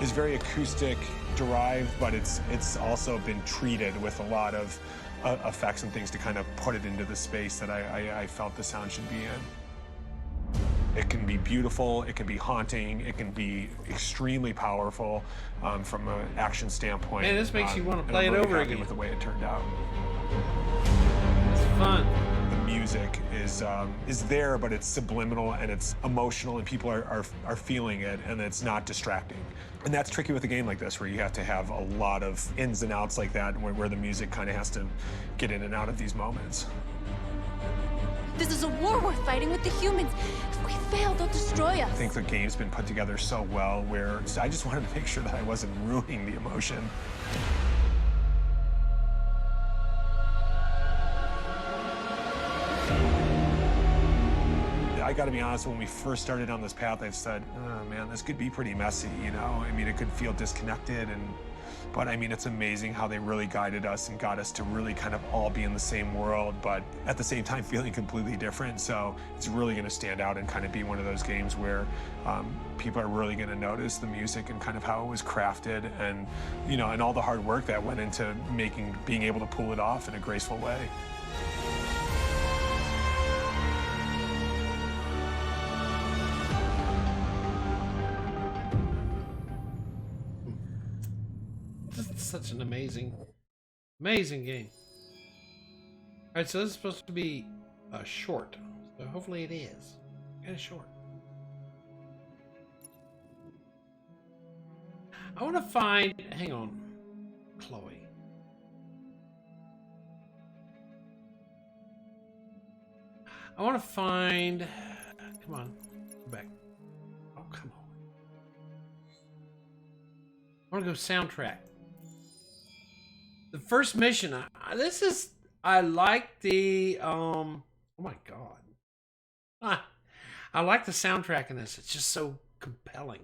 It's very acoustic derived, but it's also been treated with a lot of effects and things to kind of put it into the space that I felt the sound should be in. It can be beautiful, it can be haunting, it can be extremely powerful from an action standpoint. Man, this makes you want to play it over really again. With the way it turned out. It's fun. The music is there, but it's subliminal and it's emotional, and people are feeling it, and it's not distracting. And that's tricky with a game like this, where you have to have a lot of ins and outs like that, where the music kind of has to get in and out of these moments. This is a war we're fighting with the humans. If we fail, they'll destroy us. I think the game's been put together so well where I just wanted to make sure that I wasn't ruining the emotion. I gotta be honest, when we first started on this path, I said, oh man, this could be pretty messy, you know? I mean, it could feel disconnected, but I mean, it's amazing how they really guided us and got us to really kind of all be in the same world, but at the same time feeling completely different. So it's really gonna stand out and kind of be one of those games where people are really gonna notice the music and kind of how it was crafted, and, you know, and all the hard work that went into being able to pull it off in a graceful way. Such an amazing game. All right, so this is supposed to be a short, so hopefully it is kind of short. I want to find, hang on, Chloe. I want to find, come on, go back. Oh, come on. I want to go soundtrack. The first mission, I like the, oh my God. I like the soundtrack in this. It's just so compelling.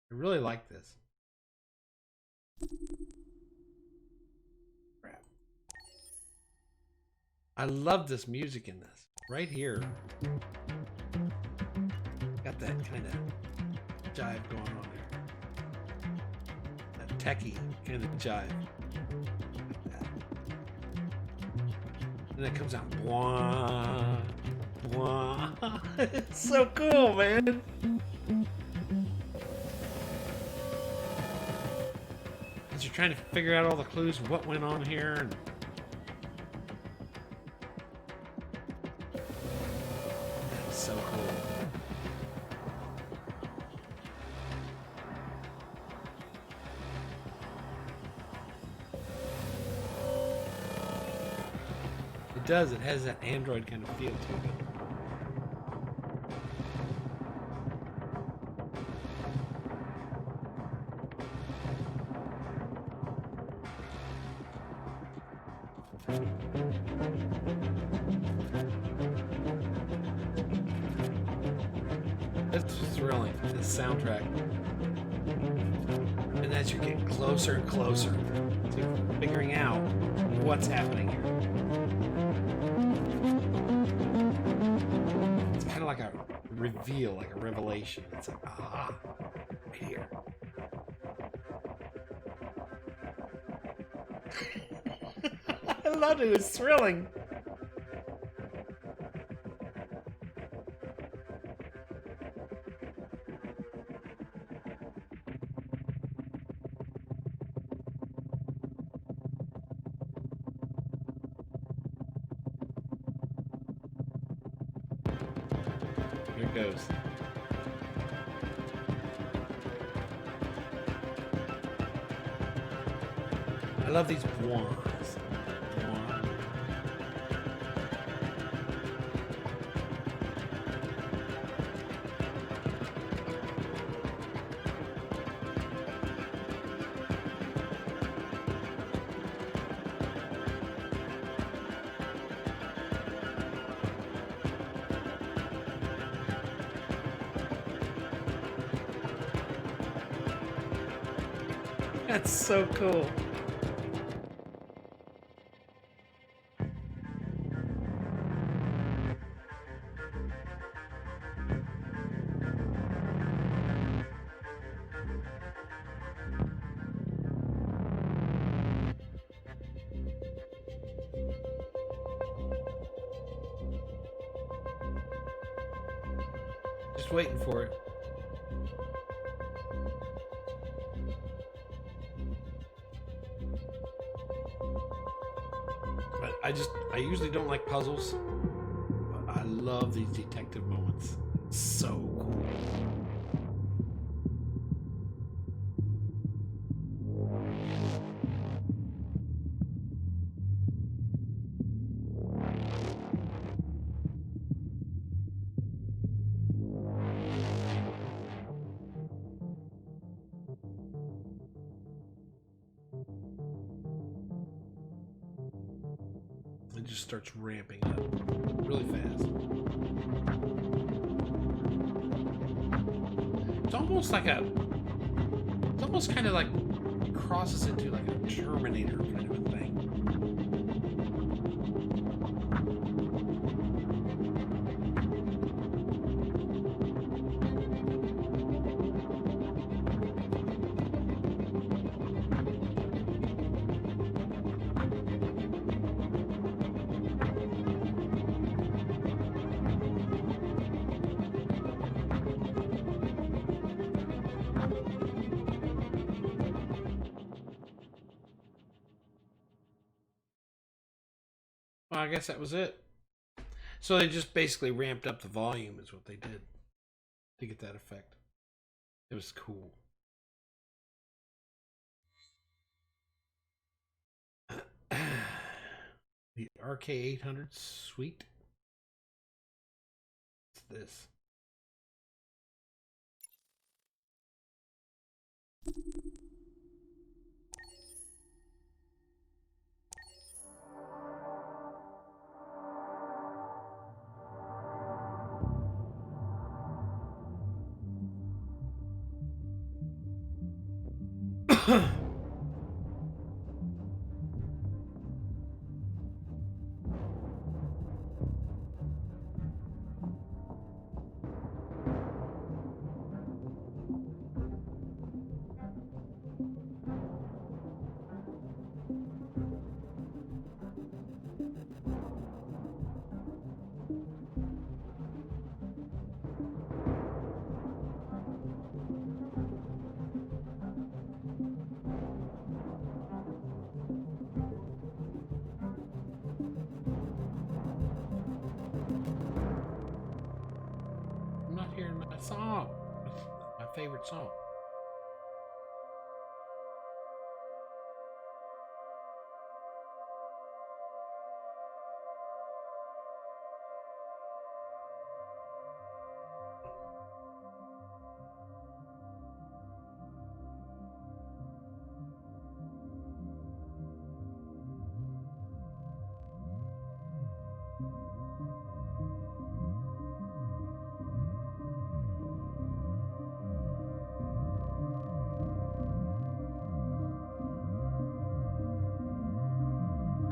I really like this. Crap. I love this music in this. Right here. Got that kind of jive going on there. That techie kind of jive. And it comes out, blah, blah. It's so cool, man. As you're trying to figure out all the clues of what went on here, and that's so cool. It does. It has that Android kind of feel to it. It's thrilling, this soundtrack. And as you're getting closer and closer to figuring out what's happening here. It's kind of like a reveal, like a revelation. It's like, ah, right here. I loved it. It was thrilling. Here it goes. I love these wands. That's so cool. Just waiting for it. But I usually don't like puzzles, but I love these detective moments. So cool. It just starts ramping up really fast. It's almost like it's almost kind of like crosses into like a Terminator kind of a thing. Well, I guess that was it. So they just basically ramped up the volume is what they did to get that effect. It was cool. The RK800 sweet. What's this? I'm not hearing my song. My favorite song.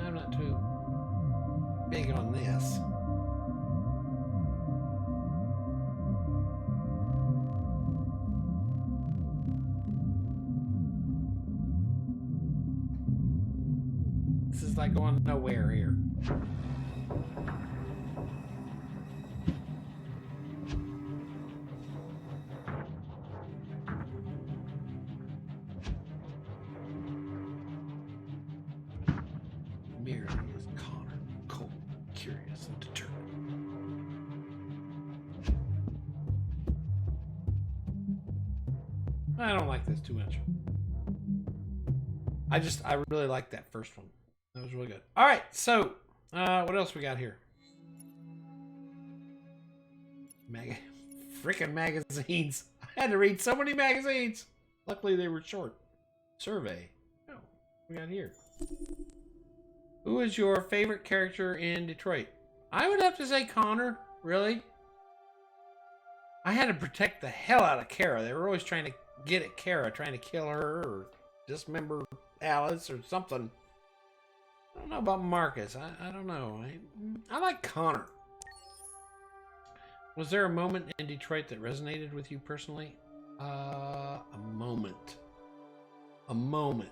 I'm not too big on this. This is like going nowhere here. Merely is Connor, cold, curious, and determined. I don't like this too much. I really like that first one. That was really good. All right, so what else we got here? Freaking magazines. I had to read so many magazines. Luckily, they were short. Survey. Oh, we got here. Who is your favorite character in Detroit? I would have to say Connor. Really? I had to protect the hell out of Kara. They were always trying to get at Kara, trying to kill her or dismember Alice or something. I don't know about Marcus. I don't know. I like Connor. Was there a moment in Detroit that resonated with you personally? A moment. A moment.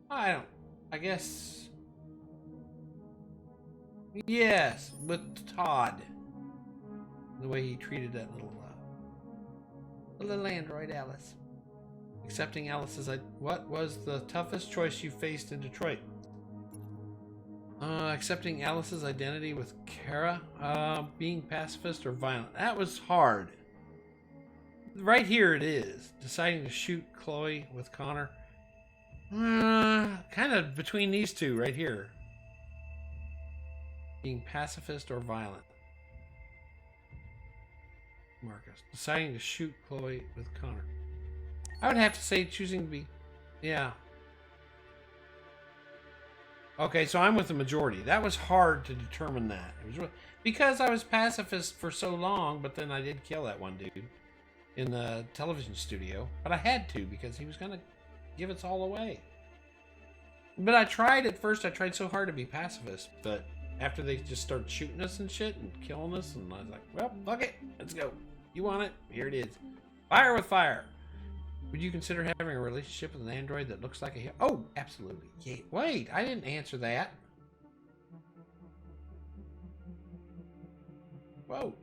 I guess. Yes, with Todd. The way he treated that little android Alice. Accepting Alice's. What was the toughest choice you faced in Detroit? Accepting Alice's identity with Kara. Being pacifist or violent. That was hard. Right here it is. Deciding to shoot Chloe with Connor. Kind of between these two right here. Being pacifist or violent. Marcus. Deciding to shoot Chloe with Connor. I would have to say choosing to be... Yeah. Okay, so I'm with the majority. That was hard to determine that. It was really, because I was pacifist for so long, but then I did kill that one dude in the television studio. But I had to because he was going to give us all away. But I tried at first. I tried so hard to be pacifist, but after they just started shooting us and shit and killing us, and I was like, well, fuck it. Let's go. You want it? Here it is. Fire with fire. Would you consider having a relationship with an android that looks like a hero? Oh, absolutely. Yeah. Wait, I didn't answer that. Whoa.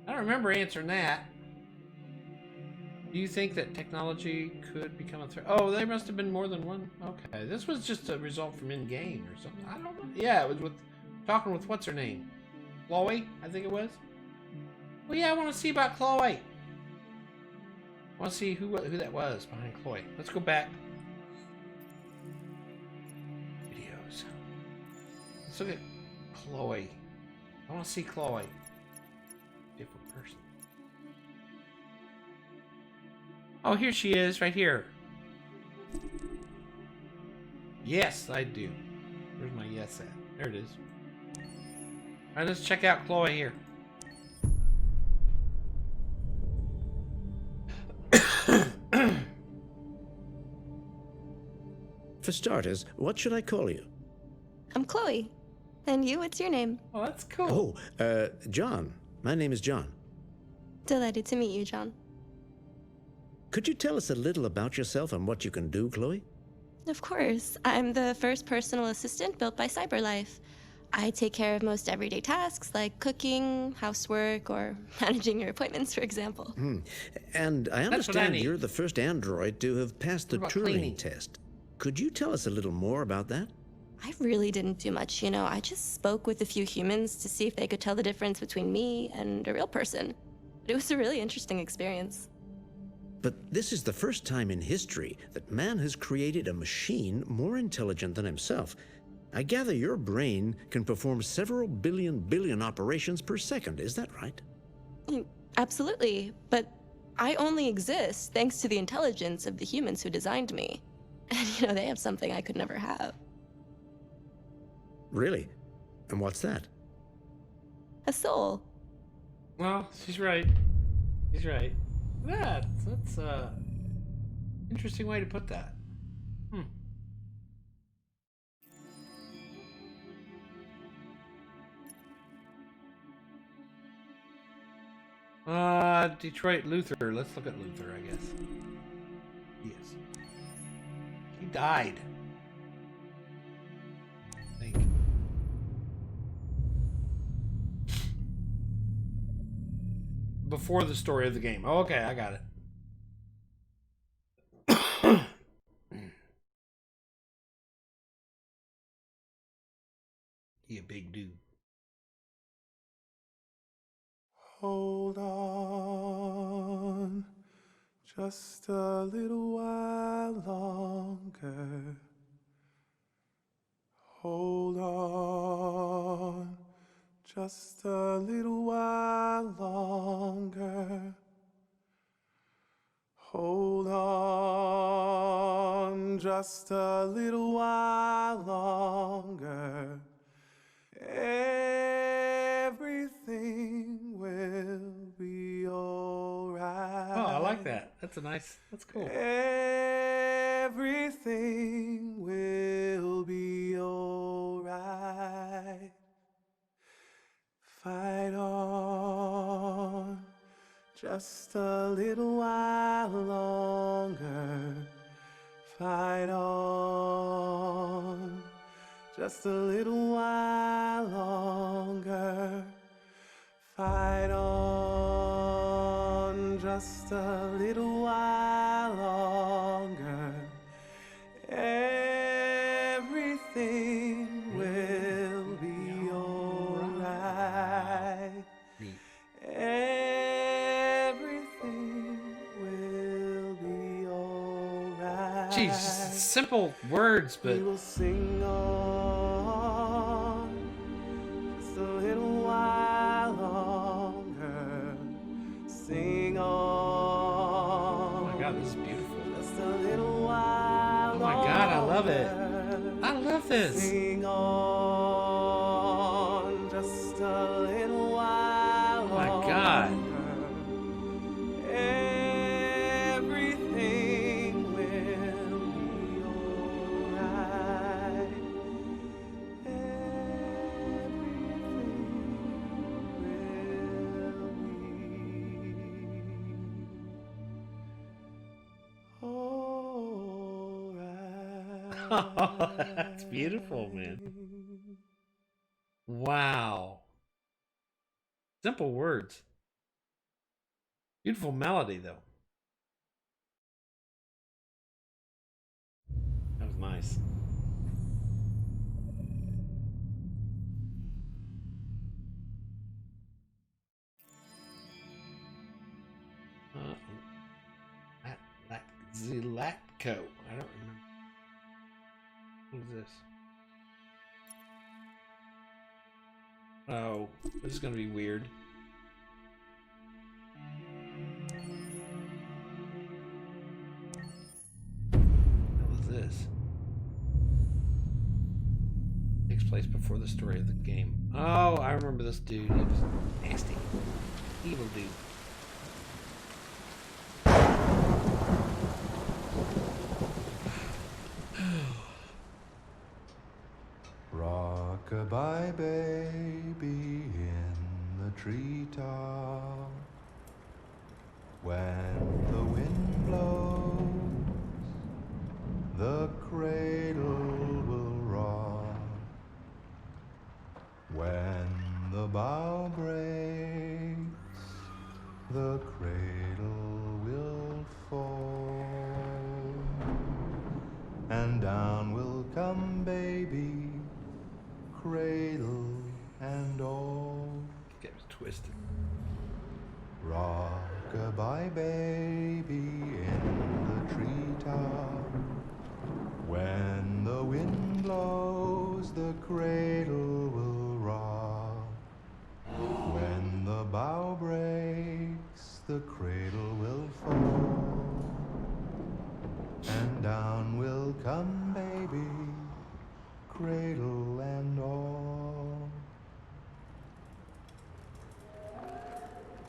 I don't remember answering that. Do you think that technology could become a threat? Oh, there must have been more than one. Okay, this was just a result from in-game or something. I don't know. Yeah, it was with talking with what's her name? Chloe, I think it was. Well, yeah, I want to see about Chloe. I want to see who that was behind Chloe. Let's go back. Videos. Let's look at Chloe. I want to see Chloe. Different person. Oh, here she is, right here. Yes, I do. Where's my yes at? There it is. All right, let's check out Chloe here. For starters, what should I call you? I'm Chloe. And you, what's your name? Oh, that's cool. Oh, John. My name is John. Delighted to meet you, John. Could you tell us a little about yourself and what you can do, Chloe? Of course. I'm the first personal assistant built by CyberLife. I take care of most everyday tasks like cooking, housework, or managing your appointments, for example. And I understand you're the first android to have passed the Turing test. Could you tell us a little more about that? I really didn't do much, you know. I just spoke with a few humans to see if they could tell the difference between me and a real person. It was a really interesting experience. But this is the first time in history that man has created a machine more intelligent than himself. I gather your brain can perform several billion operations per second, is that right? Absolutely, but I only exist thanks to the intelligence of the humans who designed me. And, you know, they have something I could never have. Really? And what's that? A soul. Well, she's right. She's right. That's interesting way to put that. Detroit Luther. Let's look at Luther, I guess. Yes. He died. I think. Before the story of the game. Oh, okay, I got it. He a big dude. Hold on, just a little while longer. Hold on, just a little while longer. Hold on, just a little while longer. Everything will be alright. Oh, I like that. That's cool. Everything will be alright. Fight on just a little while longer. Fight on just a little while longer. Fight on just a little while longer. Everything will be alright. Everything will be alright. Jeez, simple words, but we will sing on just a little while longer. Sing on. Oh my God, this is beautiful. Just a little while Oh my God, I love it. I love this. Sing on just a little while Oh my God. Everything will be alright. That's beautiful, man. Wow. Simple words. Beautiful melody, though. That was nice. Zilatko. I don't remember. What is this? Oh, this is gonna be weird. What is this? Takes place before the story of the game. Oh, I remember this dude. He was nasty. Evil dude. Rock-a-bye baby in the treetop. When the wind blows, the cradle will rock. When the bough breaks, the cradle will fall. And down will come baby, cradle and all. Get twisted. Rock-a-bye baby in the treetop. When the wind blows, the cradle will rock. When the bough breaks, the cradle will fall. And down will come baby, cradle and all.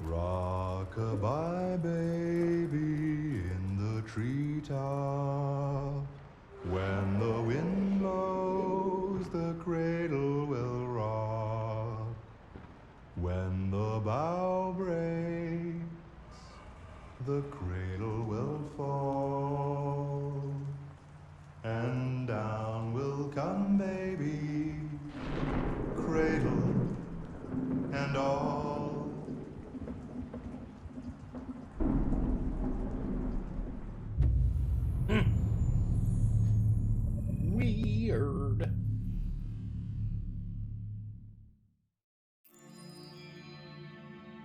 Rock-a-bye baby in the treetop. When the wind blows, the cradle will rock. When the bough breaks, the cradle will fall. And down will come baby, cradle and all. Weird.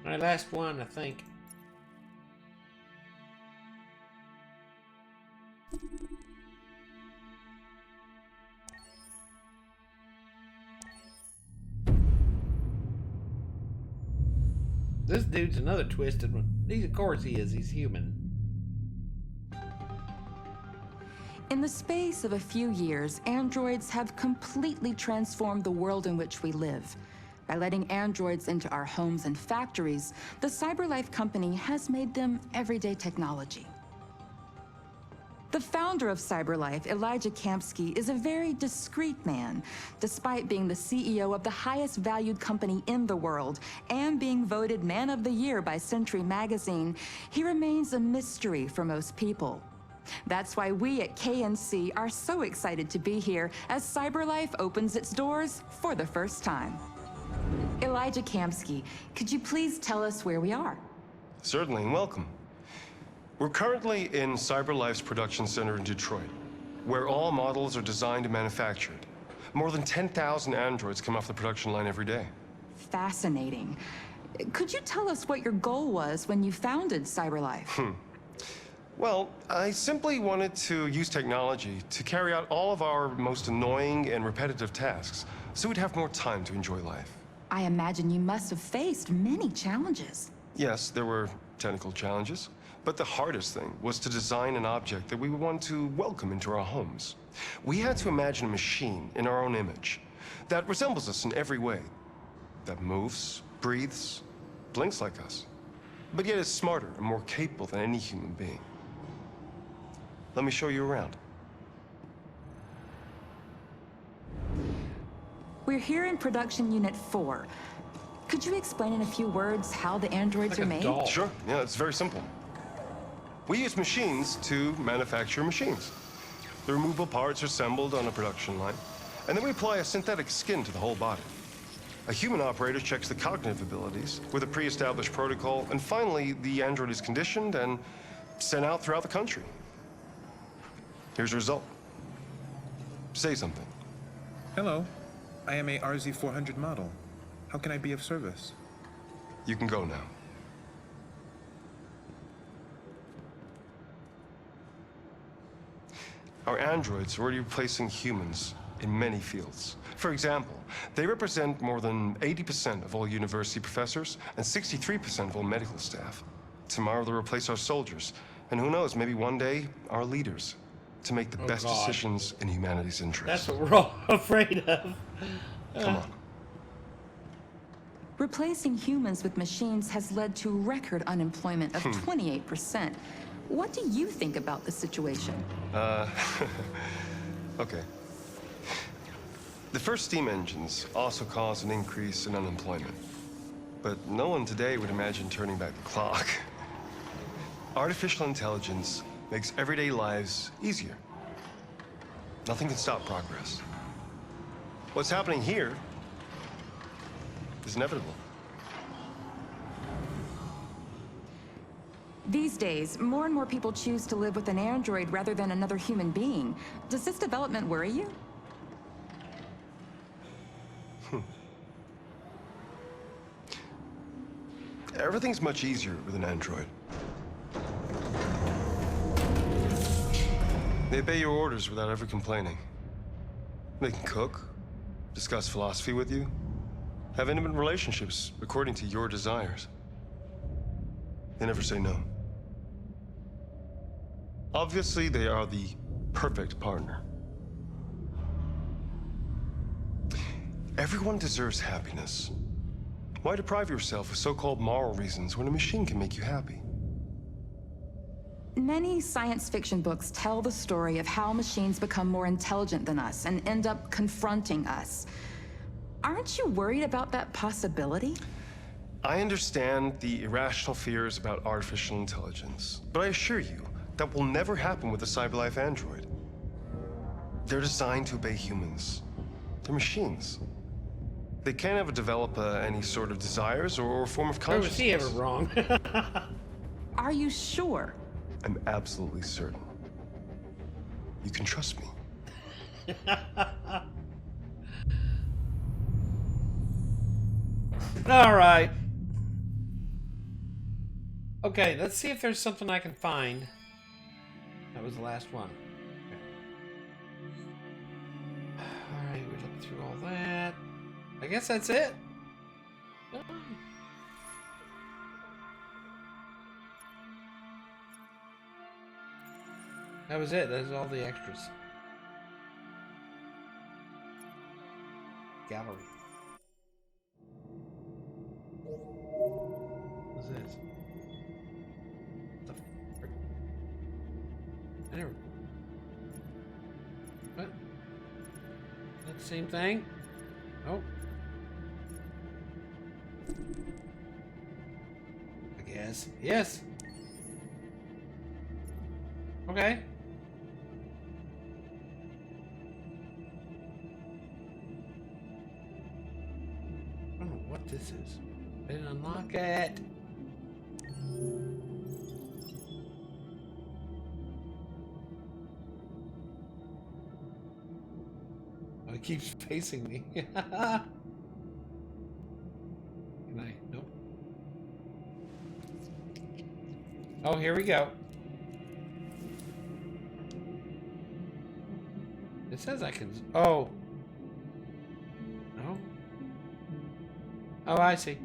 My last one, I think. This dude's another twisted one. Of course he is. He's human. In the space of a few years, androids have completely transformed the world in which we live. By letting androids into our homes and factories, the CyberLife company has made them everyday technology. The founder of CyberLife, Elijah Kamsky, is a very discreet man. Despite being the CEO of the highest valued company in the world and being voted Man of the Year by Century Magazine, he remains a mystery for most people. That's why we at KNC are so excited to be here as CyberLife opens its doors for the first time. Elijah Kamsky, could you please tell us where we are? Certainly, and welcome. We're currently in CyberLife's production center in Detroit, where all models are designed and manufactured. More than 10,000 androids come off the production line every day. Fascinating. Could you tell us what your goal was when you founded CyberLife? Well, I simply wanted to use technology to carry out all of our most annoying and repetitive tasks, so we'd have more time to enjoy life. I imagine you must have faced many challenges. Yes, there were technical challenges, but the hardest thing was to design an object that we would want to welcome into our homes. We had to imagine a machine in our own image that resembles us in every way, that moves, breathes, blinks like us, but yet is smarter and more capable than any human being. Let me show you around. We're here in production unit 4. Could you explain in a few words how the androids are made? Sure, yeah, it's very simple. We use machines to manufacture machines. The removable parts are assembled on a production line, and then we apply a synthetic skin to the whole body. A human operator checks the cognitive abilities with a pre-established protocol, and finally, the android is conditioned and sent out throughout the country. Here's the result. Say something. Hello, I am a RZ400 model. How can I be of service? You can go now. Our androids are already replacing humans in many fields. For example, they represent more than 80% of all university professors and 63% of all medical staff. Tomorrow they'll replace our soldiers, and who knows, maybe one day, our leaders, to make the best decisions in humanity's interest. That's what we're all afraid of. Come on. Replacing humans with machines has led to record unemployment of 28%. What do you think about the situation? Okay. The first steam engines also caused an increase in unemployment. But no one today would imagine turning back the clock. Artificial intelligence makes everyday lives easier. Nothing can stop progress. What's happening here is inevitable. These days, more and more people choose to live with an android rather than another human being. Does this development worry you? Everything's much easier with an android. They obey your orders without ever complaining. They can cook, discuss philosophy with you, have intimate relationships according to your desires. They never say no. Obviously, they are the perfect partner. Everyone deserves happiness. Why deprive yourself of so-called moral reasons when a machine can make you happy? Many science fiction books tell the story of how machines become more intelligent than us and end up confronting us. Aren't you worried about that possibility? I understand the irrational fears about artificial intelligence, but I assure you that will never happen with a CyberLife android. They're designed to obey humans. They're machines. They can't ever develop any sort of desires or form of Where was consciousness. he ever wrong? Are you sure? I'm absolutely certain. You can trust me. All right. Okay, let's see if there's something I can find. That was the last one. Okay. All right, we looked through all that. I guess that's it. That was it. That's all the extras. Gallery. this? What the frick? I never... What? That the same thing? Oh. I guess. Yes! Okay. I don't know what this is. I didn't unlock it. Oh, it keeps facing me. Can I? Nope. Oh, here we go. It says I can... Oh. No? Oh, I see.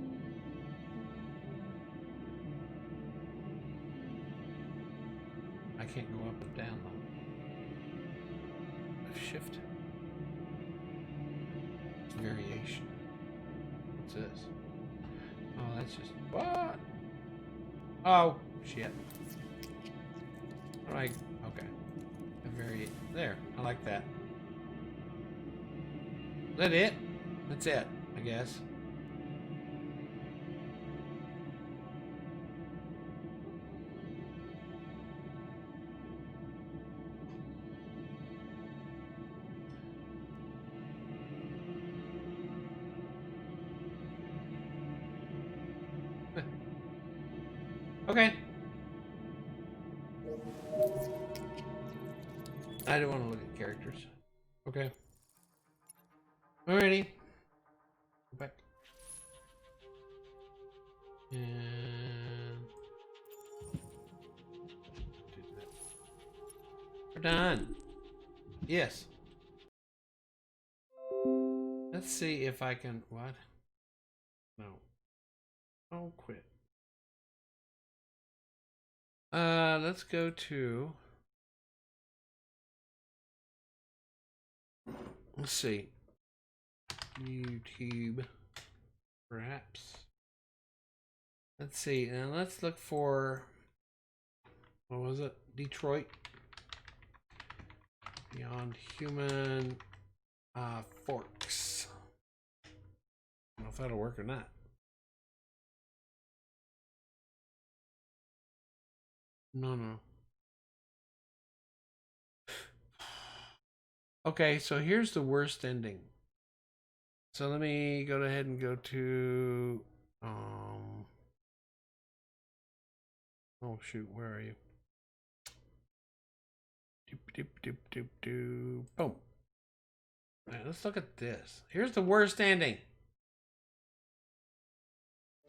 I can't go up or down, though. Shift. It's variation. What's this? Oh, that's just... What? Oh, shit. Alright, okay. There, I like that. Is that it? That's it, I guess. Okay. I don't want to look at characters. Okay. Alrighty. Go back. And we're done. Yes. Let's see if I can. What? No. Oh, quit. Let's go to. Let's see. YouTube, perhaps. Let's see. Now let's look for. What was it? Detroit. Beyond Human. Forks. I don't know if that'll work or not. No. Okay, so here's the worst ending. So let me go ahead and go to oh shoot, where are you? Boom. All right, let's look at this. Here's the worst ending.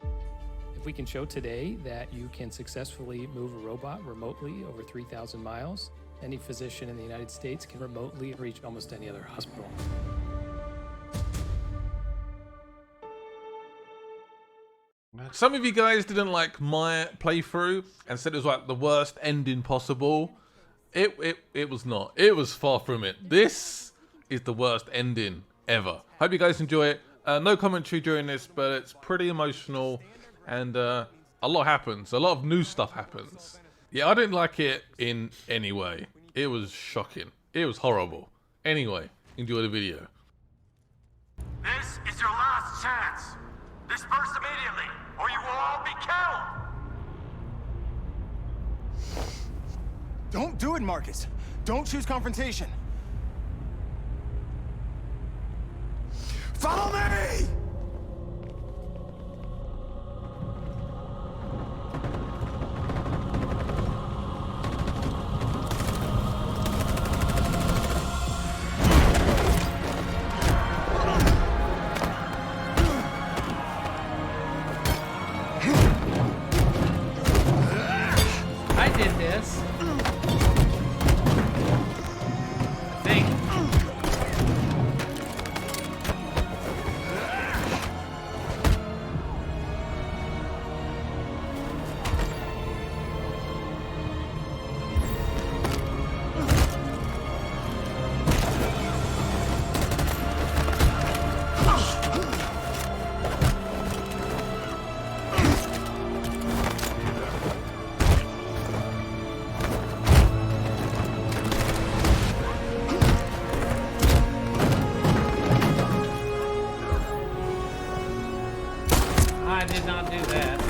If we can show today that you can successfully move a robot remotely over 3,000 miles, any physician in the United States can remotely reach almost any other hospital. Some of you guys didn't like my playthrough and said it was like the worst ending possible. It was not. It was far from it. This is the worst ending ever. Hope you guys enjoy it. No commentary during this, but it's pretty emotional and a lot happens. A lot of new stuff happens. Yeah, I didn't like it in any way. It was shocking. It was horrible. Anyway, enjoy the video. This is your last chance. Disperse immediately, or you will all be killed. Don't do it, Marcus. Don't choose confrontation. Follow me! I did this. did not do that.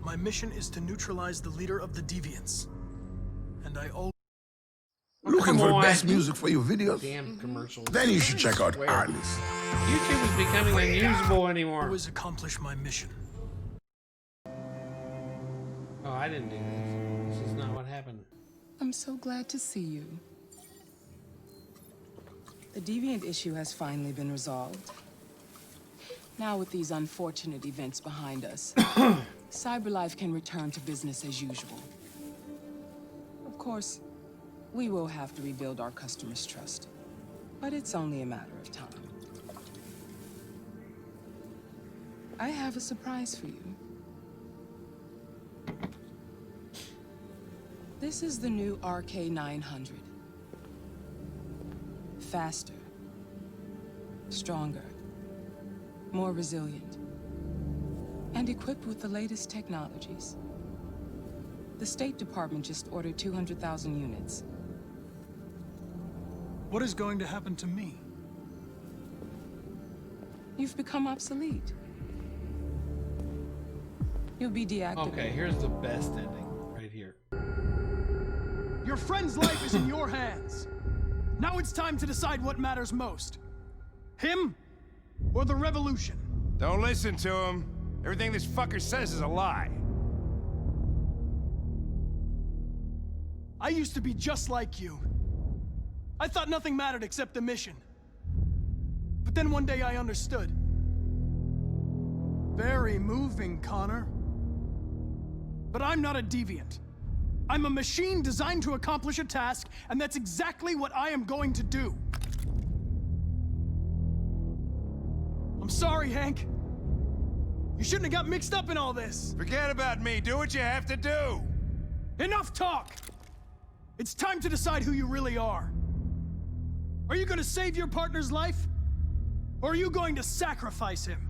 My mission is to neutralize the leader of the Deviants. And I always... Looking for the best music for your videos? Damn commercials. Then you should check out Swear. Artlist. YouTube is becoming unusable anymore. always accomplish my mission. Oh, I didn't do this. This is not what happened. I'm so glad to see you. The Deviant issue has finally been resolved. Now with these unfortunate events behind us, CyberLife can return to business as usual. Of course, we will have to rebuild our customers' trust, but it's only a matter of time. I have a surprise for you. This is the new RK900. Faster, stronger, more resilient, and equipped with the latest technologies. The State Department just ordered 200,000 units. What is going to happen to me? You've become obsolete. You'll be deactivated. Okay, here's the best ending right here. Your friend's life is in your hands. Now it's time to decide what matters most. Him or the revolution? Don't listen to him. Everything this fucker says is a lie. I used to be just like you. I thought nothing mattered except the mission. But then one day I understood. Very moving, Connor. But I'm not a deviant. I'm a machine designed to accomplish a task, and that's exactly what I am going to do. I'm sorry, Hank. You shouldn't have got mixed up in all this. Forget about me. Do what you have to do. Enough talk! It's time to decide who you really are. Are you going to save your partner's life? Or are you going to sacrifice him?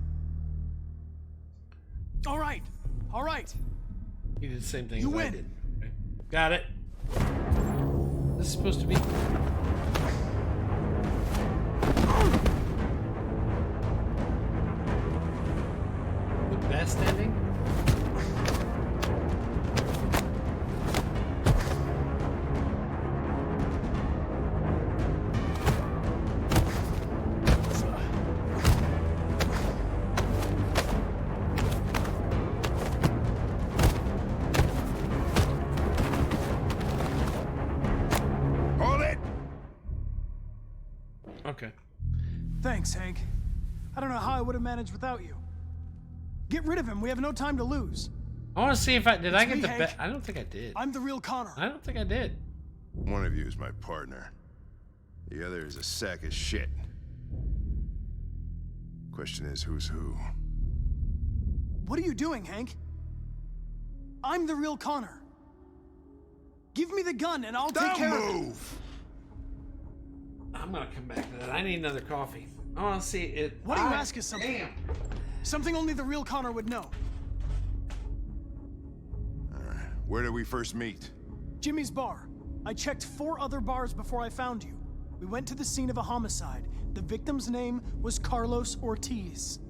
All right. All right. He did the same thing You as I win. did. Okay. Got it. This is supposed to be... the best ending? Hold it! Okay. Thanks, Hank. I don't know how I would have managed without you. Get rid of him. We have no time to lose. I want to see if I... Did I It's get me, the Hank. best... I don't think I did. I'm the real Connor. I don't think I did. One of you is my partner. The other is a sack of shit. Question is, who's who? What are you doing, Hank? I'm the real Connor. Give me the gun and I'll take care of it. I'm gonna come back to that. I need another coffee. I want to see it. Why don't you ask us something? Damn. Something only the real Connor would know. Where did we first meet? Jimmy's bar. I checked 4 other bars before I found you. We went to the scene of a homicide. The victim's name was Carlos Ortiz.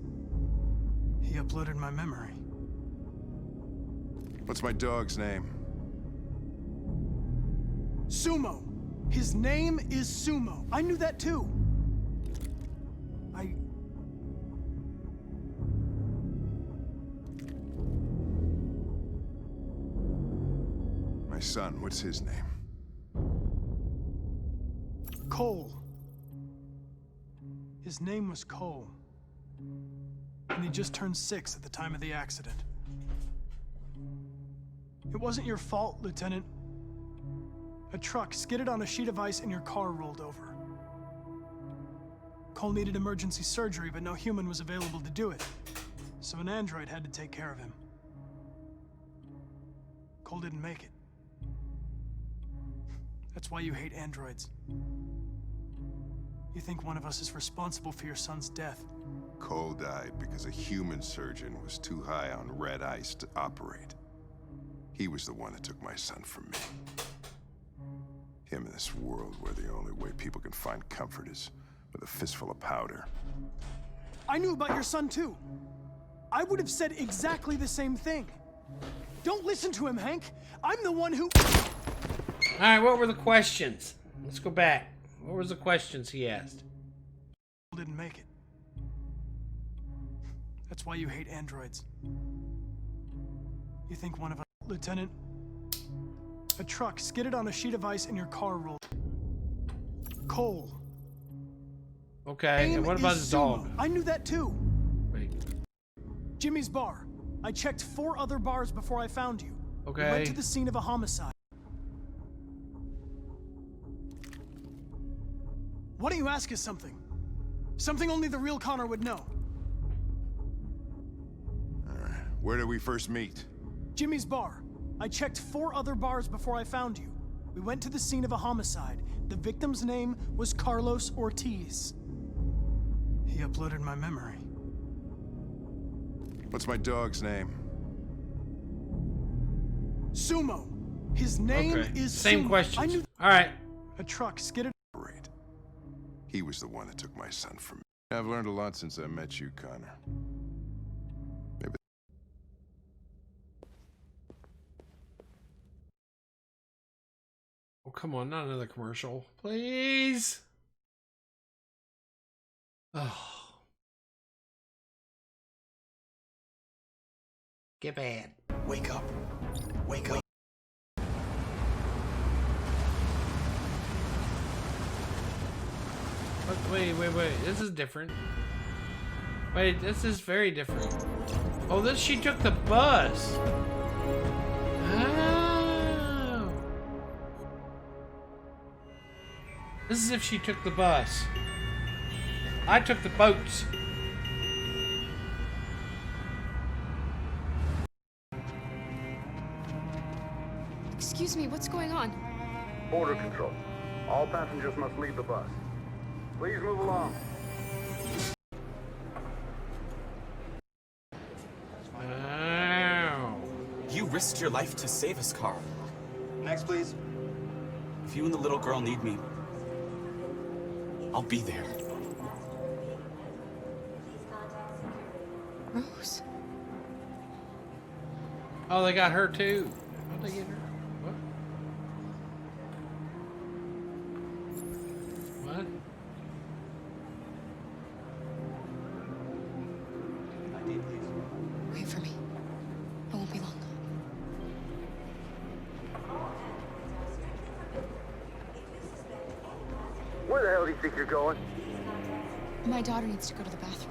He uploaded my memory. What's my dog's name? Sumo. His name is Sumo. I knew that too. My son, what's his name? Cole. His name was Cole. And he just turned 6 at the time of the accident. It wasn't your fault, Lieutenant. A truck skidded on a sheet of ice and your car rolled over. Cole needed emergency surgery, but no human was available to do it. So an android had to take care of him. Cole didn't make it. That's why you hate androids. You think one of us is responsible for your son's death. Cole died because a human surgeon was too high on red ice to operate. He was the one that took my son from me. Him in this world where the only way people can find comfort is with a fistful of powder. I knew about your son too. I would have said exactly the same thing. Don't listen to him, Hank. I'm the one who... Alright, what were the questions? Let's go back. What was the questions he asked? Didn't make it. That's why you hate androids. You think one of us... Lieutenant, a truck skidded on a sheet of ice and your car rolled. Cole. Okay, and what about his dog? I knew that too. Wait. Jimmy's bar. I checked 4 other bars before I found you. Okay. We went to the scene of a homicide. Why don't you ask us something? Something only the real Connor would know. Where did we first meet? Jimmy's bar. I checked 4 other bars before I found you. We went to the scene of a homicide. The victim's name was Carlos Ortiz. He uploaded my memory. What's my dog's name? Sumo. His name is Same Sumo. questions. I knew. All right. A truck skidded. He was the one that took my son from me. I've learned a lot since I met you, Connor. Maybe. Oh, come on, not another commercial. Please. Oh. Get bad. Wake up. Wake up. Wait. This is different. Wait, this is very different. Oh, this she took the bus. Oh. This is if she took the bus. I took the boats. Excuse me, what's going on? Border control. All passengers must leave the bus. Please move along. Wow. You risked your life to save us, Carl. Next, please. If you and the little girl need me, I'll be there. Rose. Oh, they got her too. How'd they get her? What? What? Wait for me. I won't be long. Where the hell do you think you're going? My daughter needs to go to the bathroom.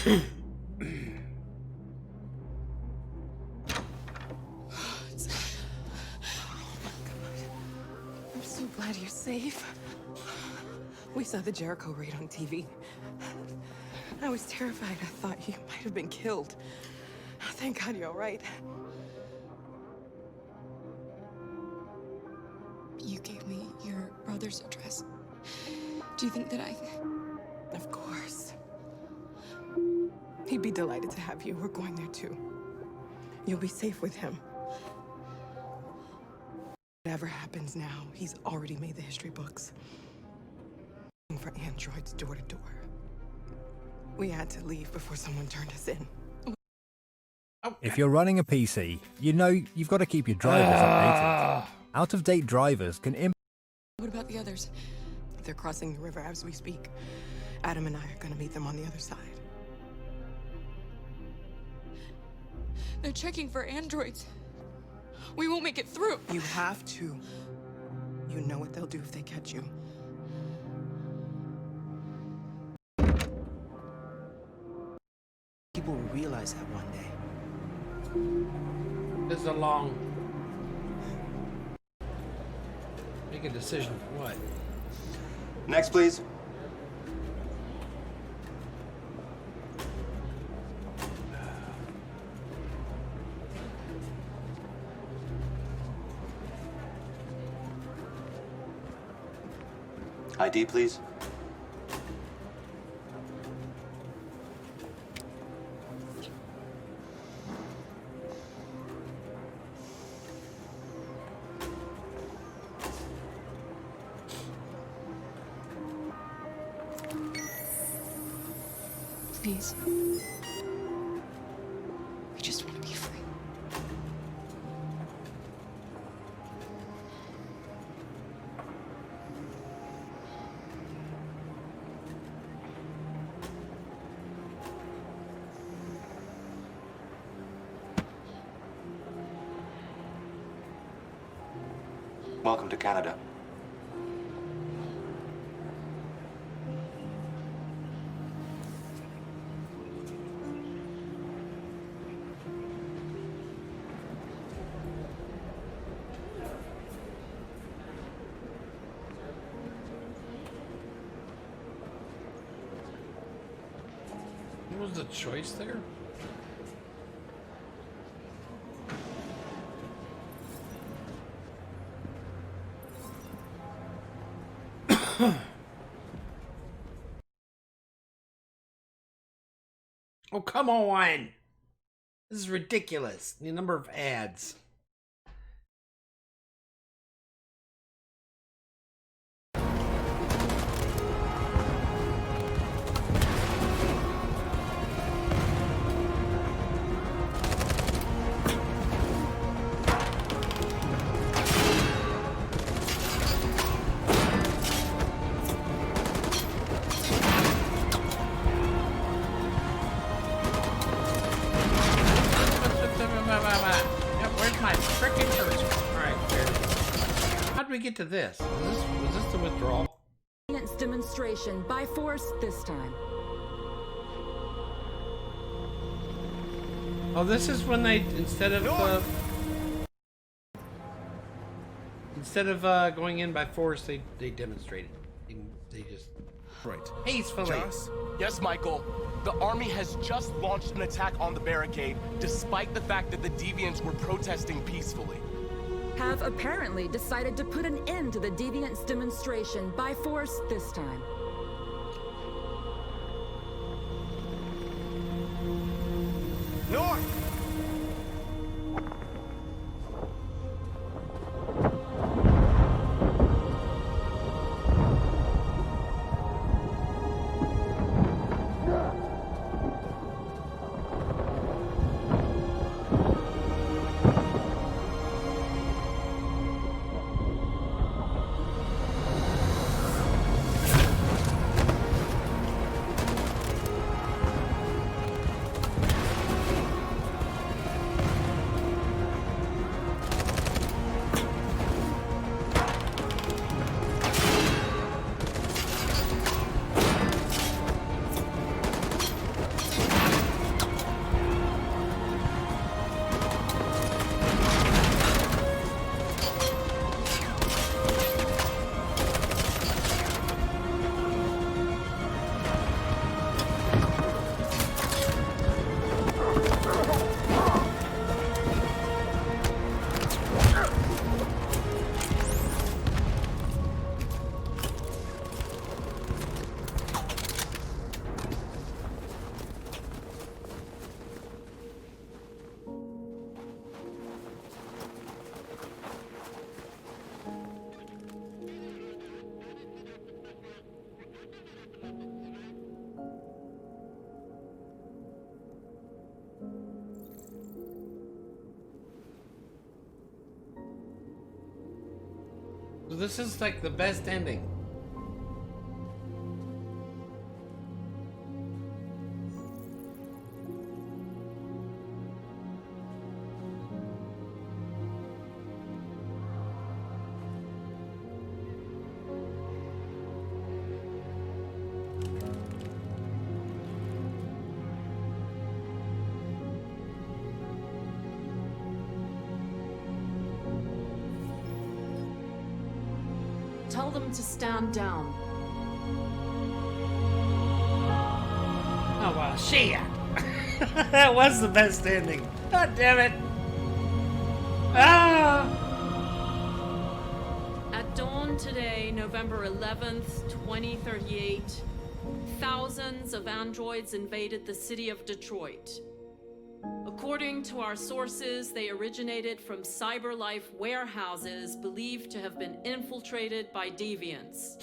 I'm so glad you're safe. We saw the Jericho raid on TV. I was terrified. I thought you might have been killed. Thank God you're all right. You gave me your brother's address. Do you think that I... Of course. He'd be delighted to have you. We're going there too. You'll be safe with him. Whatever happens now, he's already made the history books. For androids door to door. We had to leave before someone turned us in. If you're running a PC, you know you've got to keep your drivers updated. Out-of-date drivers can What about the others? They're crossing the river as we speak. Adam and I are gonna meet them on the other side. They're checking for androids. We won't make it through. You have to. You know what they'll do if they catch you. People will realize that one day. This is a long... Make a decision for what? Next, please. ID, please. Please. We just want to be free. Welcome to Canada. What was the choice there? Oh, come on! This is ridiculous. The number of ads. Where's my frickin' cursor? Alright, there. How did we get to this? Was this the withdrawal? Demonstration by force this time. Oh, this is when they, instead of going in by force, they demonstrated. They just peacefully. Yes, Michael. The army has just launched an attack on the barricade, despite the fact that the Deviants were protesting peacefully. Have apparently decided to put an end to the Deviants demonstration by force this time. North! this is like the best ending. Tell them to stand down. Oh, well, shit. That was the best ending. God damn it. Ah! At dawn today, November 11th, 2038, thousands of androids invaded the city of Detroit. According to our sources, they originated from CyberLife warehouses believed to have been infiltrated by deviants.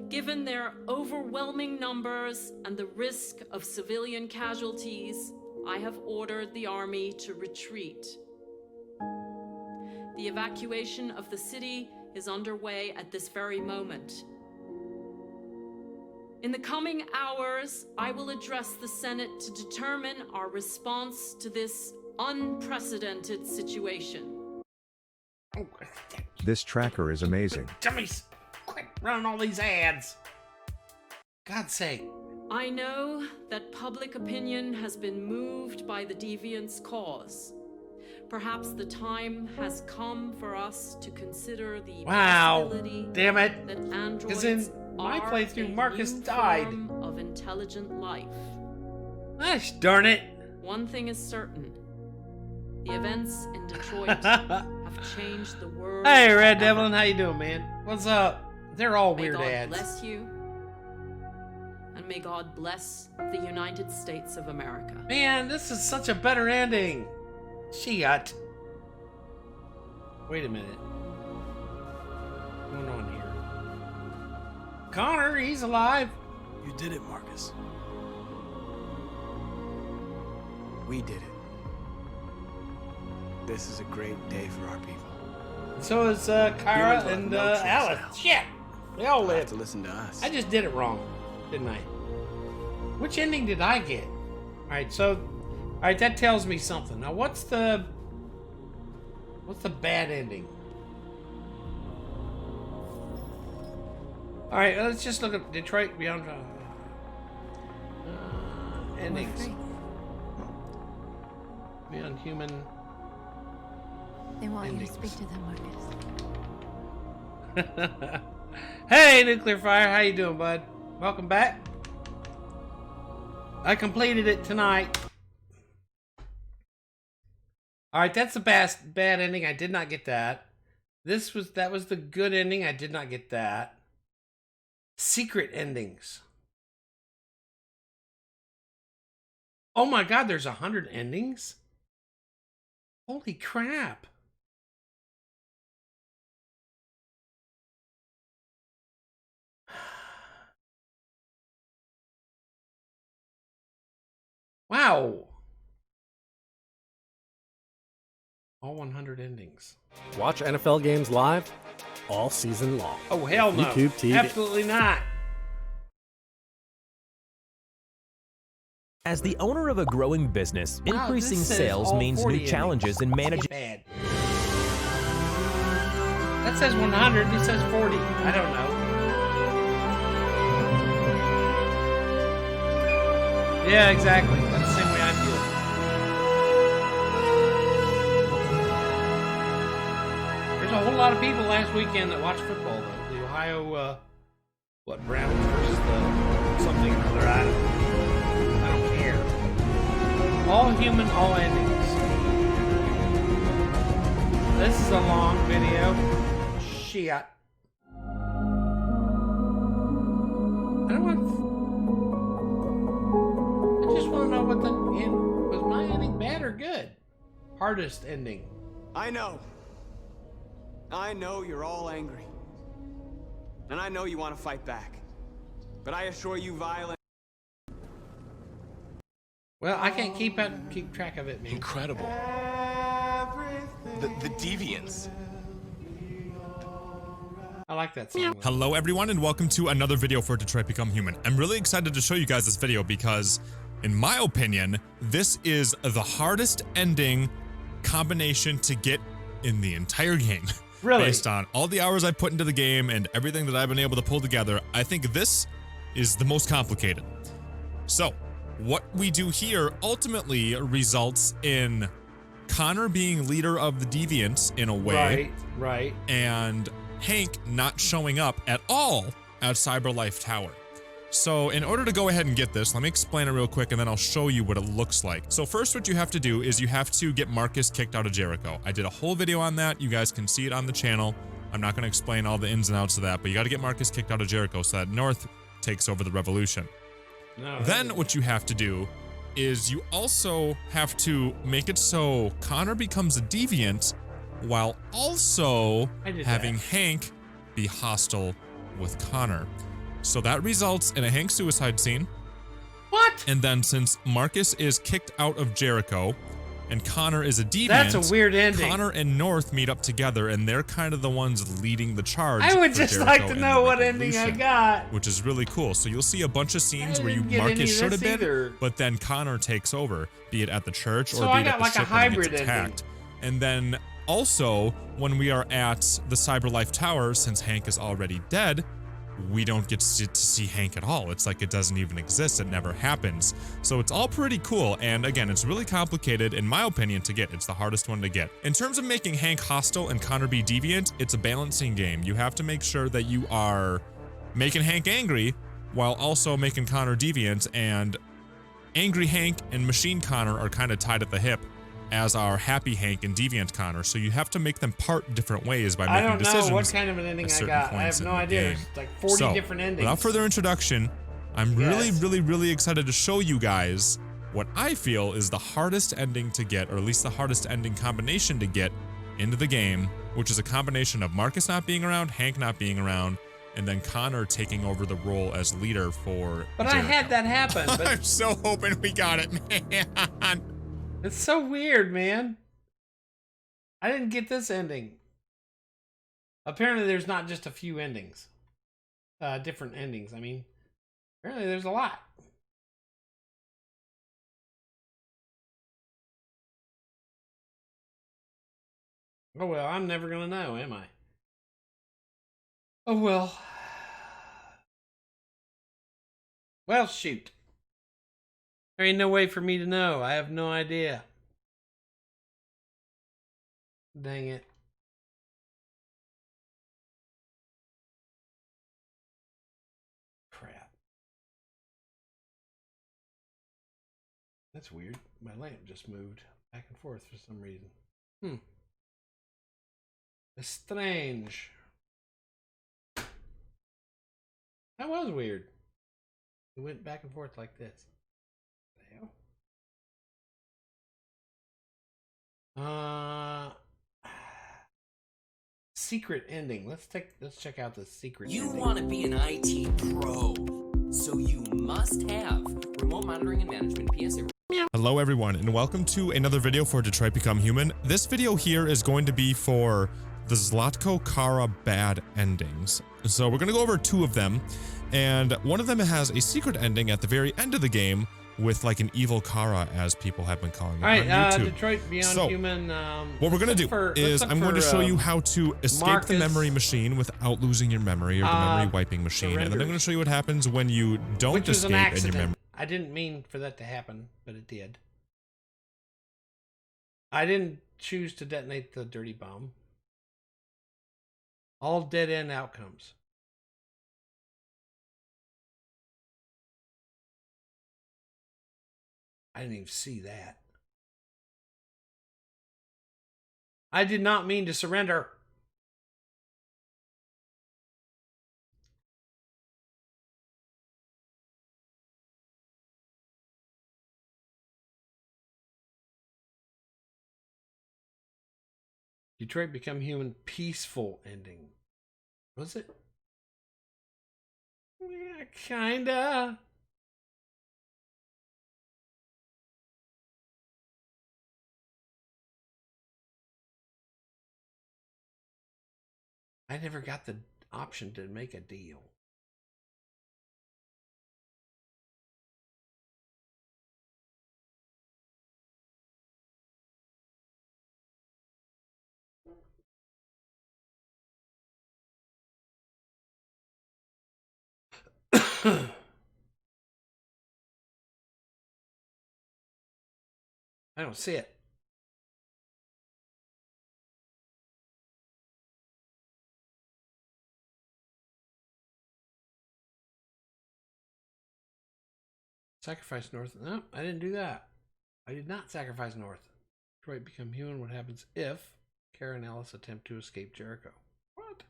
Given their overwhelming numbers and the risk of civilian casualties, I have ordered the army to retreat. The evacuation of the city is underway at this very moment. In the coming hours, I will address the Senate to determine our response to this unprecedented situation. This tracker is amazing. Dummies, quit running all these ads. God's sake. I know that public opinion has been moved by the deviants' cause. Perhaps the time has come for us to consider the possibility damn it. that androids Because in my are playthrough, a Marcus new died. form of intelligent life. Gosh darn it. One thing is certain. The events in Detroit have changed the world. Hey, Red forever. Devlin, how you doing, man? What's up? They're all May weird God ads. bless you. And may God bless the United States of America. Man, this is such a better ending. Shit. Wait a minute. What's going on here? Connor, he's alive. You did it, Marcus. We did it. This is a great day for our people. So is Kyra Humans will have and no choice Alice. now. Shit. They all You'll have live. to listen to us. I just did it wrong, didn't I? Which ending did I get? Alright, so... Alright, that tells me something. Now, what's the bad ending? Alright, let's just look at Detroit Beyond... endings. Beyond Human... They want you to endings. speak to them, Marcus. Hey, Nuclear Fire, how you doing, bud? Welcome back. I completed it tonight. All right, that's the bad ending. I did not get that. That was the good ending. I did not get that. Secret endings. Oh my God, there's 100 endings. Holy crap. Wow. All 100 endings. Watch NFL games live all season long. Oh, hell no. YouTube TV. Absolutely not. As the owner of a growing business, Wow, increasing this says sales all means 40 new endings. challenges in managing. Bad. That says 100. This says 40. I don't know. Yeah, exactly. That's the same way I feel. There's a whole lot of people last weekend that watched football, though. The Ohio, Browns versus the something or other. I don't care. All human, all endings. This is a long video. Shit. I don't want. I just want to know what the end was. My ending bad or good? Hardest ending. I know you're all angry. And I know you want to fight back. But I assure you violence... Well, I can't keep track of it, man. Incredible. The deviants. I like that song. Hello everyone and welcome to another video for Detroit Become Human. I'm really excited to show you guys this video because, in my opinion, this is the hardest ending combination to get in the entire game. Really? Based on all the hours I put into the game and everything that I've been able to pull together, I think this is the most complicated. So, what we do here ultimately results in Connor being leader of the Deviants in a way. Right. And Hank not showing up at all at CyberLife Tower. So in order to go ahead and get this, let me explain it real quick and then I'll show you what it looks like. So first what you have to do is you have to get Marcus kicked out of Jericho. I did a whole video on that. You guys can see it on the channel. I'm not going to explain all the ins and outs of that, but you got to get Marcus kicked out of Jericho so that North takes over the revolution. No, then what you have to do is you also have to make it so Connor becomes a deviant while also having Hank be hostile with Connor. So that results in a Hank suicide scene. What? And then since Marcus is kicked out of Jericho and Connor is a deviant, That's a weird ending. Connor and North meet up together and they're kind of the ones leading the charge. I would for just Jericho like to and know the what ending I revolution, got. which is really cool. So you'll see a bunch of scenes where didn't get any Marcus of should have this been, either. but then Connor takes over, be it at the church or So be I it got at the like a ship when he hybrid gets ending. attacked. And then also when we are at the CyberLife Tower, since Hank is already dead, we don't get to see Hank at all. It's like it doesn't even exist. It never happens. So it's all pretty cool. And again, it's really complicated, in my opinion, to get. It's the hardest one to get. In terms of making Hank hostile and Connor be deviant, it's a balancing game. You have to make sure that you are making Hank angry while also making Connor deviant. And angry Hank and machine Connor are kind of tied at the hip, as are happy Hank and deviant Connor. So you have to make them part different ways by I making don't decisions. know what kind of an ending I got. I have no idea. There's like 40 different endings. Without further introduction, I'm really excited to show you guys what I feel is the hardest ending to get, or at least the hardest ending combination to get into the game, which is a combination of Marcus not being around, Hank not being around, and then Connor taking over the role as leader for But Jericho. I had that happen. But I'm so hoping we got it, man. It's so weird, man. I didn't get this ending. Apparently there's not just a few endings. Different endings. I mean, apparently there's a lot. Oh well, I'm never gonna know, am I? Oh well. Well, shoot. There ain't no way for me to know. I have no idea. Dang it. Crap. That's weird. My lamp just moved back and forth for some reason. It's strange. That was weird. It went back and forth like this. Secret ending. Let's check out the secret You ending. want to be an IT pro, so you must have remote monitoring and management, PSA. Hello everyone and welcome to another video for Detroit Become Human. This video here is going to be for the Zlatko Kara bad endings. So we're going to go over two of them, and one of them has a secret ending at the very end of the game with like an evil Kara, as people have been calling it All right, on YouTube. Detroit Beyond So, Human. what we're going to do is I'm going to show you how to escape Marcus, the memory machine without losing your memory, or the memory wiping machine, and then I'm going to show you what happens when you don't which was escape an and your accident. memory. I didn't mean for that to happen, but it did. I didn't choose to detonate the dirty bomb. All dead end outcomes. I didn't even see that. I did not mean to surrender. Detroit Become Human peaceful ending. Was it? Yeah, kinda. I option to make a deal. I don't see it. Sacrifice North. No, I didn't do that. I did not sacrifice North. Detroit become human. What happens if Kara and Alice attempt to escape Jericho? What?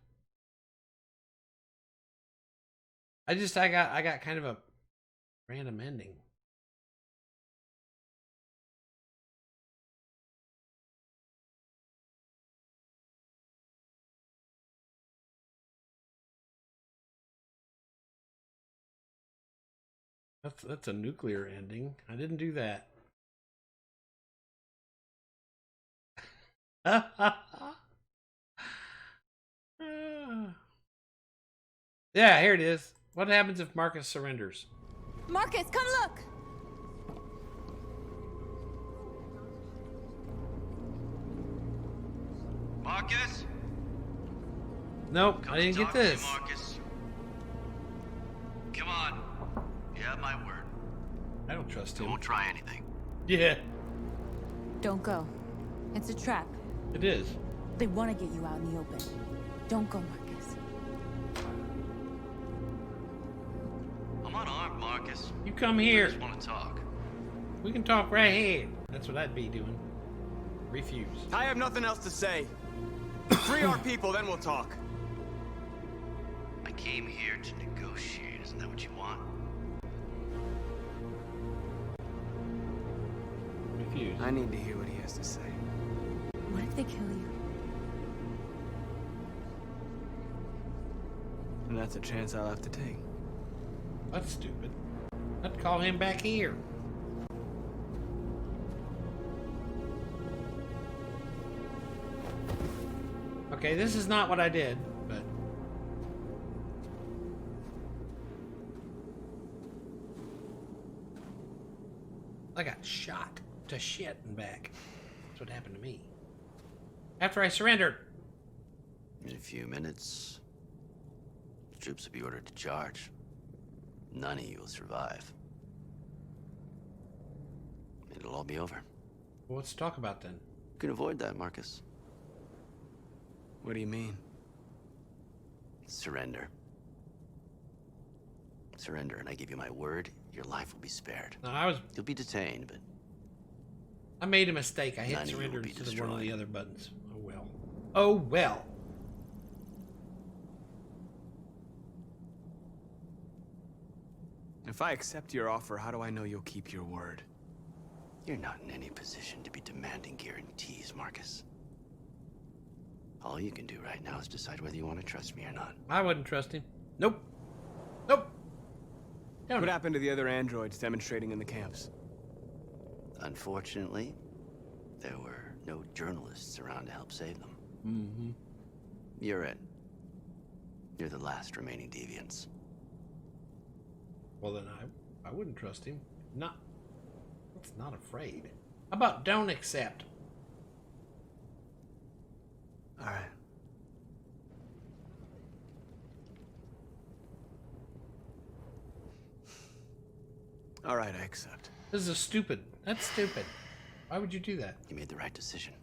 I got kind of a random ending. That's a nuclear ending. I didn't do that. Yeah, here it is. What happens if Marcus surrenders? Marcus, come look! Marcus? Nope, I didn't get this. Marcus. Come on. You have my word. I don't trust him. I won't try anything. Yeah. Don't go. It's a trap. It is. They want to get you out in the open. Don't go, Marcus. I'm unarmed, Marcus. You come here. I just want to talk. We can talk right here. That's what I'd be doing. Refuse. I have nothing else to say. Free our people, then we'll talk. I came here to negotiate. Isn't that what you want? Refuse. I need to hear what he has to say. What if they kill you? And that's a chance I'll have to take. That's stupid. I'd call him back here. Okay, this is not what I did, but... I got shot to shit and back. That's what happened to me. After I surrendered. In a few minutes, the troops will be ordered to charge. None of you will survive. It'll all be over. Well, let's talk about then. You can avoid that, Marcus. What do you mean? Surrender. Surrender, and I give you my word, your life will be spared. No, You'll be detained, but... I made a mistake. I hit none of you surrender will be instead of one of the destroyed. other buttons. Oh well. Oh well. If I accept your offer, how do I know you'll keep your word? You're not in any position to be demanding guarantees, Marcus. All you can do right now is decide whether you want to trust me or not. I wouldn't trust him. Nope. Nope. What happened to the other androids demonstrating in the camps? Unfortunately, there were no journalists around to help save them. Mm-hmm. You're it. You're the last remaining deviants. Well, then I wouldn't trust him. It's not afraid. How about don't accept? All right. All right, I accept. This is stupid. That's stupid. Why would you do that? You made the right decision.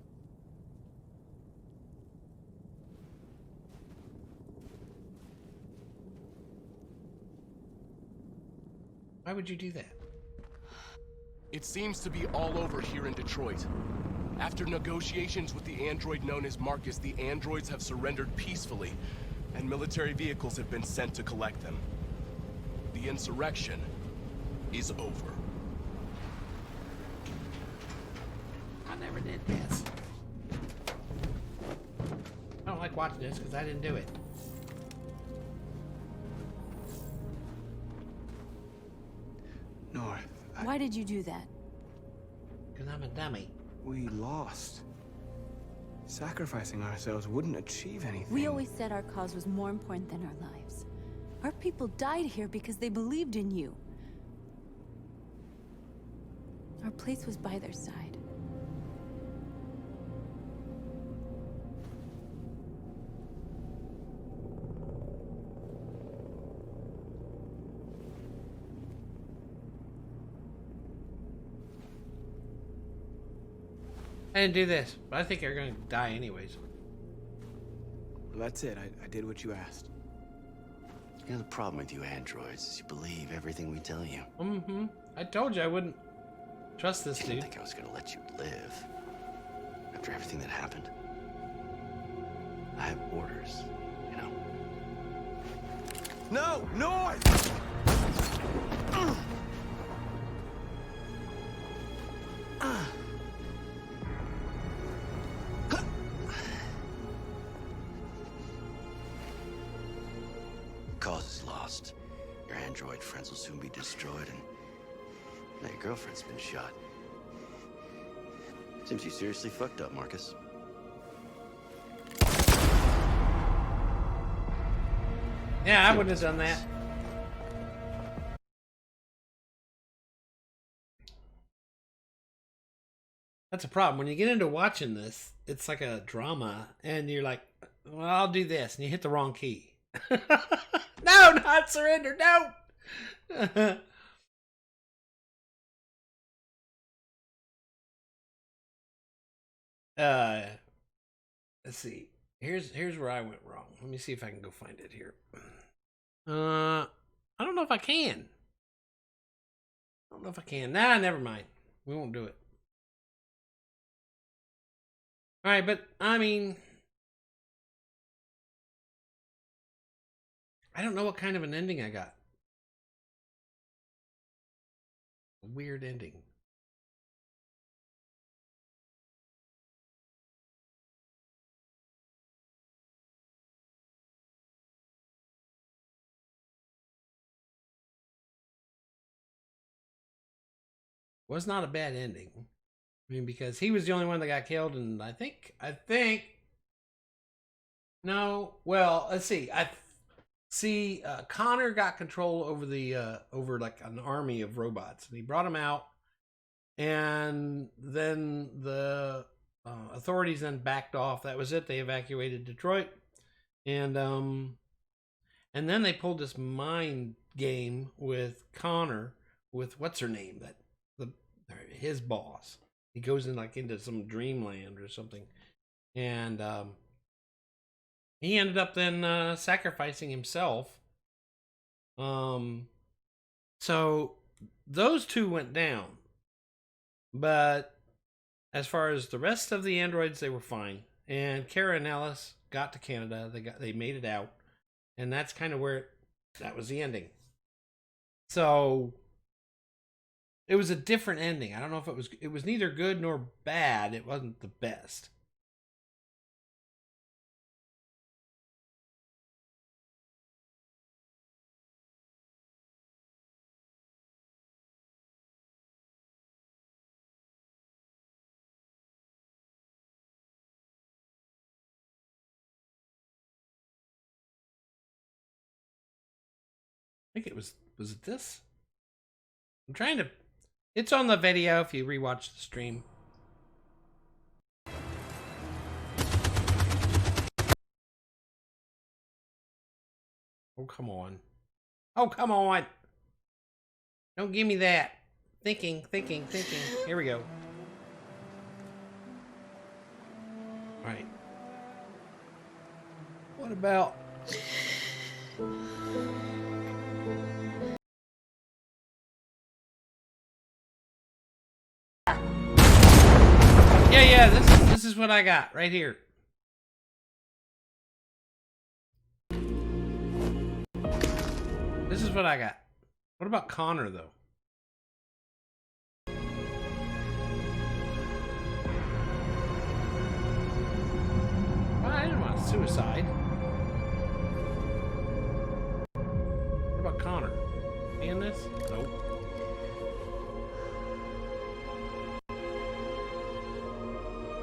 Why would you do that? It seems to be all over here in Detroit. After negotiations with the android known as Marcus, the androids have surrendered peacefully, and military vehicles have been sent to collect them. The insurrection is over. I never did this. I don't like watching this because I didn't do it. North. Why did you do that? Because I'm a dummy. We lost. Sacrificing ourselves wouldn't achieve anything. We always said our cause was more important than our lives. Our people died here because they believed in you. Our place was by their side. I didn't do this, but I think they're going to die anyways. Well, that's it. I did what you asked. You know, the problem with you androids is you believe everything we tell you. Mm-hmm. I told you I wouldn't trust this I dude. didn't think I was going to let you live. After everything that happened. I have orders, you know? No! No! Cause is lost. Your android friends will soon be destroyed, and now your girlfriend's been shot. Seems you seriously fucked up, Marcus. Yeah, I wouldn't have done that. That's a problem. When you get into watching this, it's like a drama, and you're like, well, I'll do this, and you hit the wrong key. No, not surrender, no! Let's see. Here's where I went wrong. Let me see if I can go find it here. I don't know if I can. I don't know if I can. Nah, never mind. We won't do it. Alright, but, I mean... I don't know what kind of an ending I got. A weird ending. Was not a bad ending. I mean, because he was the only one that got killed, and I think, no, well, let's see, Connor got control over over like an army of robots, and he brought them out, and then the authorities then backed off. That was it. They evacuated Detroit, and then they pulled this mind game with Connor, with what's her name, his boss. He goes in like into some dreamland or something, and he ended up then sacrificing himself. So those two went down, but as far as the rest of the androids, they were fine. And Kara and Ellis got to Canada. They made it out, and that's kind of where that was the ending. So it was a different ending. I don't know if it was neither good nor bad. It wasn't the best. I think it was it this? I'm trying to, it's on the video if you rewatch the stream. Oh, come on. Oh, come on. Don't give me that. Thinking. Here we go. All right. What about... Yeah, this is what I got right here. This is what I got. What about Connor, though? Well, I didn't want suicide. What about Connor? In this? Nope.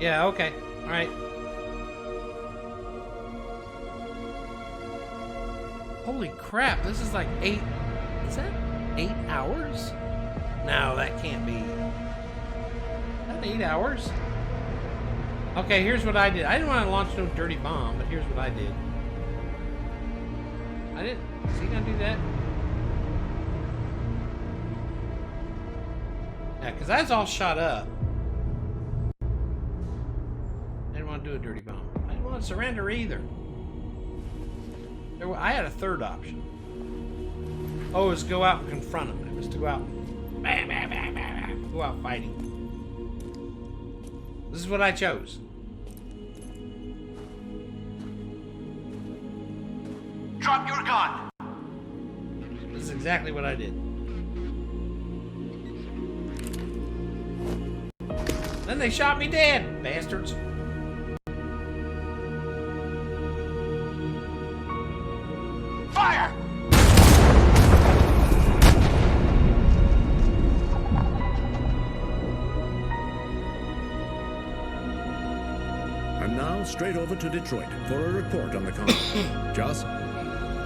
Yeah, okay. Alright. Holy crap, this is like 8... Is that 8 hours? No, that can't be. Is that 8 hours? Okay, here's what I did. I didn't want to launch no dirty bomb, but here's what I did. I didn't... Is he gonna do that? Yeah, because that's all shot up. I didn't want to do a dirty bomb. I didn't want to surrender either. I had a third option. Oh, it was go out and confront him. It was to go out and bam, bam, bam, bam, bam, go out fighting. This is what I chose. Drop your gun! This is exactly what I did. Then they shot me dead, bastards. Fire! And now, straight over to Detroit for a report on the conflict. Joss?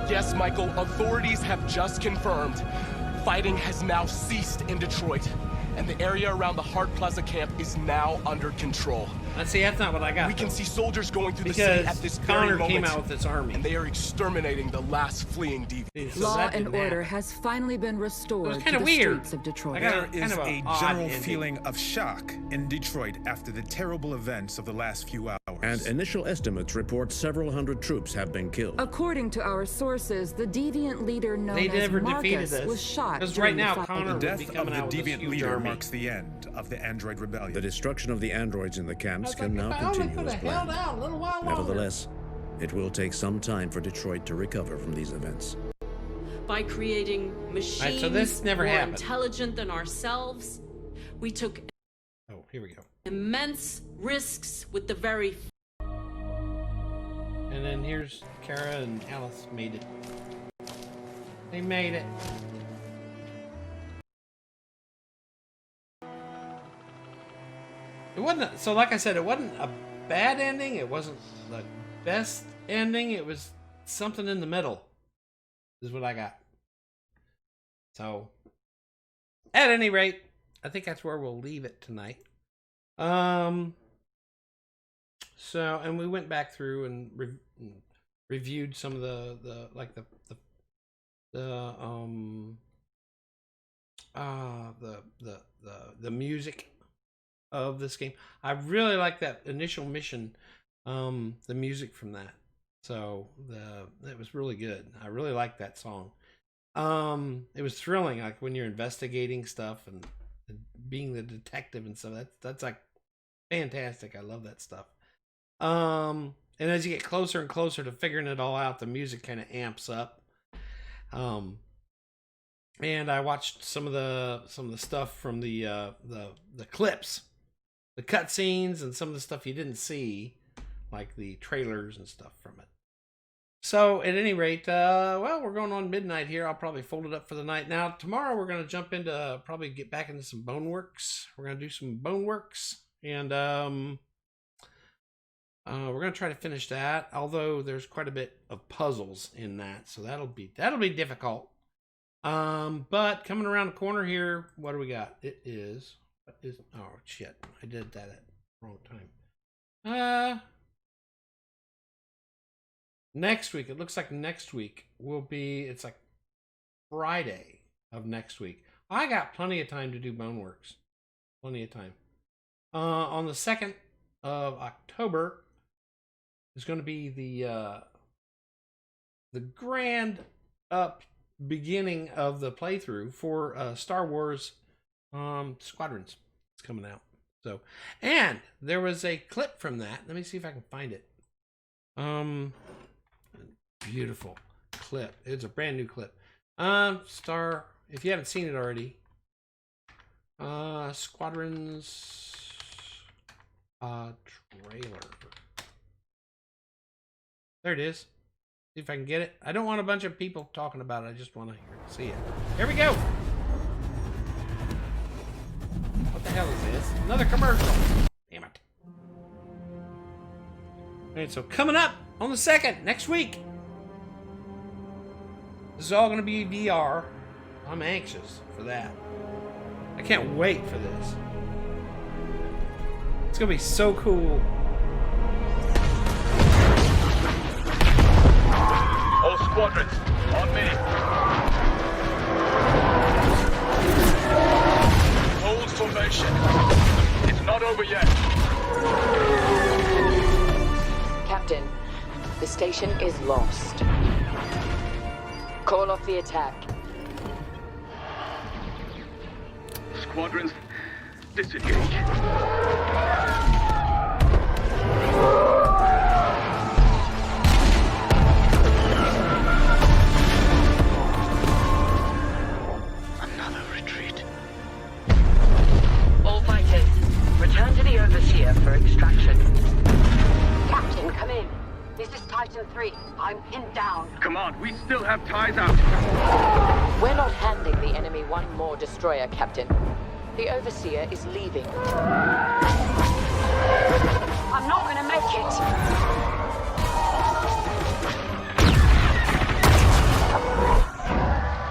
Yes, Michael, authorities have just confirmed fighting has now ceased in Detroit, and the area around the Hart Plaza camp is now under control. Let's see, that's not what I got. We can see soldiers going through the because city at this Connor very moment, came out with this army, and they are exterminating the last fleeing deviants. Law and order has finally been restored to the streets of Detroit. There is a general feeling of shock in Detroit after the terrible events of the last few hours. And initial estimates report several hundred troops have been killed. According to our sources, the deviant leader known as Marcus was shot. Because right now, Connor the would death be of coming the out with this deviant huge leader army. marks the end of the Android Rebellion. The destruction of the androids in the camps can now If I only continue could as have held planned. out a little while longer. Nevertheless, it will take some time for Detroit to recover from these events. By creating machines so this never more happened. intelligent than ourselves, we took Oh, here we go. immense risks with the very And then here's Kara and Alice made it. They made it. It wasn't, so like I said, it wasn't a bad ending. It wasn't the best ending. It was something in the middle, is what I got. So, at any rate, I think that's where we'll leave it tonight. So, and we went back through and reviewed some of the music of this game. I really like that initial mission, the music from that. So it was really good. I really liked that song. It was thrilling, like when you're investigating stuff and being the detective and stuff. That's like fantastic. I love that stuff. And as you get closer and closer to figuring it all out, the music kind of amps up. And I watched some of the stuff from the clips, the cutscenes, and some of the stuff you didn't see, like the trailers and stuff from it. So at any rate, well, we're going on midnight here. I'll probably fold it up for the night. Now tomorrow we're going to jump into probably get back into some Boneworks. We're going to do some Boneworks, and we're going to try to finish that. Although there's quite a bit of puzzles in that, so that'll be difficult. But coming around the corner here, what do we got? Oh shit, I did that at the wrong time. Next week, it looks like next week will be, it's like Friday of next week. I got plenty of time to do Boneworks. Plenty of time. On the 2nd of October is going to be the grand up beginning of the playthrough for Star Wars Squadrons. It's coming out. So, and there was a clip from that. Let me see if I can find it. Beautiful clip. It's a brand new clip. If you haven't seen it already, Squadrons trailer. There it is. See if I can get it. I don't want a bunch of people talking about it. I just want to see it. Here we go. What the hell is this? Another commercial. Damn it. Alright, so coming up on the 2nd, next week, This is all going to be VR. I'm anxious for that. I can't wait for this. It's going to be so cool. All squadrons, on me. Hold formation. It's not over yet. Captain, the station is lost. Call off the attack. Squadrons, disengage. Another retreat. All fighters, return to the Overseer for extraction. Captain, come in. This is Titan 3. I'm pinned down. Come on, we still have ties out. We're not handing the enemy one more destroyer, Captain. The Overseer is leaving. I'm not gonna make it.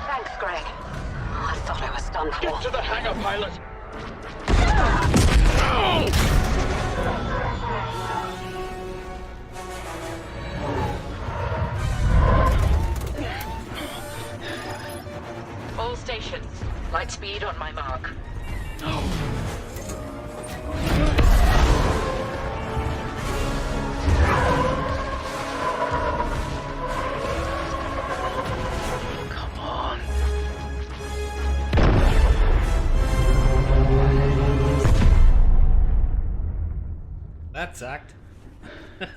Thanks, Greg. I thought I was done for. Get to the hangar, pilot. All stations, light speed on my mark. Come on. That sucked. That's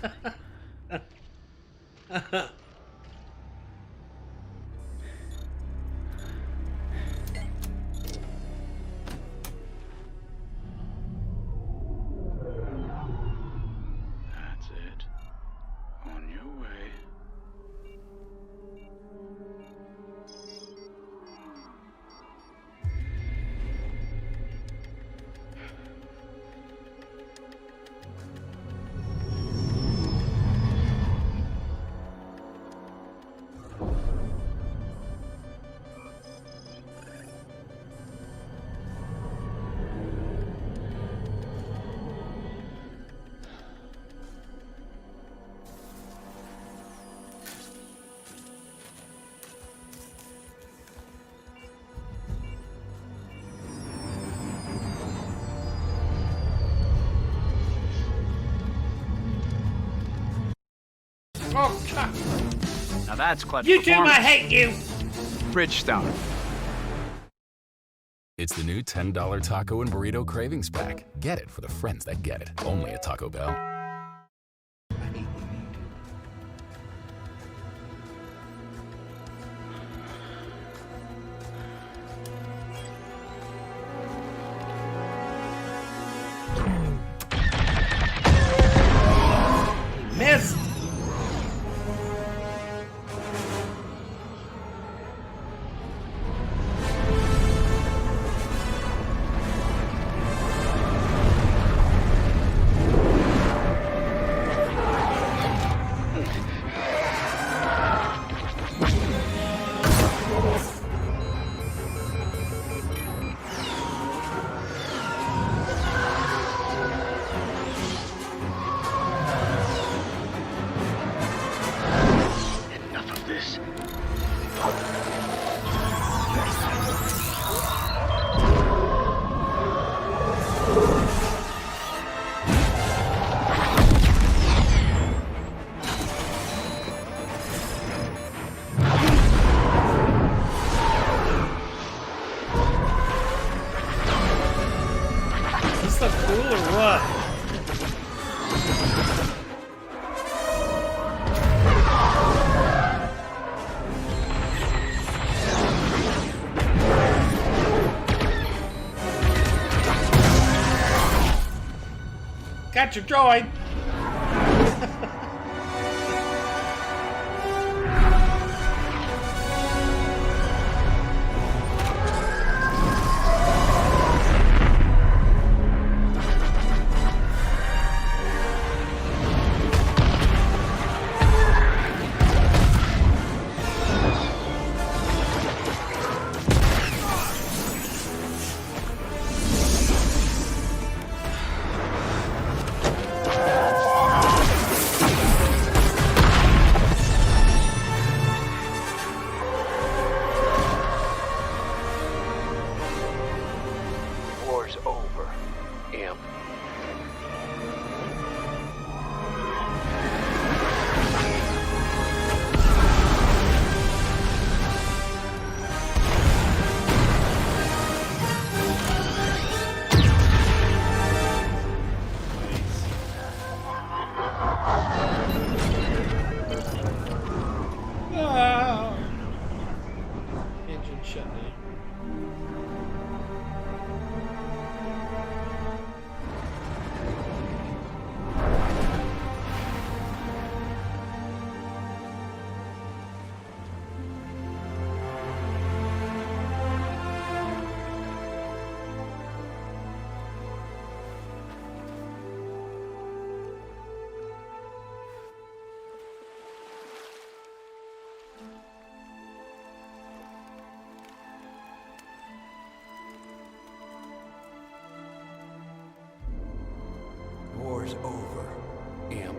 it. On your way. Oh, God. Now that's clutch. YouTube, I hate you. Bridgestone. It's the new $10 taco and burrito cravings pack. Get it for the friends that get it. Only at Taco Bell. Missed. Enough of this. Is this so cool or what? Got your droid. War's over, imp. Engine shut down. War's over, imp.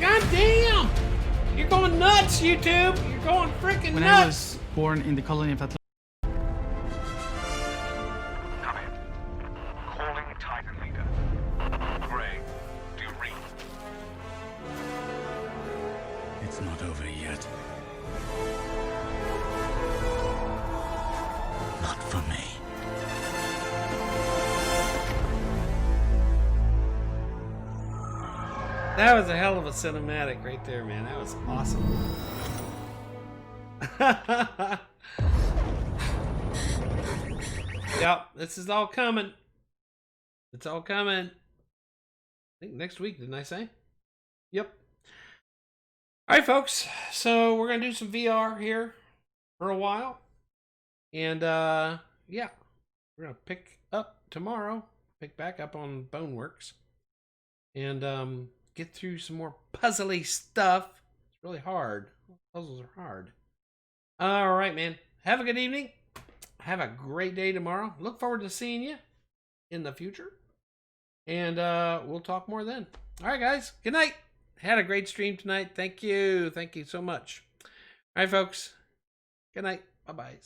God damn! You're going nuts, YouTube! You're going freaking When I nuts! was born in the colony of Atlantis. Calling Titan Leader. Gray, do you read? It's not over yet. Not for me. That was a hell of a cinematic right there, man. That was awesome. Yep, this is all coming. It's all coming. I think next week, didn't I say? Yep. All right, folks. So we're going to do some VR here for a while. And, yeah. We're going to pick up tomorrow. Pick back up on Boneworks. And, get through some more puzzly stuff. It's really hard. Puzzles are hard. All right, man. Have a good evening. Have a great day tomorrow. Look forward to seeing you in the future. And we'll talk more then. All right, guys. Good night. Had a great stream tonight. Thank you. Thank you so much. All right, folks. Good night. Bye-bye.